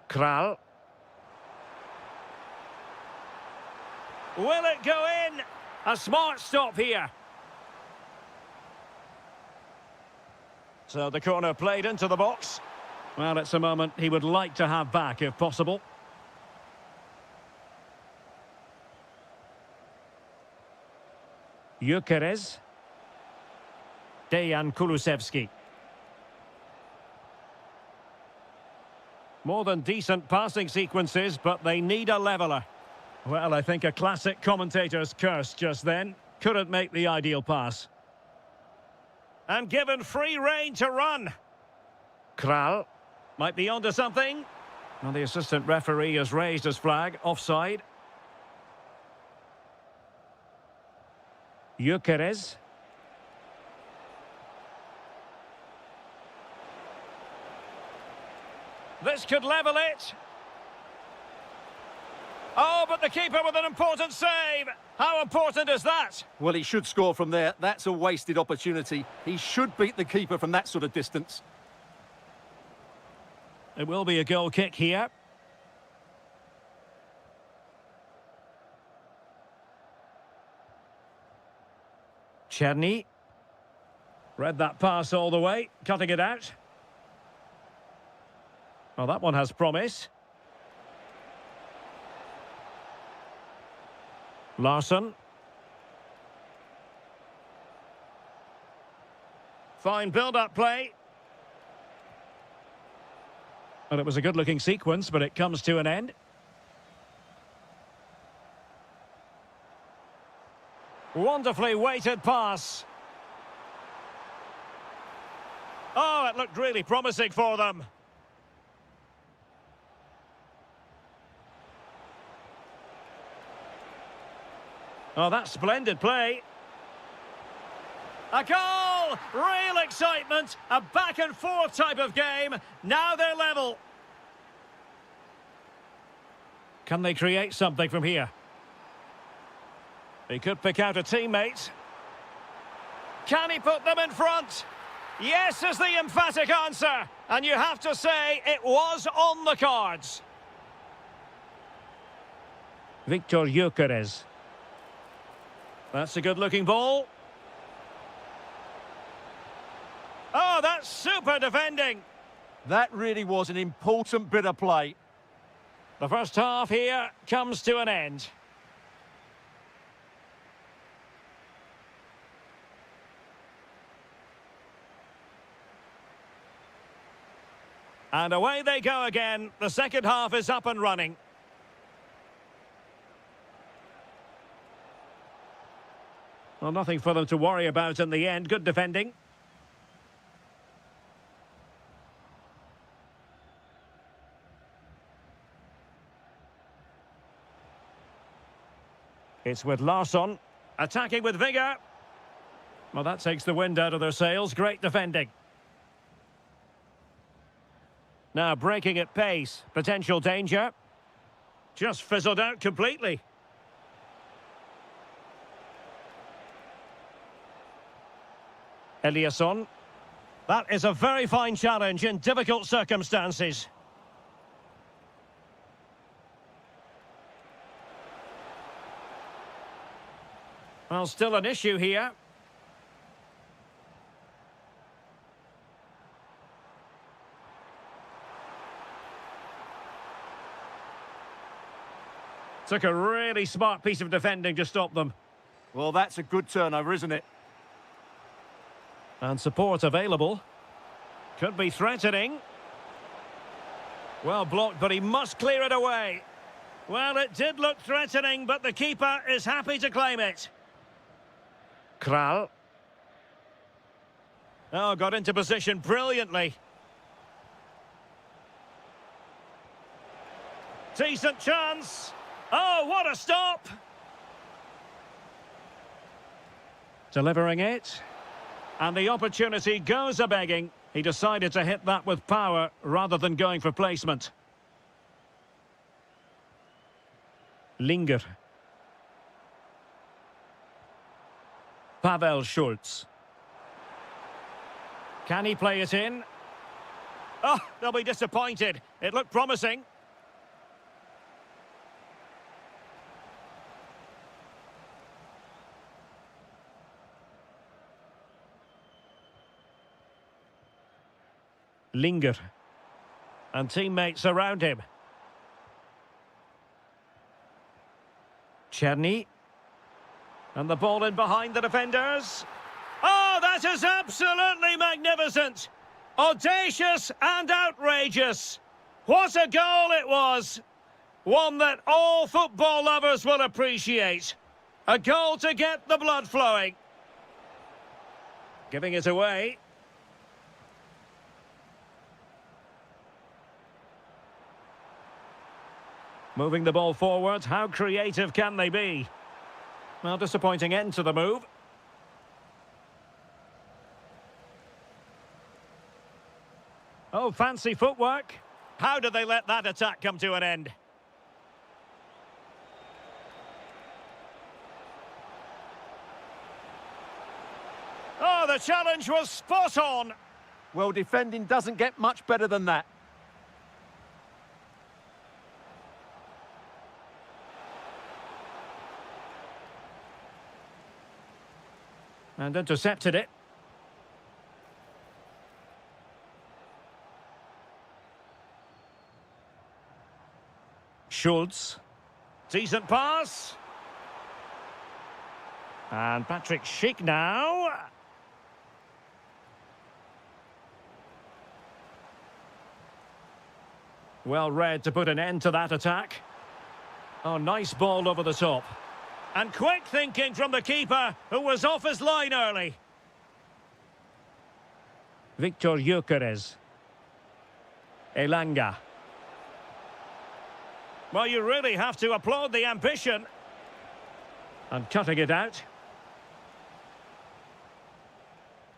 Kral. Will it go in? A smart stop here. So the corner played into the box. Well, it's a moment he would like to have back if possible. Gyökeres. Dejan Kulusevski. More than decent passing sequences, but they need a leveller. Well, I think a classic commentator's curse just then. Couldn't make the ideal pass. And given free rein to run. Kral might be onto something. Well, the assistant referee has raised his flag. Offside. Gyökeres. This could level it. Oh, but the keeper with an important save. How important is that? Well, he should score from there. That's a wasted opportunity. He should beat the keeper from that sort of distance. It will be a goal kick here. Czerny. Read that pass all the way, cutting it out. Well, that one has promise. Larson. Fine build-up play. Well, it was a good-looking sequence, but it comes to an end. Wonderfully weighted pass. Oh, it looked really promising for them. Oh, that's splendid play. A goal! Real excitement. A back-and-forth type of game. Now they're level. Can they create something from here? He could pick out a teammate. Can he put them in front? Yes is the emphatic answer. And you have to say it was on the cards. Victor Gyökeres. That's a good-looking ball. Oh, that's super defending. That really was an important bit of play. The first half here comes to an end. And away they go again. The second half is up and running. Well, nothing for them to worry about in the end. Good defending. It's with Larsson. Attacking with vigour. Well, that takes the wind out of their sails. Great defending. Now breaking at pace. Potential danger. Just fizzled out completely. Eliasson. That is a very fine challenge in difficult circumstances. Well, still an issue here. Took a really smart piece of defending to stop them. Well, that's a good turnover, isn't it? And support available. Could be threatening. Well blocked, but he must clear it away. Well, it did look threatening, but the keeper is happy to claim it. Kral. Oh, got into position brilliantly. Decent chance. Oh, what a stop! Delivering it. And the opportunity goes a-begging. He decided to hit that with power rather than going for placement. Linger. Pavel Schultz. Can he play it in? Oh, they'll be disappointed. It looked promising. Linger. And teammates around him. Cherny. And the ball in behind the defenders. Oh, that is absolutely magnificent. Audacious and outrageous. What a goal it was. One that all football lovers will appreciate. A goal to get the blood flowing. Giving it away. Moving the ball forward, how creative can they be? Well, disappointing end to the move. Oh, fancy footwork. How did they let that attack come to an end? Oh, the challenge was spot on. Well, defending doesn't get much better than that. And intercepted it. Schultz. Decent pass. And Patrick Schick now. Well read to put an end to that attack. Oh, nice ball over the top. And quick thinking from the keeper, who was off his line early. Victor Gyökeres. Elanga. Well, you really have to applaud the ambition. And cutting it out.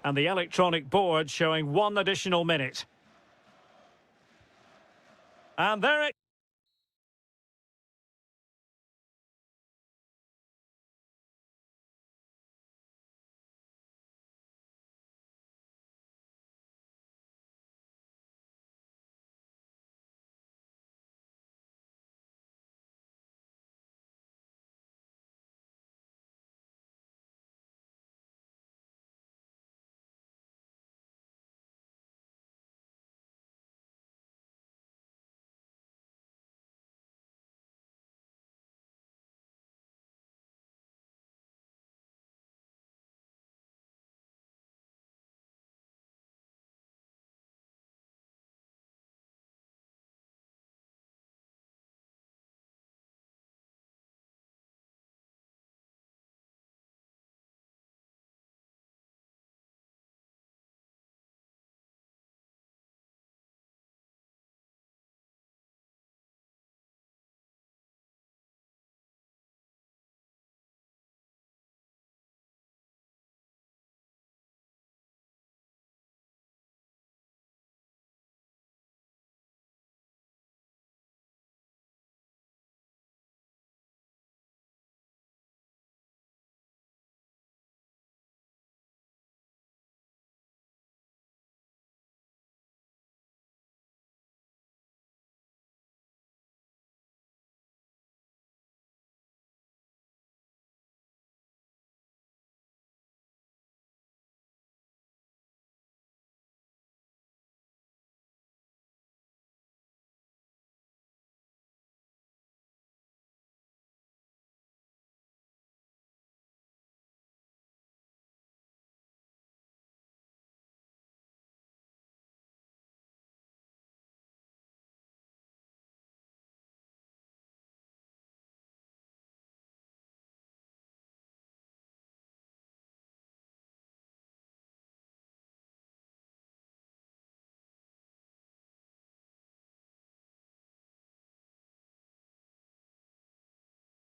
And the electronic board showing 1 additional minute. And there it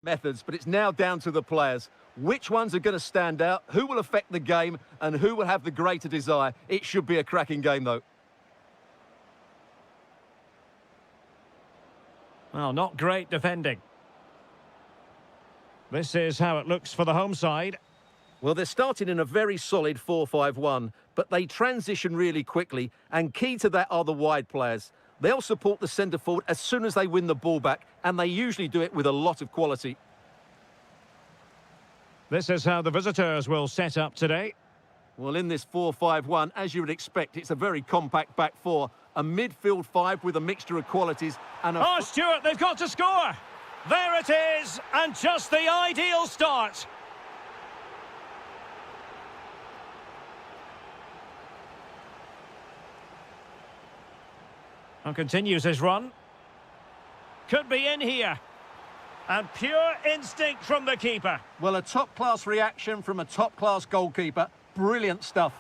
Methods, but it's now down to the players. Which ones are going to stand out, who will affect the game, and who will have the greater desire. It should be a cracking game, though. Well, not great defending. This is how it looks for the home side. Well, they're starting in a very solid 4-5-1, but they transition really quickly, and key to that are the wide players. They'll support the centre forward as soon as they win the ball back, and they usually do it with a lot of quality. This is how the visitors will set up today. Well, in this 4-5-1, as you would expect, it's a very compact back four, a midfield five with a mixture of qualities and a... Oh, Stuart, they've got to score! There it is, and just the ideal start. And continues his run. Could be in here. And pure instinct from the keeper. Well, a top-class reaction from a top-class goalkeeper. Brilliant stuff.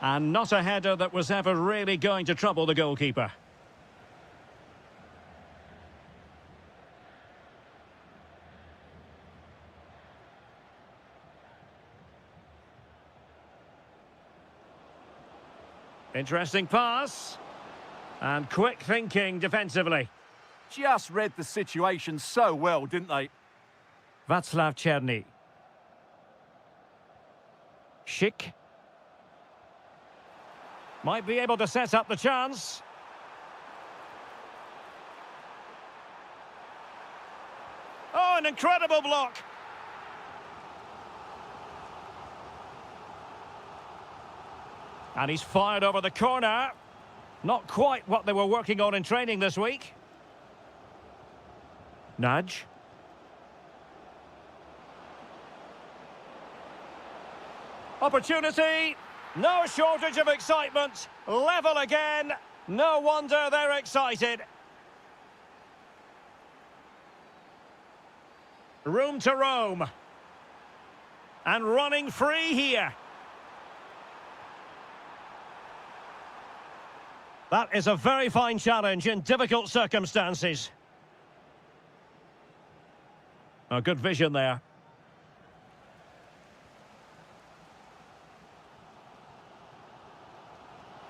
And not a header that was ever really going to trouble the goalkeeper. Interesting pass. And quick thinking defensively. Just read the situation so well, didn't they? Václav Černý. Schick. Might be able to set up the chance. Oh, an incredible block. And he's fired over the corner. Not quite what they were working on in training this week. Nudge. Opportunity. No shortage of excitement. Level again. No wonder they're excited. Room to roam. And running free here. That is a very fine challenge in difficult circumstances. A good vision there.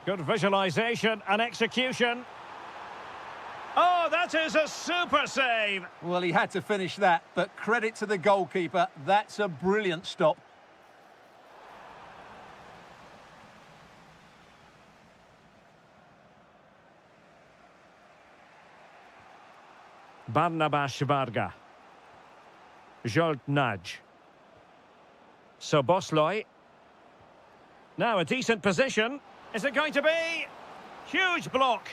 Good visualization and execution. Oh, that is a super save. Well, he had to finish that, but credit to the goalkeeper. That's a brilliant stop. Barnabas Varga. Jolt Nudge. Soboslai. Now a decent position. Is it going to be? Huge block.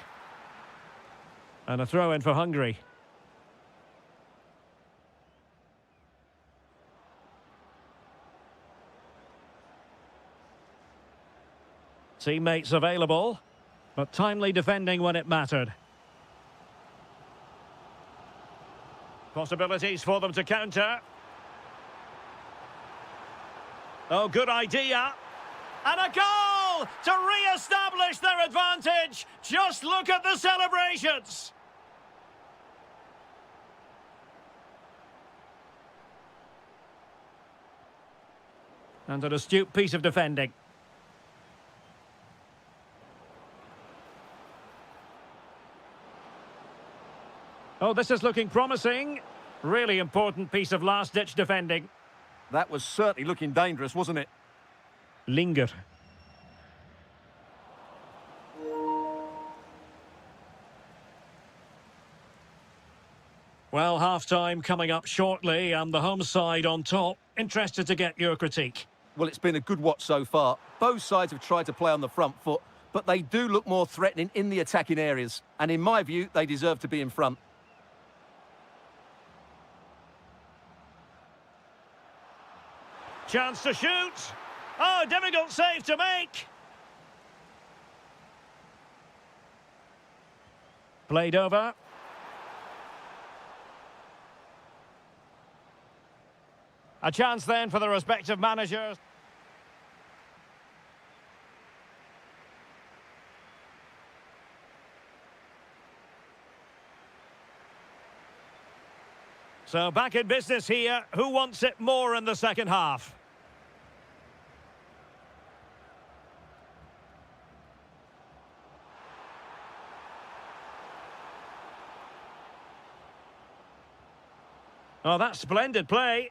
And a throw in for Hungary. Teammates available, but timely defending when it mattered. Possibilities for them to counter. Oh, good idea. And a goal to re-establish their advantage. Just look at the celebrations. And an astute piece of defending. Oh, this is looking promising. Really important piece of last-ditch defending. That was certainly looking dangerous, wasn't it? Linger. Well, half-time coming up shortly and the home side on top. Interested to get your critique. Well, it's been a good watch so far. Both sides have tried to play on the front foot, but they do look more threatening in the attacking areas. And in my view, they deserve to be in front. Chance to shoot. Oh, difficult save to make. Played over. A chance then for the respective managers. So back in business here. Who wants it more in the second half? Oh, that's splendid play.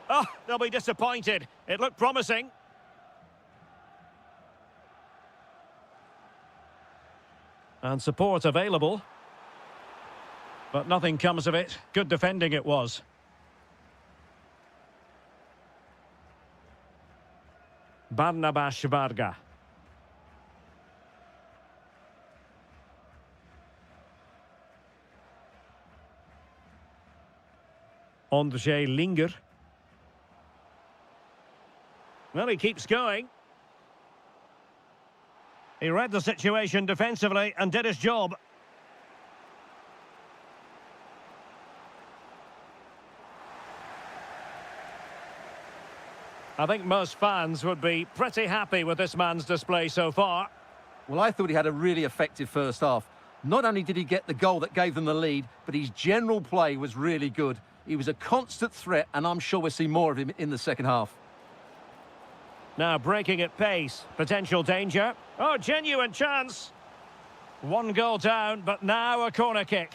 Oh, they'll be disappointed. It looked promising. And support available. But nothing comes of it. Good defending it was. Barnabas Varga. Andrzej Linger. Well, he keeps going. He read the situation defensively and did his job. I think most fans would be pretty happy with this man's display so far. Well, I thought he had a really effective first half. Not only did he get the goal that gave them the lead, but his general play was really good. He was a constant threat, and I'm sure we'll see more of him in the second half. Now breaking at pace. Potential danger. Oh, genuine chance. One goal down, but now a corner kick.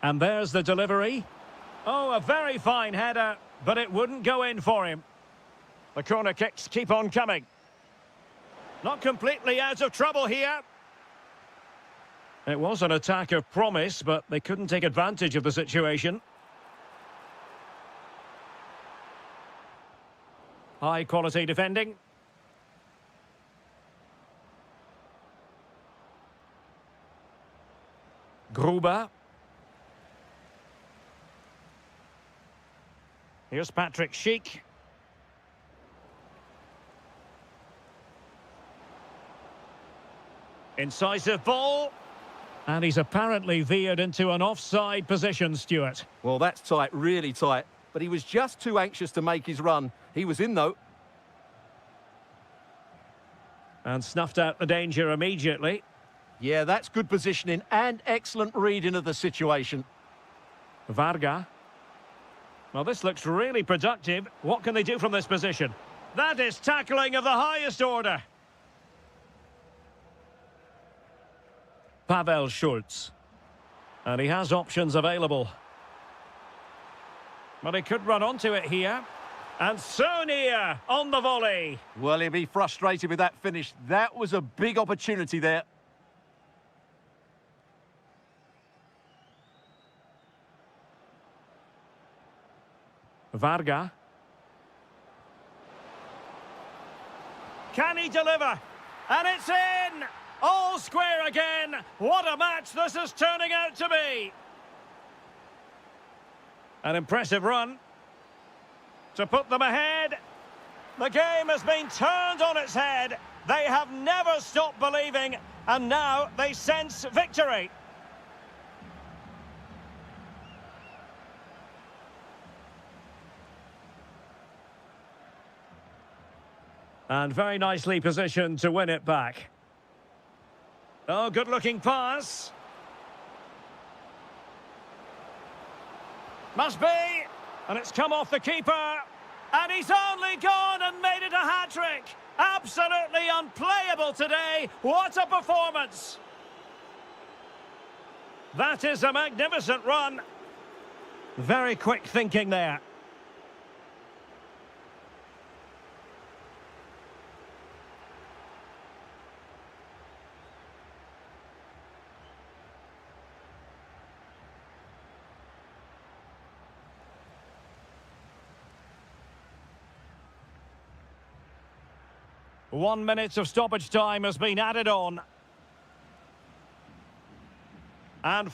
And there's the delivery. Oh, a very fine header, but it wouldn't go in for him. The corner kicks keep on coming. Not completely out of trouble here. It was an attack of promise, but they couldn't take advantage of the situation. High quality defending. Gruber. Here's Patrick Schick. Incisive ball. And he's apparently veered into an offside position, Stuart. Well, that's tight, really tight. But he was just too anxious to make his run. He was in, though. And snuffed out the danger immediately. Yeah, that's good positioning and excellent reading of the situation. Varga. Well, this looks really productive. What can they do from this position? That is tackling of the highest order. Pavel Schultz. And he has options available. But he could run onto it here. And so near on the volley. Well, he'll be frustrated with that finish. That was a big opportunity there. Varga. Can he deliver? And it's in! All square again. What a match this is turning out to be. An impressive run to put them ahead. The game has been turned on its head. They have never stopped believing, and now they sense victory. And very nicely positioned to win it back. Oh, good-looking pass. Must be. And it's come off the keeper. And he's only gone and made it a hat-trick. Absolutely unplayable today. What a performance. That is a magnificent run. Very quick thinking there. One minute of stoppage time has been added on. And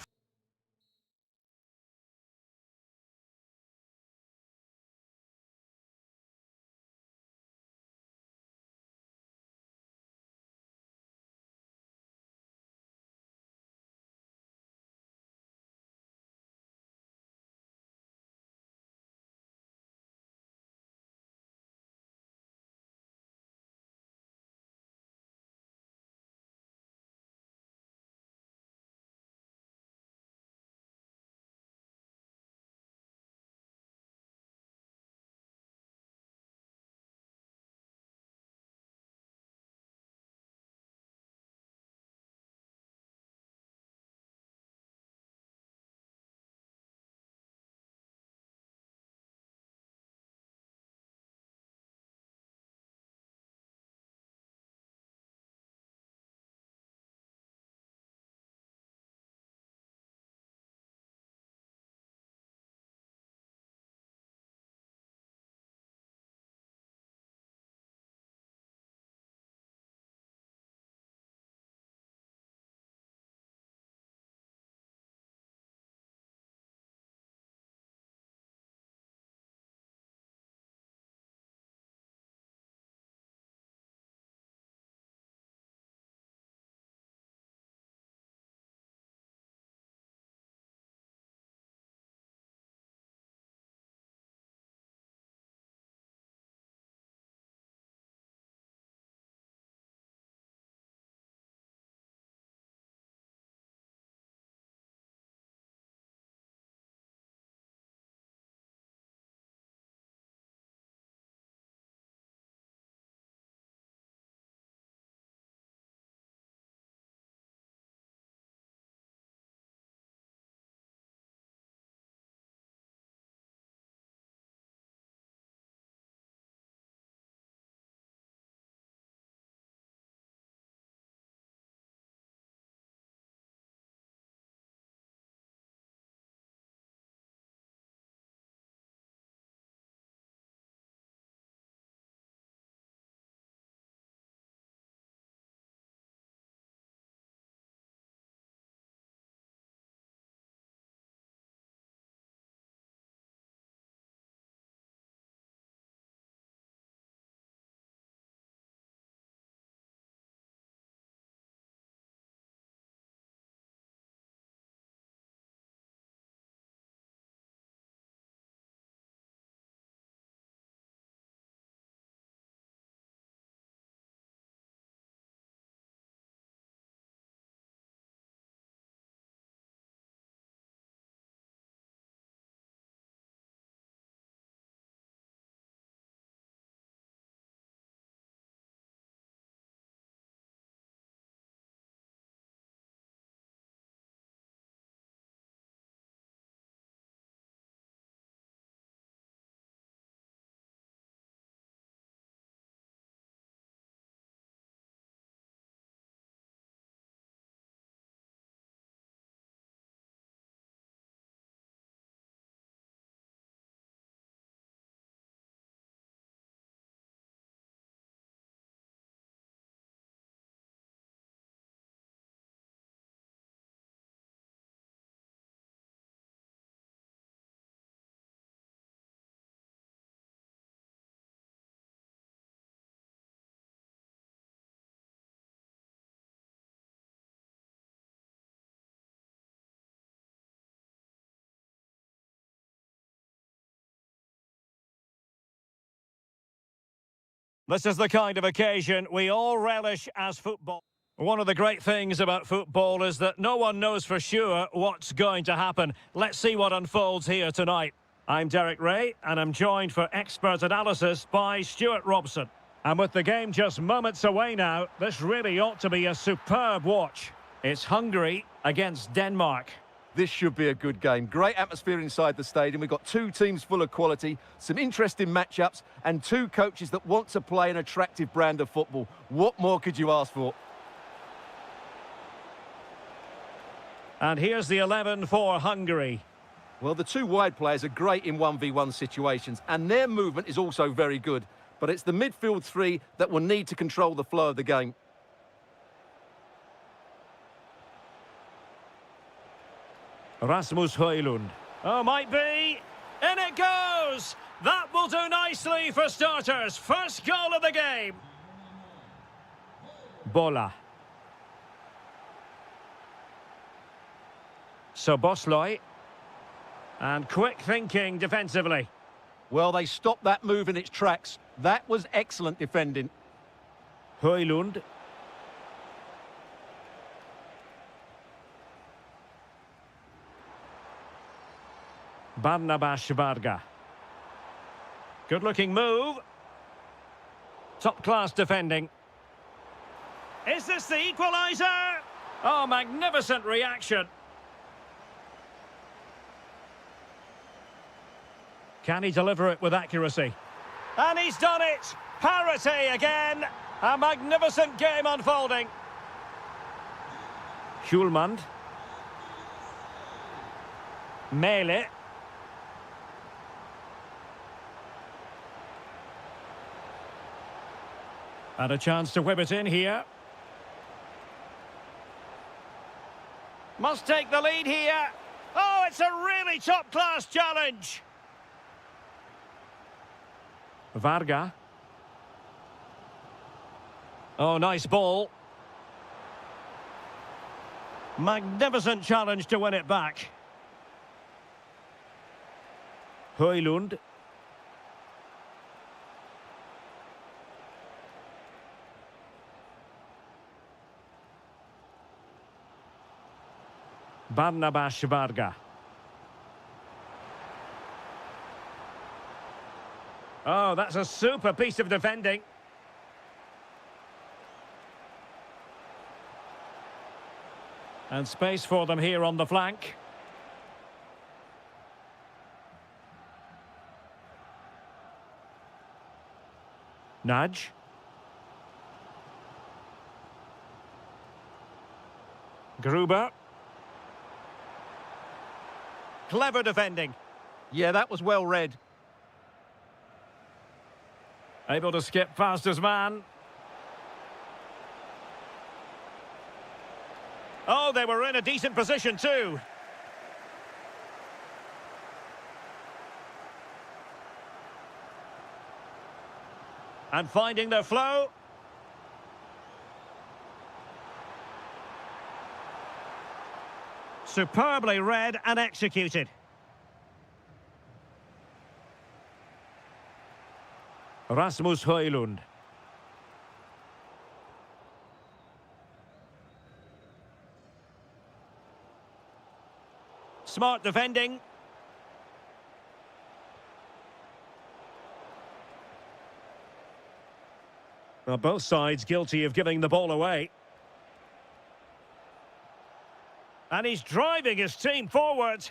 This is the kind of occasion we all relish as football. One of the great things about football is that no one knows for sure what's going to happen. Let's see what unfolds here tonight. I'm Derek Ray, and I'm joined for expert analysis by Stuart Robson. And with the game just moments away now, this really ought to be a superb watch. It's Hungary against Denmark. This should be a good game. Great atmosphere inside the stadium. We've got two teams full of quality, some interesting matchups, and two coaches that want to play an attractive brand of football. What more could you ask for? And here's the 11 for Hungary. Well, the two wide players are great in 1v1 situations, and their movement is also very good. But it's the midfield three that will need to control the flow of the game. Rasmus Højlund. Oh, might be. In it goes! That will do nicely for starters. First goal of the game. Bola. Soboslai. And quick thinking defensively. Well, they stopped that move in its tracks. That was excellent defending. Højlund. Barnabas Varga. Good-looking move. Top-class defending. Is this the equaliser? Oh, magnificent reaction. Can he deliver it with accuracy? And he's done it! Parity again! A magnificent game unfolding. Hjulmand. Mele. And a chance to whip it in here. Must take the lead here. Oh, it's a really top-class challenge. Varga. Oh, nice ball. Magnificent challenge to win it back. Højlund. Barnabas Varga. Oh, that's a super piece of defending. And space for them here on the flank. Nudge. Gruber. Clever defending. Yeah, that was well read. Able to skip past his man. Oh, they were in a decent position too. And finding their flow. Superbly read and executed. Rasmus Højlund. Smart defending. Well, both sides guilty of giving the ball away. And he's driving his team forward.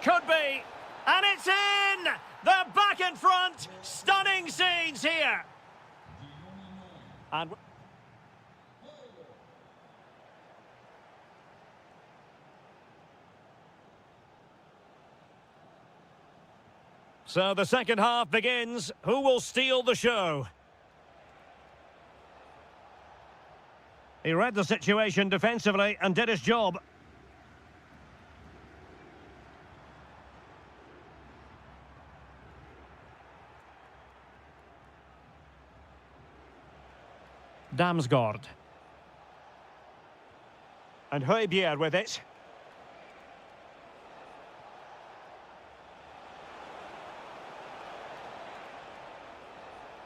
Could be. And it's in! They're back in front. Stunning scenes here. And so the second half begins. Who will steal the show? He read the situation defensively and did his job. Damsgaard. And Højbjerg with it.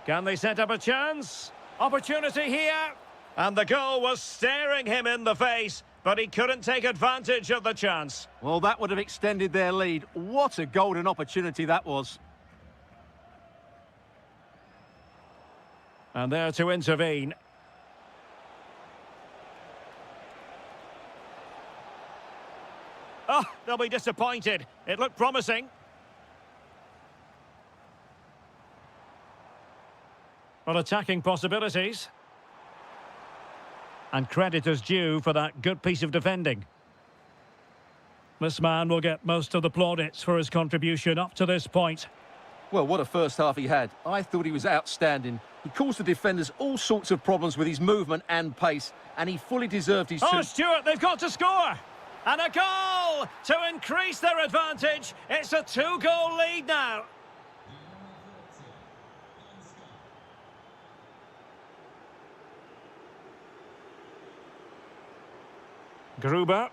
Can they set up a chance? Opportunity here. And the goal was staring him in the face, but he couldn't take advantage of the chance. Well, that would have extended their lead. What a golden opportunity that was. And there to intervene. Oh, they'll be disappointed. It looked promising. Well, attacking possibilities. And credit is due for that good piece of defending. This man will get most of the plaudits for his contribution up to this point. Well, what a first half he had. I thought he was outstanding. He caused the defenders all sorts of problems with his movement and pace, and he fully deserved his... Oh, Stuart, they've got to score! And a goal to increase their advantage. It's a 2-goal lead now. Gruber.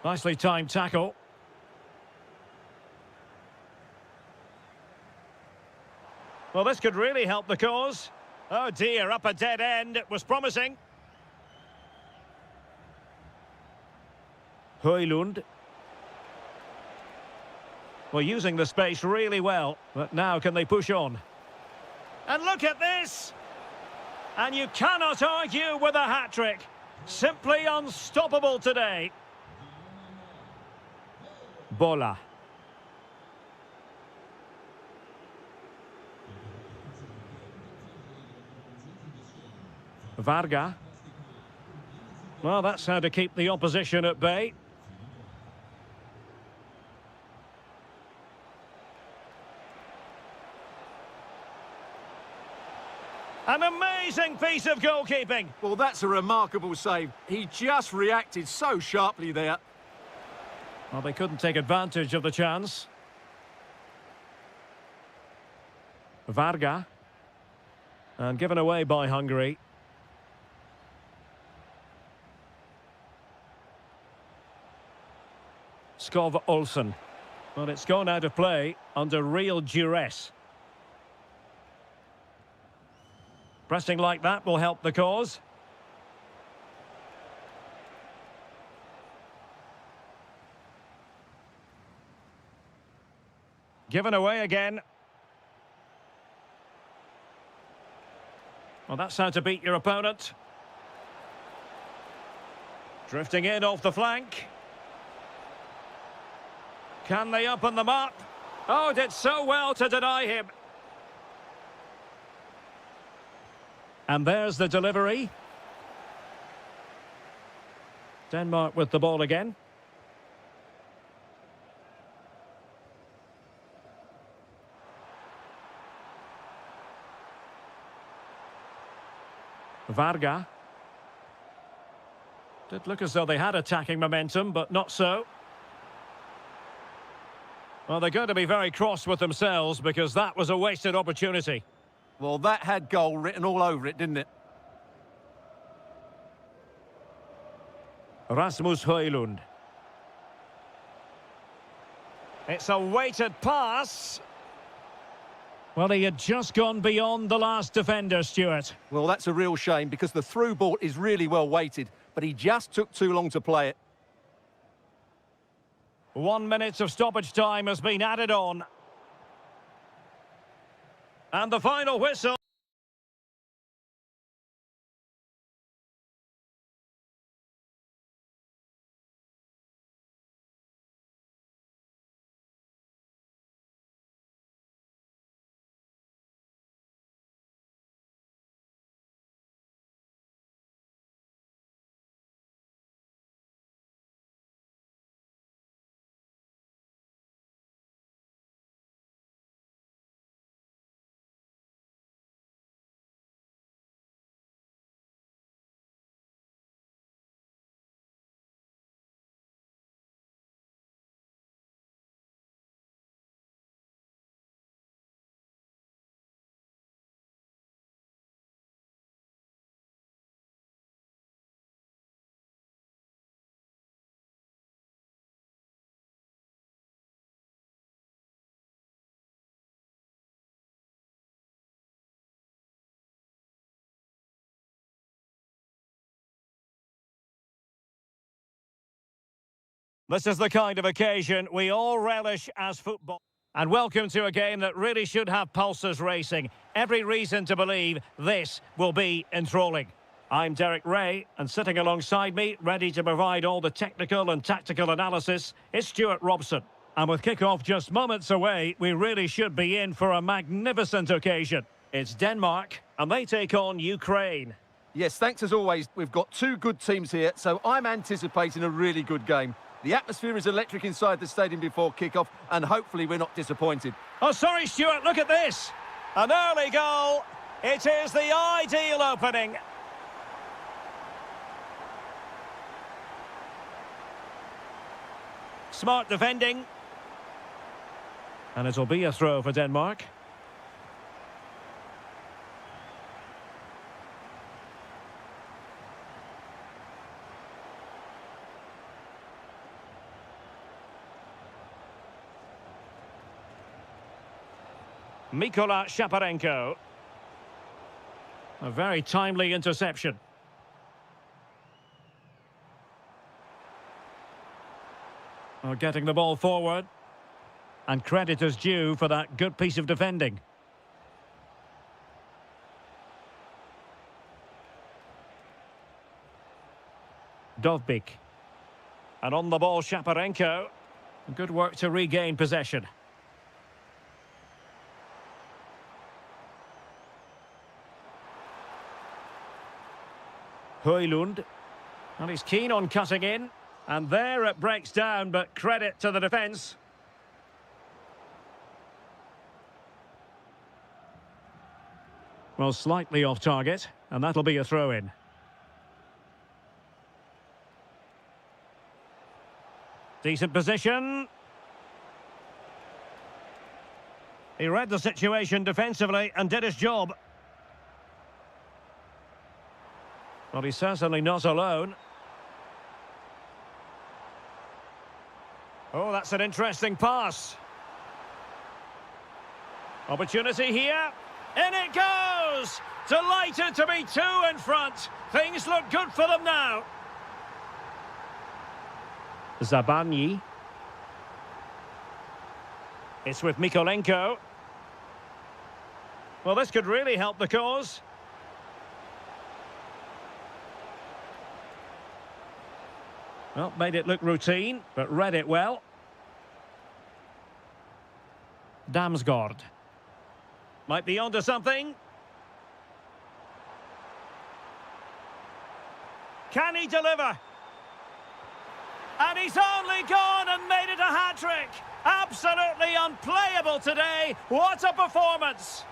Nicely timed tackle. Well, this could really help the cause. Oh dear, up a dead end. It was promising. Højlund. Well, using the space really well, but now can they push on? And look at this! And you cannot argue with a hat-trick. Simply unstoppable today. Bola. Varga. Well, that's how to keep the opposition at bay. An amazing piece of goalkeeping. Well, that's a remarkable save. He just reacted so sharply there. Well, they couldn't take advantage of the chance. Varga. And given away by Hungary. Skov Olsen. Well, it's gone out of play under real duress. Pressing like that will help the cause. Given away again. Well, that's how to beat your opponent. Drifting in off the flank. Can they open them up? Oh, did so well to deny him. And there's the delivery. Denmark with the ball again. Varga. Did look as though they had attacking momentum, but not so. Well, they're going to be very cross with themselves because that was a wasted opportunity. Well, that had goal written all over it, didn't it? Rasmus Højlund. It's a weighted pass. Well, he had just gone beyond the last defender, Stuart. Well, that's a real shame because the through ball is really well weighted, but he just took too long to play it. 1 minute of stoppage time has been added on. And the final whistle. This is the kind of occasion we all relish as football. And welcome to a game that really should have pulses racing. Every reason to believe this will be enthralling. I'm Derek Ray, and sitting alongside me, ready to provide all the technical and tactical analysis, is Stuart Robson. And with kick-off just moments away, we really should be in for a magnificent occasion. It's Denmark, and they take on Ukraine. Yes, thanks as always. We've got two good teams here, so I'm anticipating a really good game. The atmosphere is electric inside the stadium before kick-off, and hopefully we're not disappointed. Oh, sorry, Stuart, look at this. An early goal. It is the ideal opening. Smart defending. And it'll be a throw for Denmark. Mykola Shaparenko. A very timely interception. Well, getting the ball forward. And credit is due for that good piece of defending. Dovbyk. And on the ball, Shaparenko. Good work to regain possession. Højlund. And he's keen on cutting in. And there it breaks down, but credit to the defence. Well, slightly off target, and that'll be a throw-in. Decent position. He read the situation defensively and did his job. Well, he's certainly not alone. Oh, that's an interesting pass. Opportunity here. In it goes! Delighted to be two in front. Things look good for them now. Zabanyi. It's with Mykolenko. Well, this could really help the cause. Well, made it look routine, but read it well. Damsgaard. Might be onto something. Can he deliver? And he's only gone and made it a hat-trick. Absolutely unplayable today. What a performance.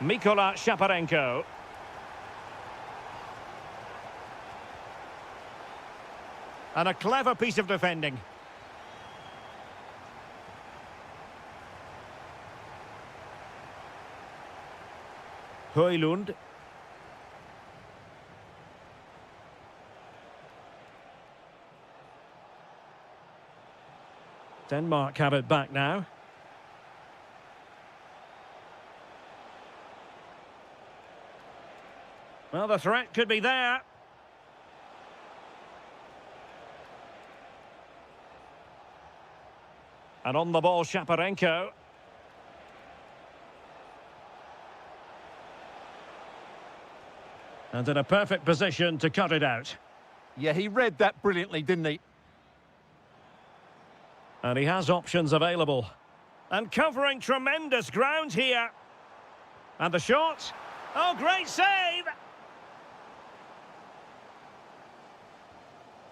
Mykola Shaparenko. And a clever piece of defending. Højlund. Denmark have it back now. Well, the threat could be there. And on the ball, Shaparenko. And in a perfect position to cut it out. Yeah, he read that brilliantly, didn't he? And he has options available. And covering tremendous ground here. And the shot. Oh, great save!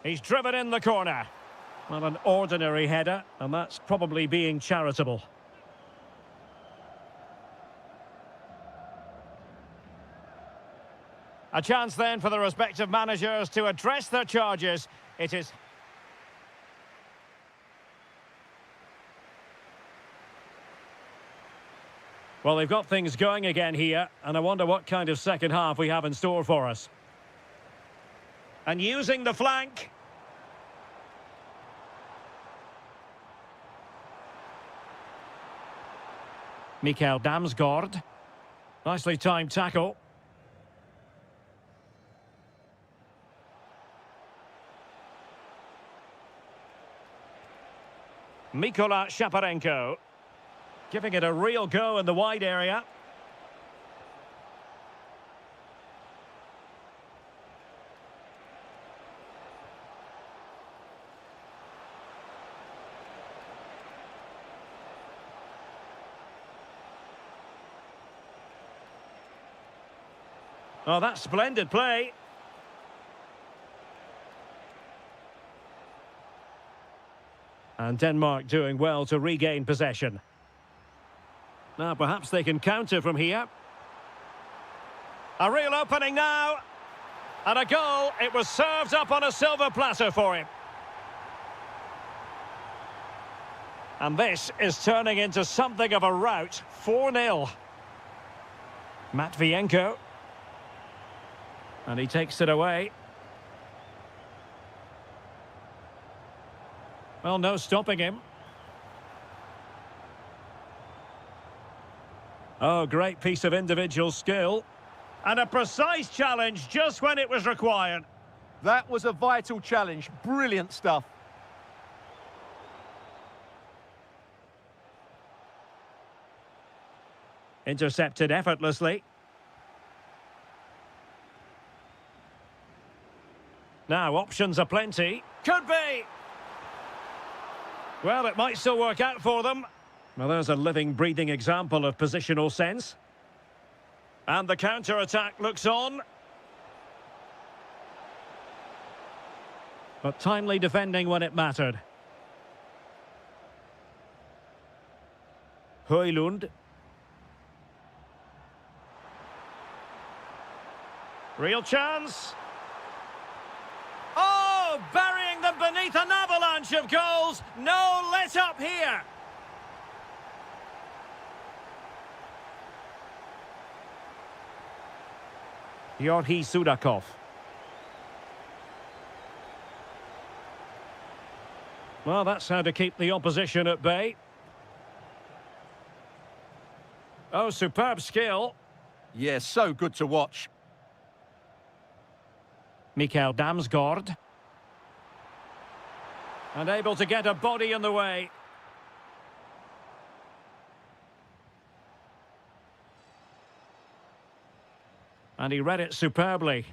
He's driven in the corner. Well, an ordinary header, and that's probably being charitable. A chance then for the respective managers to address their charges. It is... Well, they've got things going again here, and I wonder what kind of second half we have in store for us. And using the flank. Mikael Damsgaard. Nicely timed tackle. Mikola Shaparenko. Giving it a real go in the wide area. Oh, that's splendid play. And Denmark doing well to regain possession. Now, perhaps they can counter from here. A real opening now. And a goal. It was served up on a silver platter for him. And this is turning into something of a rout. 4-0. Matvienko. And he takes it away. Well, no stopping him. Oh, great piece of individual skill. And a precise challenge just when it was required. That was a vital challenge. Brilliant stuff. Intercepted effortlessly. Now, options are plenty. Could be! Well, it might still work out for them. Well, there's a living, breathing example of positional sense. And the counter-attack looks on. But timely defending when it mattered. Højlund. Real chance. Oh, burying them beneath an avalanche of goals. No let up here. Yorhi Sudakov. Well, that's how to keep the opposition at bay. Oh, superb skill. Yeah, so good to watch. Mikael Damsgaard. And able to get a body in the way. And he read it superbly.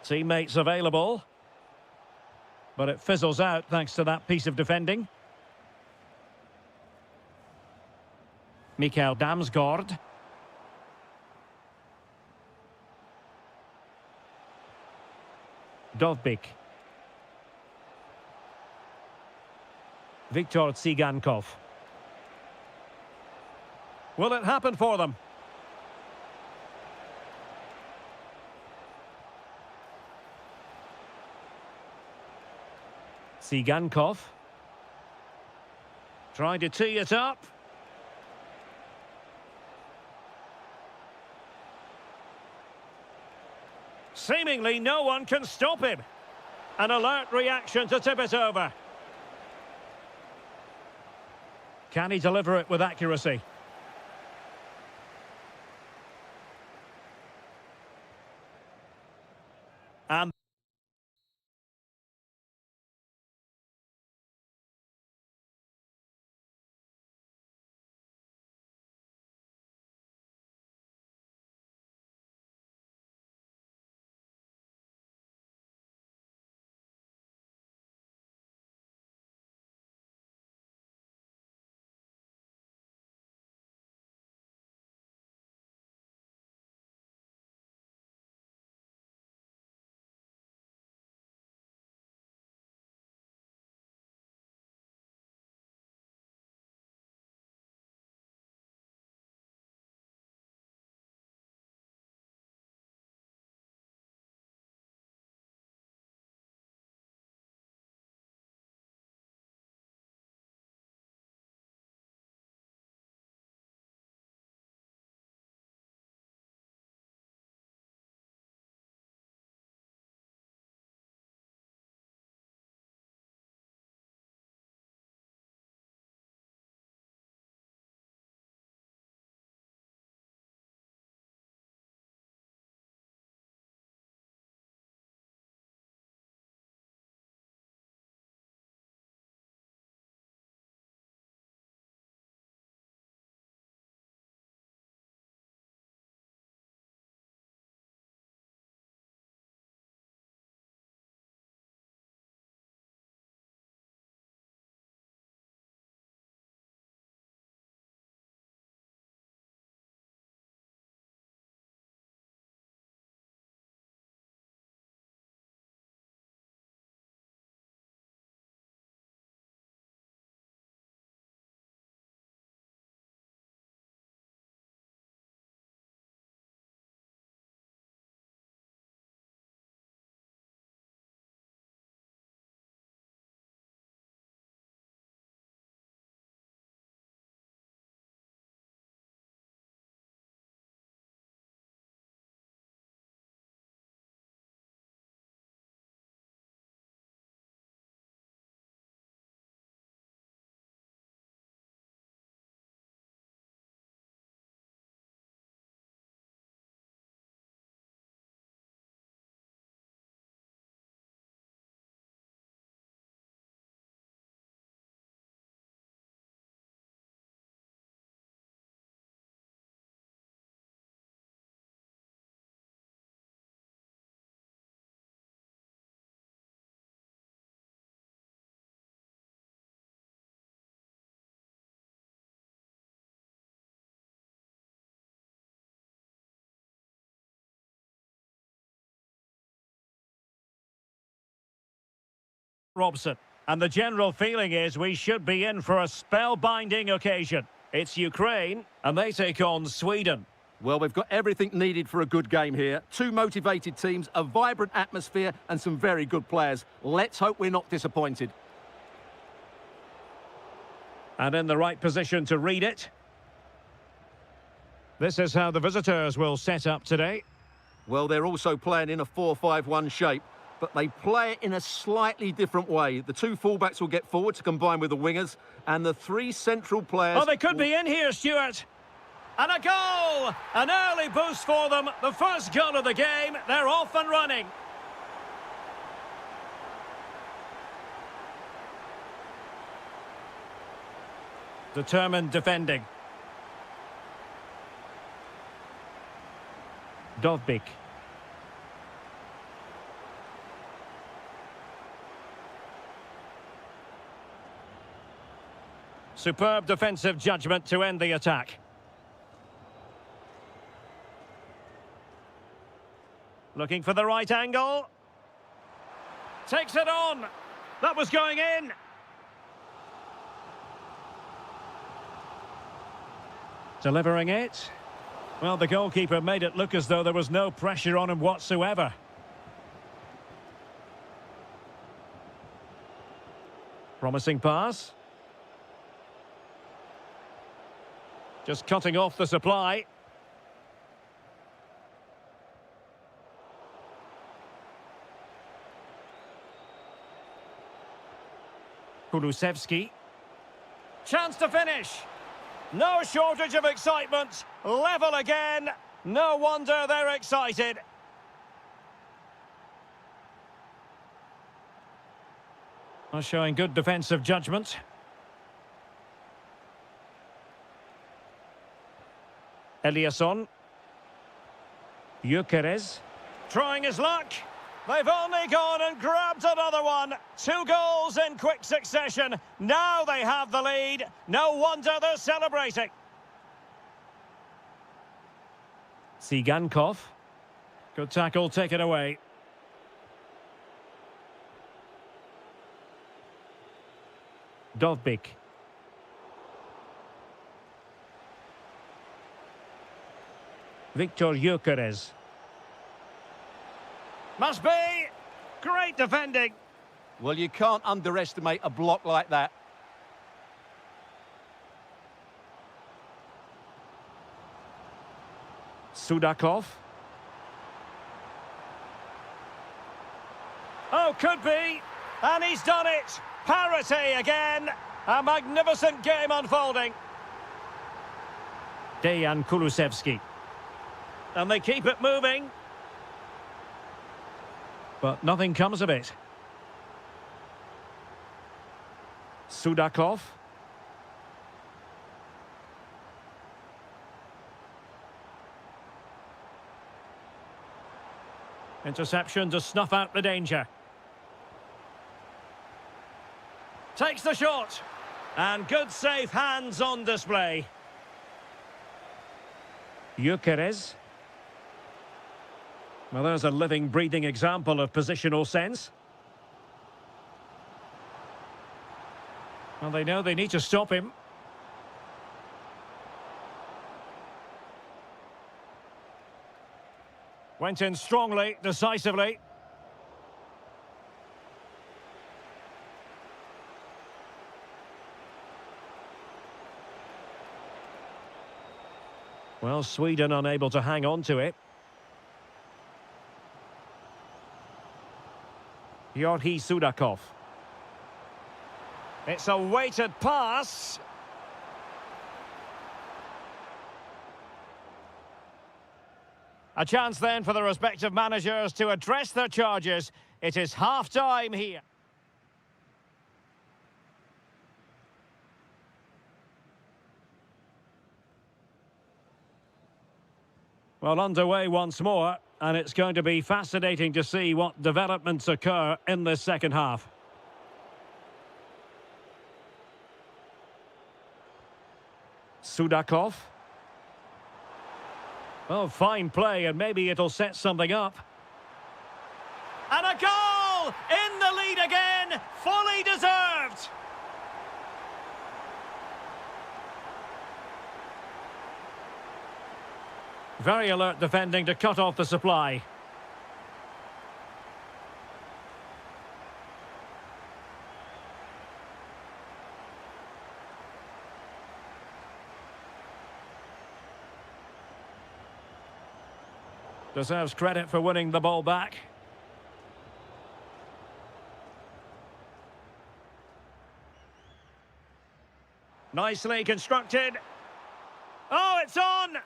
Teammates available. But it fizzles out thanks to that piece of defending. Mikael Damsgaard. Dovbyk. Viktor Tsigankov. Will it happen for them? Tsigankov. Trying to tee it up. Seemingly no one can stop him. An alert reaction to tip it over. Can he deliver it with accuracy? And Robson. And the general feeling is we should be in for a spellbinding occasion. It's Ukraine, and they take on Sweden. Well, we've got everything needed for a good game here. Two motivated teams, a vibrant atmosphere, and some very good players. Let's hope we're not disappointed. And in the right position to read it. This is how the visitors will set up today. Well, they're also playing in a 4-5-1 shape, but they play it in a slightly different way. The two fullbacks will get forward to combine with the wingers, and the three central players... Oh, they could be in here, Stuart. And a goal! An early boost for them. The first goal of the game. They're off and running. Determined defending. Dovbik. Superb defensive judgment to end the attack. Looking for the right angle. Takes it on. That was going in. Delivering it. Well, the goalkeeper made it look as though there was no pressure on him whatsoever. Promising pass. Just cutting off the supply. Kulusevski. Chance to finish. No shortage of excitement. Level again. No wonder they're excited. Well, showing good defensive judgment. Eliasson. Gyökeres. Trying his luck. They've only gone and grabbed another one. 2 goals in quick succession. Now they have the lead. No wonder they're celebrating. Sigankov. Good tackle, take it away. Dovbik. Viktor Gyökeres. Must be! Great defending. Well, you can't underestimate a block like that. Sudakov. Oh, could be. And he's done it. Parity again. A magnificent game unfolding. Dejan Kulusevski. And they keep it moving. But nothing comes of it. Sudakov. Interception to snuff out the danger. Takes the shot. And good safe hands on display. Gyökeres. Well, there's a living, breathing example of positional sense. Well, they know they need to stop him. Went in strongly, decisively. Well, Sweden unable to hang on to it. Yorhi Sudakov. It's a weighted pass. A chance then for the respective managers to address their charges. It is half-time here. Well, underway once more. And it's going to be fascinating to see what developments occur in this second half. Sudakov. Oh, fine play, and maybe it'll set something up. And a goal! In the lead again! win, fully deserved. Very alert defending to cut off the supply. Deserves credit for winning the ball back. Nicely constructed. Oh, it's on!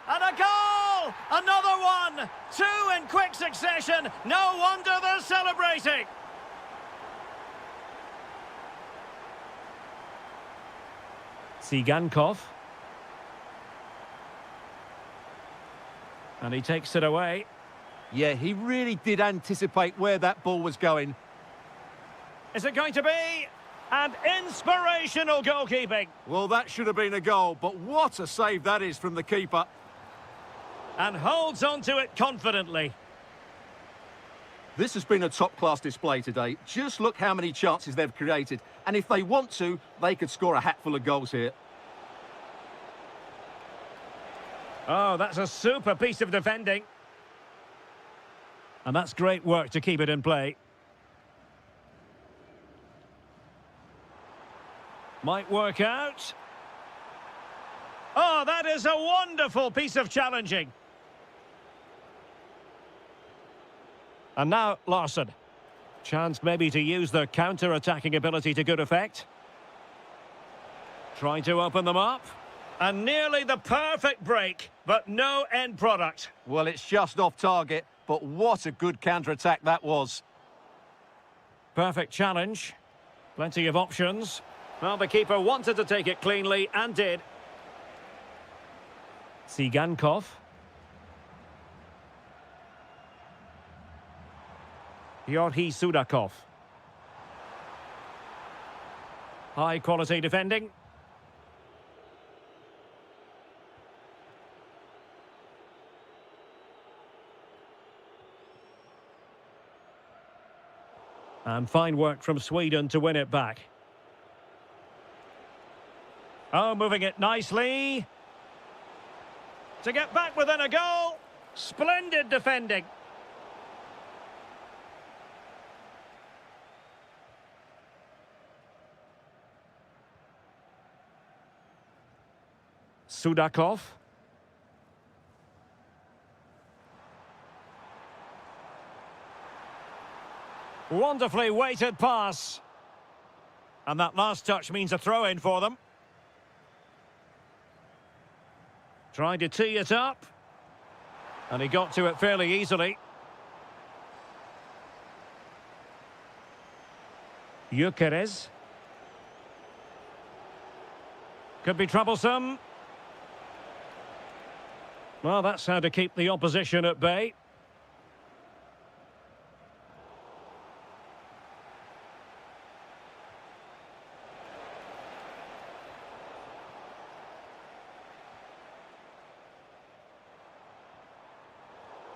And a goal! Another one! Two in quick succession. No wonder they're celebrating. Tsigankov. And he takes it away. Yeah, he really did anticipate where that ball was going. Is it going to be? And inspirational goalkeeping. Well, that should have been a goal, but what a save that is from the keeper. And holds on to it confidently. This has been a top-class display today. Just look how many chances they've created. And if they want to, they could score a hatful of goals here. Oh, that's a super piece of defending. And that's great work to keep it in play. Might work out. Oh, that is a wonderful piece of challenging. And now Larsson. Chance maybe to use their counter-attacking ability to good effect. Trying to open them up. And nearly the perfect break, but no end product. Well, it's just off target, but what a good counter-attack that was. Perfect challenge. Plenty of options. Well, the keeper wanted to take it cleanly and did. Tsigankov. Yorhi Sudakov. High quality defending. And fine work from Sweden to win it back. Oh, moving it nicely. To get back within a goal. Splendid defending. Sudakov. Wonderfully weighted pass. And that last touch means a throw-in for them. Trying to tee it up. And he got to it fairly easily. Gyökeres. Could be troublesome. Well, that's how to keep the opposition at bay.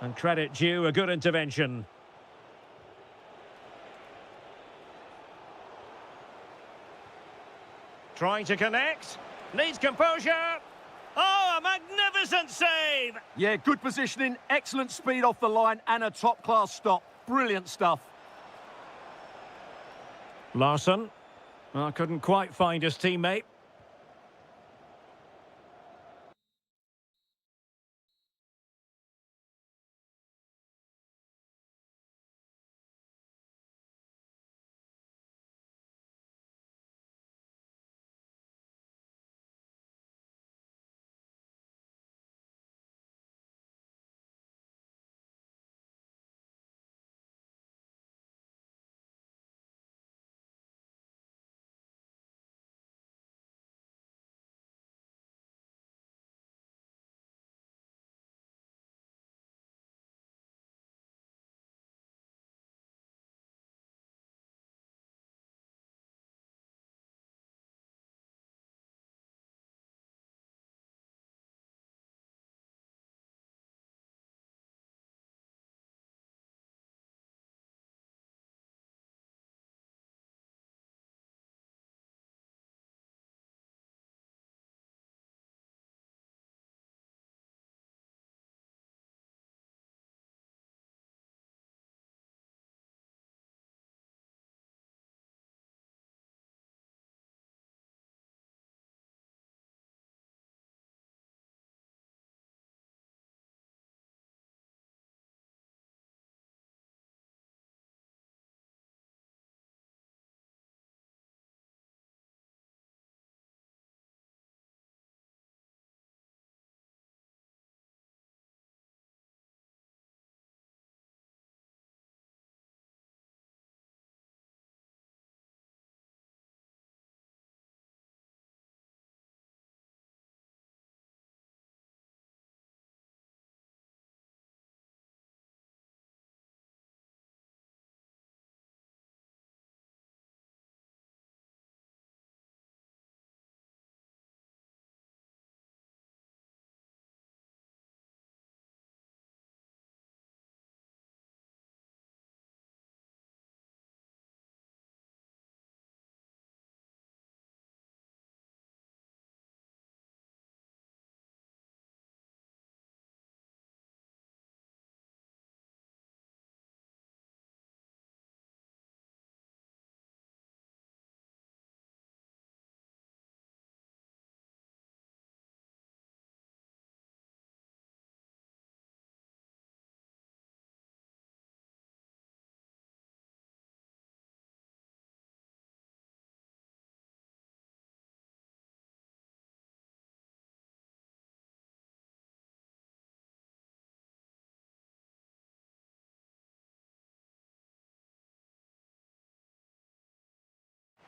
And credit due, a good intervention. Trying to connect. Needs composure. Oh, a magnificent save! Yeah, good positioning, excellent speed off the line, and a top-class stop. Brilliant stuff. Larsson. Well, couldn't quite find his teammate.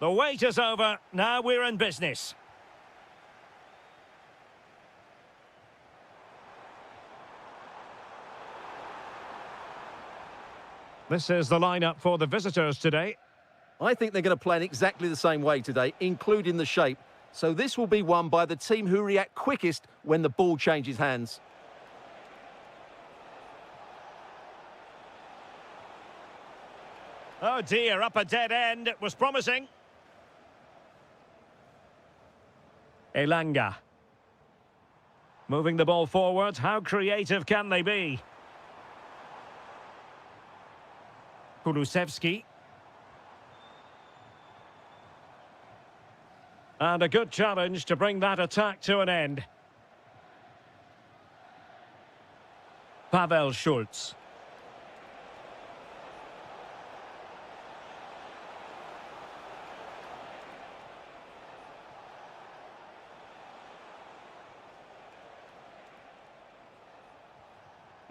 The wait is over. Now we're in business. This is the lineup for the visitors today. I think they're going to play in exactly the same way today, including the shape. So this will be won by the team who react quickest when the ball changes hands. Oh dear, up a dead end. It was promising. Elanga. Moving the ball forward. How creative can they be? Kulusevski. And a good challenge to bring that attack to an end. Pavel Schulz.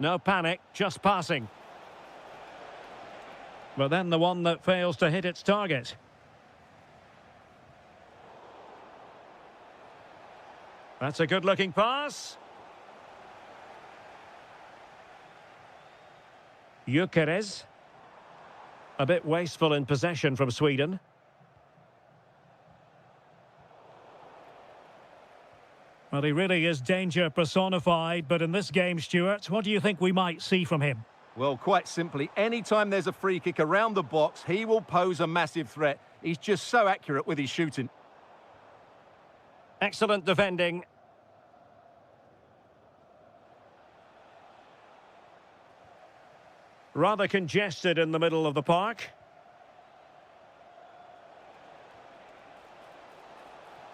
No panic, just passing. But then the one that fails to hit its target. That's a good-looking pass. Gyökeres. A bit wasteful in possession from Sweden. Well, he really is danger personified, but in this game, Stuart, what do you think we might see from him? Well, quite simply, anytime there's a free kick around the box, he will pose a massive threat. He's just so accurate with his shooting. Excellent defending. Rather congested in the middle of the park.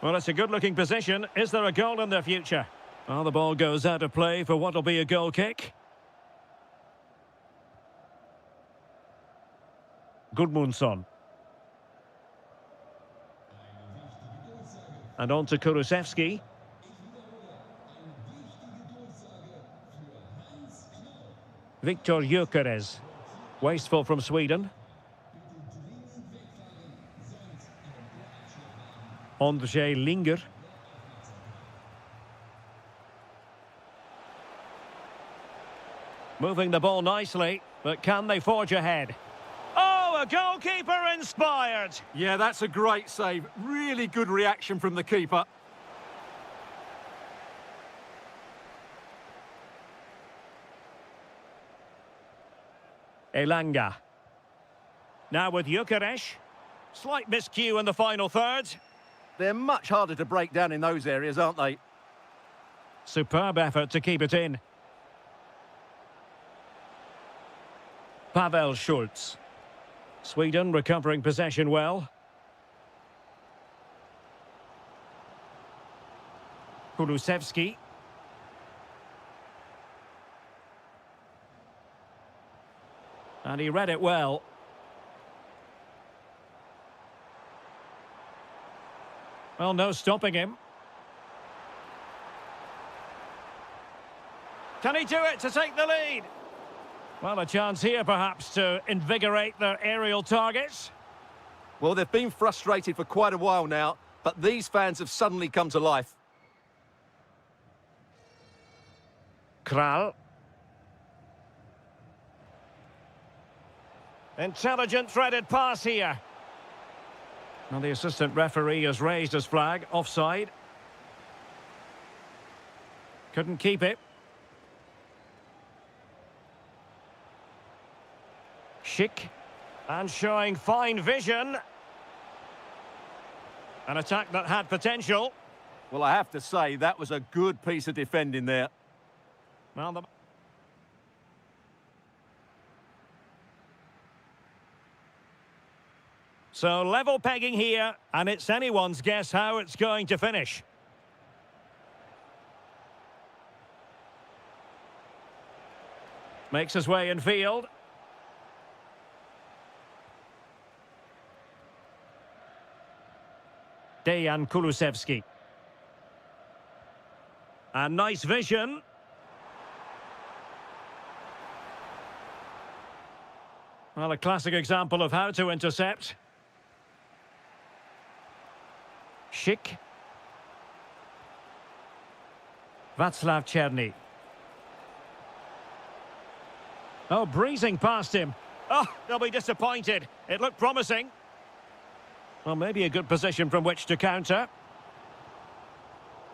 Well, it's a good-looking position. Is there a goal in their future? Well, the ball goes out of play for what will be a goal kick. Gudmundsson. And on to Kulusevski. Viktor Gyökeres. Wasteful from Sweden. Ondřej Linger. Moving the ball nicely, but can they forge ahead? Oh, a goalkeeper inspired! Yeah, that's a great save. Really good reaction from the keeper. Elanga. Now with Gyökeres. Slight miscue in the final third. They're much harder to break down in those areas, aren't they? Superb effort to keep it in. Pavel Schulz. Sweden recovering possession well. Kulusevski. And he read it well. Well, no stopping him. Can he do it to take the lead? Well, a chance here, perhaps, to invigorate their aerial targets. Well, they've been frustrated for quite a while now, but these fans have suddenly come to life. Kral. Intelligent threaded pass here. Well, the assistant referee has raised his flag. Offside. Couldn't keep it. Schick. And showing fine vision. An attack that had potential. Well, I have to say, that was a good piece of defending there. Well, So level pegging here, and it's anyone's guess how it's going to finish. Makes his way in field. Dejan Kulusevski. And nice vision. Well, a classic example of how to intercept. Schick. Václav Černý. Oh, breezing past him. Oh, they'll be disappointed. It looked promising. Well, maybe a good position from which to counter.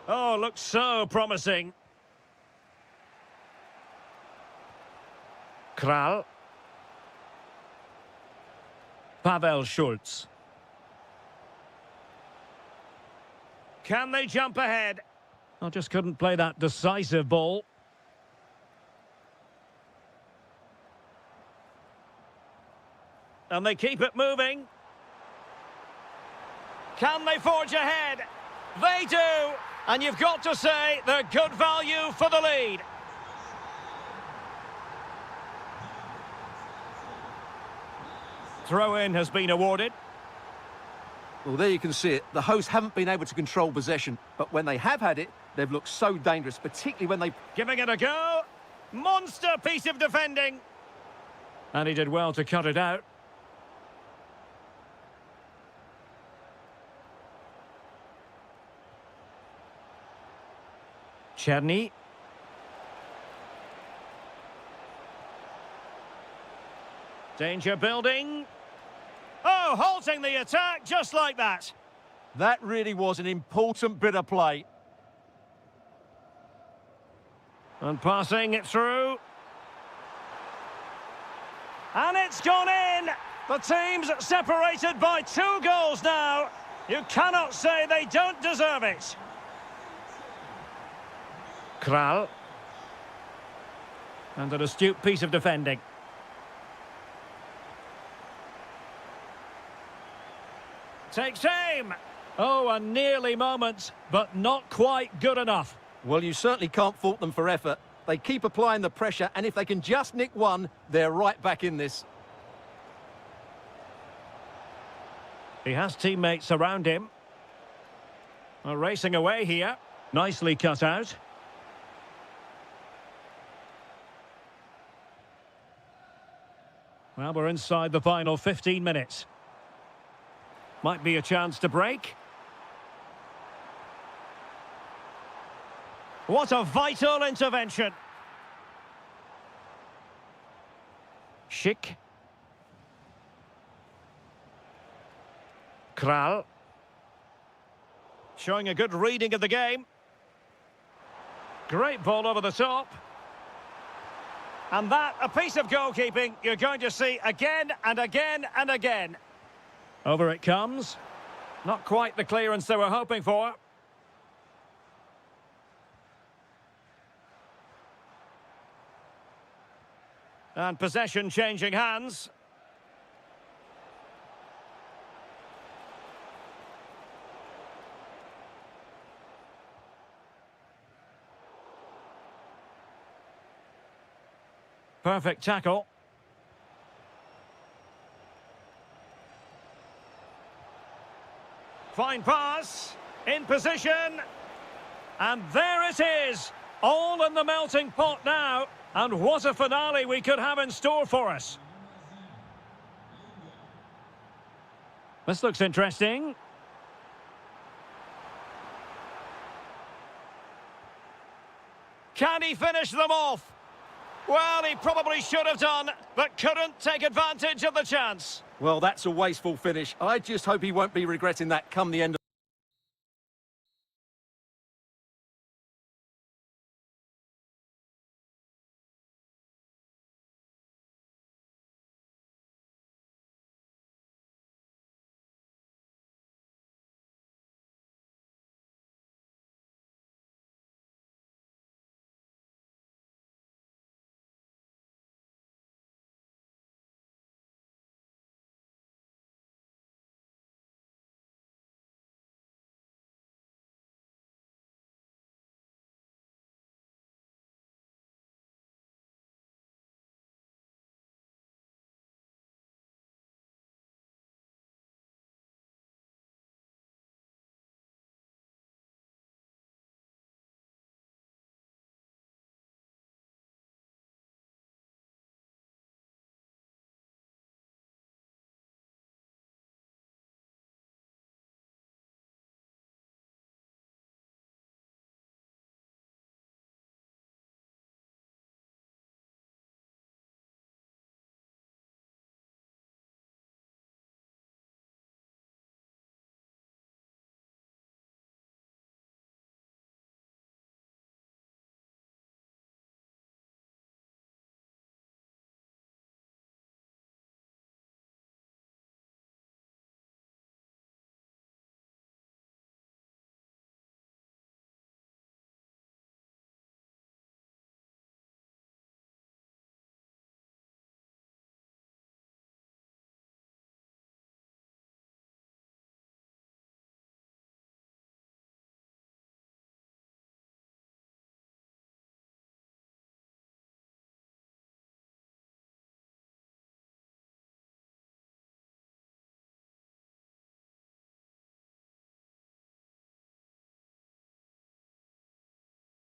Oh, looks so promising. Kral. Pavel Schulz. Can they jump ahead? I just couldn't play that decisive ball. And they keep it moving. Can they forge ahead? They do! And you've got to say they're good value for the lead. Throw-in has been awarded. Well, there you can see it. The hosts haven't been able to control possession, but when they have had it, they've looked so dangerous, particularly when they... Giving it a go. Monster piece of defending. And he did well to cut it out. Černý. Danger building. Oh, halting the attack just like that. That really was an important bit of play. And passing it through. And it's gone in. The team's separated by 2 goals now. You cannot say they don't deserve it. Kral. And an astute piece of defending. Takes aim. Oh, a nearly moment, but not quite good enough. Well, you certainly can't fault them for effort. They keep applying the pressure, and if they can just nick one, they're right back in this. He has teammates around him. Well, racing away here. Nicely cut out. Well, we're inside the final 15 minutes. Might be a chance to break. What a vital intervention. Schick. Kral. Showing a good reading of the game. Great ball over the top. And that, a piece of goalkeeping you're going to see again and again and again. Over it comes. Not quite the clearance they were hoping for. And possession changing hands. Perfect tackle. Fine pass. In position. And there it is. All in the melting pot now. And what a finale we could have in store for us. This looks interesting. Can he finish them off? Well, he probably should have done, but couldn't take advantage of the chance. Well, that's a wasteful finish. I just hope he won't be regretting that come the end of